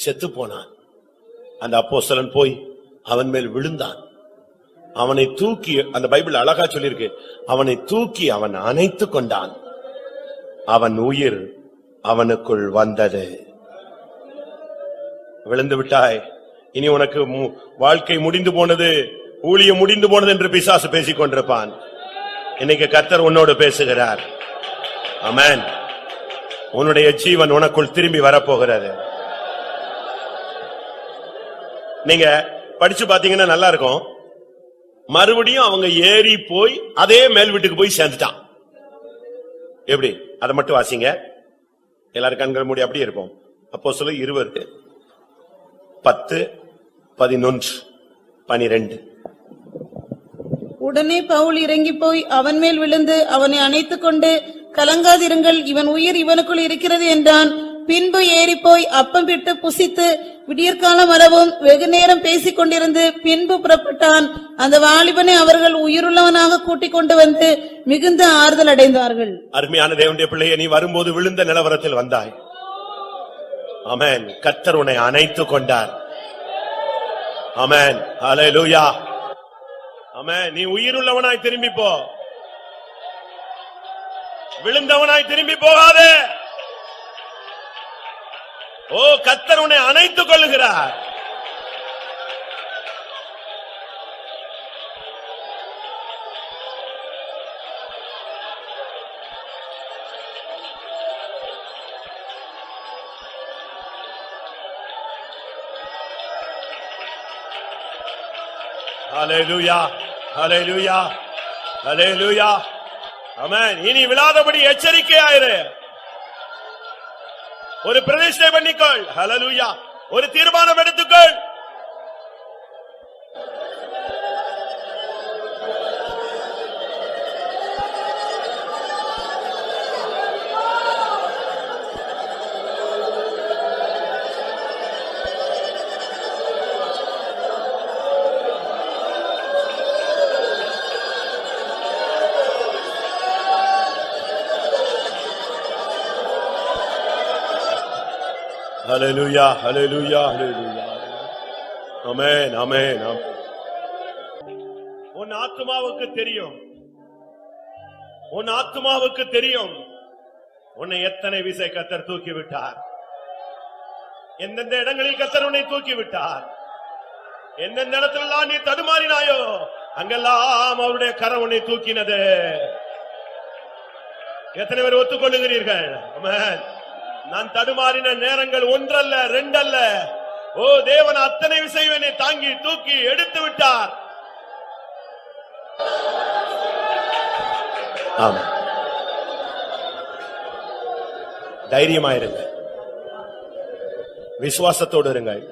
Speaker 2: செத்து போனான். அந்த அப்போஸ்தலன் போய் அவன் மேல் விழுந்தான். அவனை தூக்கி, அந்த பைபிள் அழகா சொல்லியிருக்கு, அவனை தூக்கி அவன் அணைத்துக் கொண்டான். அவன் உயிர் அவனுக்குள் வந்தது. விழுந்து விட்டாய், இனி உனக்கு வாழ்க்கை முடிந்து போனது, ஊழியம் முடிந்து போனது என்று பிசாசு பேசிக் கொண்டிருப்பான். இன்னைக்கு கர்த்தர் உன்னோடு பேசுகிறார். ஆமென். உன்னுடைய ஜீவன் உனக்குள் திரும்பி வரப்போகிறது. நீங்க படிச்சு பாத்தீங்கன்னா நல்லா இருக்கும். மறுபடியும் அவங்க ஏறி போய் அதே மேல் வீட்டுக்கு போய் சேர்ந்துட்டான். எப்படி? அதை மட்டும் வாசிங்க. எல்லாரும் கண்கள் மூடி அப்படியே இருக்கும். அப்போஸ்தலர் 20 10 11 12.
Speaker 3: உடனே பவுல் இறங்கி போய் அவன் மேல் விழுந்து அவனை அணைத்துக் கொண்டு, கலங்காதிருங்கள், இவன் உயிர் இவனுக்குள் இருக்கிறது என்றான். பின்பு ஏறிப்போய் அப்பம் பிட்டு புசித்து விடியற்காலம் வரவும் வெகு நேரம் பேசிக் கொண்டிருந்து பின்பு புறப்பட்டான். அந்த வாலிபனை அவர்கள் உயிருள்ளவனாக கூட்டிக் கொண்டு வந்து மிகுந்த ஆறுதல் அடைந்தார்கள்.
Speaker 2: அருமையான தேவனுடைய பிள்ளையை, நீ வரும்போது விழுந்த நிலவரத்தில் வந்தாய். ஆமென். கர்த்தர் உன்னை அணைத்துக் கொண்டார். ஆமென். ஹல்லேலூயா. ஆமென். நீ உயிருள்ளவனாய் திரும்பி போ, விழுந்தவனாய் திரும்பி போகாதே. ஓ, கர்த்தர் உன்னை அணைத்துக் கொள்ளுகிறார். ஹல்லேலூயா, ஹல்லேலூயா, ஹல்லேலூயா. ஆமென். இனி விழாதபடி எச்சரிக்கையாயிரு. ஒரு பிரதிஷ்டை பண்ணிக்கொள். ஹல்லேலூயா. ஒரு தீர்மானம் எடுத்துக்கொள். ஹல்லேலூயா, ஹல்லேலூயா, ஹல்லேலூயா. ஆமென், ஆமென், ஆமென். உன் ஆத்துமாவுக்கு தெரியும், உன் ஆத்துமாவுக்கு தெரியும் உன்னை எத்தனை விசை கர்த்தர் தூக்கி விட்டார், எந்தெந்த இடங்களில் கர்த்தர் உன்னை தூக்கி விட்டார், எந்தெந்த இடத்திலெல்லாம் நீ தடுமாறினாயோ அங்கெல்லாம் அவருடைய கரம் உன்னை தூக்கினது. எத்தனை பேர் ஒத்துக்கொள்ளுகிறீர்கள்? ஆமென். நான் தடுமாறின நேரங்கள் ஒன்றல்ல, ரெண்டல்ல. ஓ, தேவன் அத்தனை விசைவனை தாங்கி தூக்கி எடுத்து விட்டார். ஆமா, தைரியமாயிருங்க, விசுவாசத்தோடு இருங்கள்,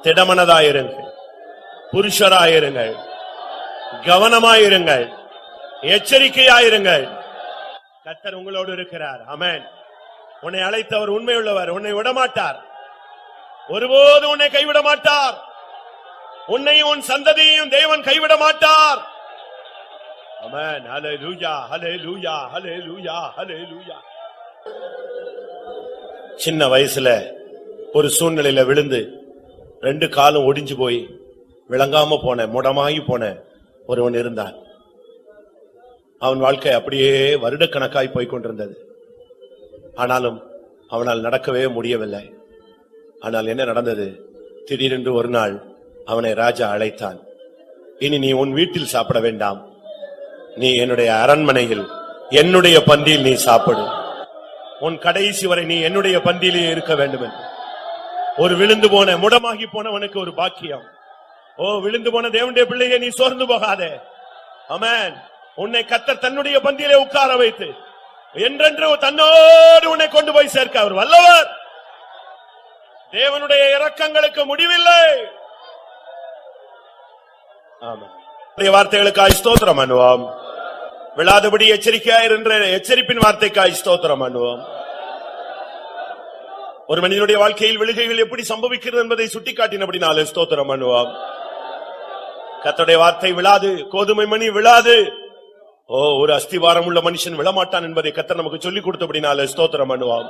Speaker 2: திடமனதாயிருங்கள், புருஷராயிருங்கள், கவனமாயிருங்கள், எச்சரிக்கையாயிருங்கள். கர்த்தர் உங்களோடு இருக்கிறார். ஆமென். உன்னை அழைத்தவர் உண்மையுள்ளவர், உன்னை விடமாட்டார், ஒருபோது உன்னை கைவிட மாட்டார். உன்னையும் உன் சந்ததியையும் தேவன் கைவிட மாட்டார். ஆமென். ஹல்லேலூயா, ஹல்லேலூயா, ஹல்லேலூயா, ஹல்லேலூயா. சின்ன வயசுல ஒரு சூழ்நிலையில விழுந்து 2 காலும் ஒடிஞ்சு போய் விளங்காம போன முடமாகி போன ஒருவன் இருந்தான். அவன் வாழ்க்கை அப்படியே வருடக்கணக்காய் போய்க் கொண்டிருந்தது. ஆனாலும் அவனால் நடக்கவே முடியவில்லை. ஆனால் என்ன நடந்தது? திடீரென்று ஒரு நாள் அவனை ராஜா அழைத்தான். இனி நீ உன் வீட்டில் சாப்பிட வேண்டாம், நீ என்னுடைய அரண்மனையில் என்னுடைய பந்தியில் நீ சாப்பிடு. உன் கடைசி வரை நீ என்னுடைய பந்தியிலேயே இருக்க வேண்டும் என்று. ஒரு விழுந்து போன முடமாகி போனவனுக்கு ஒரு பாக்கியம். ஓ விழுந்து போன தேவனுடைய பிள்ளையே, நீ சோர்ந்து போகாதே. ஆமென். உன்னை கர்த்தர் தன்னுடைய பந்தியிலே உட்கார வைத்து என்றென்று தன்னோடு உன்னை கொண்டு போய் சேர்க்க அவர் வல்லவர். தேவனுடைய இரக்கங்களுக்கு முடிவில்லை. ஆமென். வார்த்தைகளுக்காய் ஸ்தோத்திரம் பண்ணுவோம். விழாதபடி எச்சரிக்கையாயிரு என்ற எச்சரிப்பின் வார்த்தைக்காய் ஸ்தோத்திரம் பண்ணுவோம். ஒரு மனிதனுடைய வாழ்க்கையில் விழுகைகள் எப்படி சம்பவிக்கிறது என்பதை சுட்டிக்காட்டினபடினாலே ஸ்தோத்திரம் பண்ணுவோம். கர்த்தருடைய வார்த்தை விழாது, கோதுமை மணி விழாது. ஓ ஒரு அஸ்திவாரம் உள்ள மனுஷன் விழமாட்டான் என்பதை கர்த்தர் நமக்கு சொல்லிக் கொடுத்தபடினாலே ஸ்தோத்திரம் பண்ணுவோம்.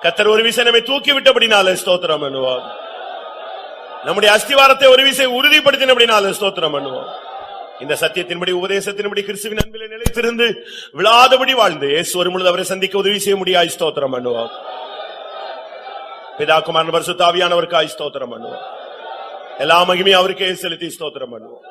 Speaker 2: கர்த்தர் ஒரு விசை நம்மை தூக்கி விட்டபடினாலே ஸ்தோத்திரம் பண்ணுவோம். நம்முடைய அஸ்திவாரத்தை ஒரு விசை உறுதிப்படுத்தினபடினாலே ஸ்தோத்திரம் பண்ணுவோம். இந்த சத்தியத்தின்படி உபதேசத்தின்படி கிறிஸ்துவின் அன்பிலே நிலைத்திருந்து விழாதபடி வாழ்ந்து இயேசு வரும்பொழுது அவரை சந்திக்க உதவி செய்ய முடியாது. ஸ்தோத்திரம் பண்ணுவோம். பிதா குமாரன் பரிசுத்த ஆவியானவருக்காய் ஸ்தோத்திரம் பண்ணுவோம். எல்லா மகிமையும் அவருக்கே செலுத்தி ஸ்தோத்திரம் பண்ணுவோம்.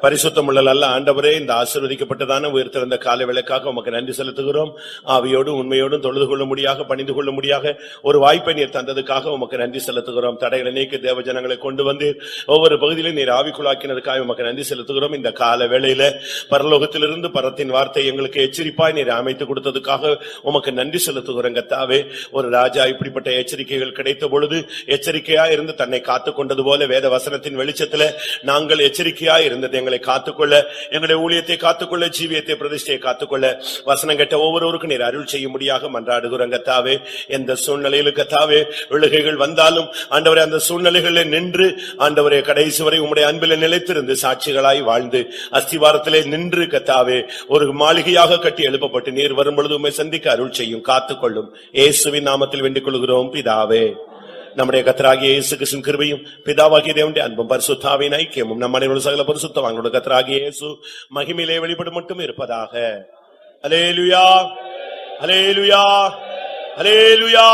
Speaker 2: பரிசுத்தமுள்ள நல்ல ஆண்டவரே, இந்த ஆசீர்வதிக்கப்பட்டதான உயிர்த்தெழுந்த காலை வேளைக்காக உமக்கு நன்றி செலுத்துகிறோம். ஆவியோடும் உண்மையோடும் தொழுது கொள்ள முடியாக, பணிந்து கொள்ள முடியாக ஒரு வாய்ப்பை நீர் தந்ததுக்காக உமக்கு நன்றி செலுத்துகிறோம். தடைகளை நீக்கி தேவ ஜனங்களை கொண்டு வந்து ஒவ்வொரு பகுதியிலும் நீர் ஆவிக்குள்ளாக்கினதுக்காக உமக்கு நன்றி செலுத்துகிறோம். இந்த கால வேளையில பரலோகத்திலிருந்து பரத்தின் வார்த்தை எங்களுக்கு எச்சரிப்பாய் நீர் அமைத்து கொடுத்ததுக்காக உமக்கு நன்றி செலுத்துகிறோம். கர்த்தாவே, ஒரு ராஜா இப்படிப்பட்ட எச்சரிக்கைகள் கிடைத்த பொழுது எச்சரிக்கையா இருந்து தன்னை காத்துக் கொண்டது போல வேத வசனத்தின் வெளிச்சத்துல நாங்கள் எச்சரிக்கையா இருந்தது எங்களை காத்துக்கொள்ள, எங்களுடைய ஊழியத்தை காத்துக்கொள்ள, ஜீவியத்தை பிரதிஷ்டையை காத்துக்கொள்ள வசனம் கேட்ட ஒவ்வொருவருக்கும் நீர் அருள் செய்ய முடியாக மன்றாடுகிறோம். கர்த்தாவே, எந்த சூழ்நிலையிலும் கர்த்தாவே விழுகைகள் வந்தாலும் ஆண்டவரே அந்த சூழ்நிலைகளில் நின்று ஆண்டவரே கடைசி வரை உம்முடைய அன்பில் நிலைத்திருந்து சாட்சிகளாய் வாழ்ந்து அஸ்திவாரத்திலே நின்று கர்த்தாவே ஒரு மாளிகையாக கட்டி எழுப்பப்பட்டு நீர் வரும் பொழுது உம்மை சந்திக்க அருள் செய்யும், காத்துக்கொள்ளும். இயேசுவின் நாமத்தில் வேண்டிக் கொள்கிறோம் பிதாவே. நம்முடைய கர்த்தராகிய இயேசு கிறிஸ்துவின் கிருபையும் பிதாவாகிய தேவனுடைய அன்பும் பரிசுத்த ஆவியின் ஐக்கியமும் நம் அனைவரோடு சகல பரிசுத்தவான்களோடு கர்த்தராகிய இயேசு மகிமையிலே வெளிப்படும் மட்டும் இருப்பதாக. அல்லேலூயா, அல்லேலூயா, அல்லேலூயா.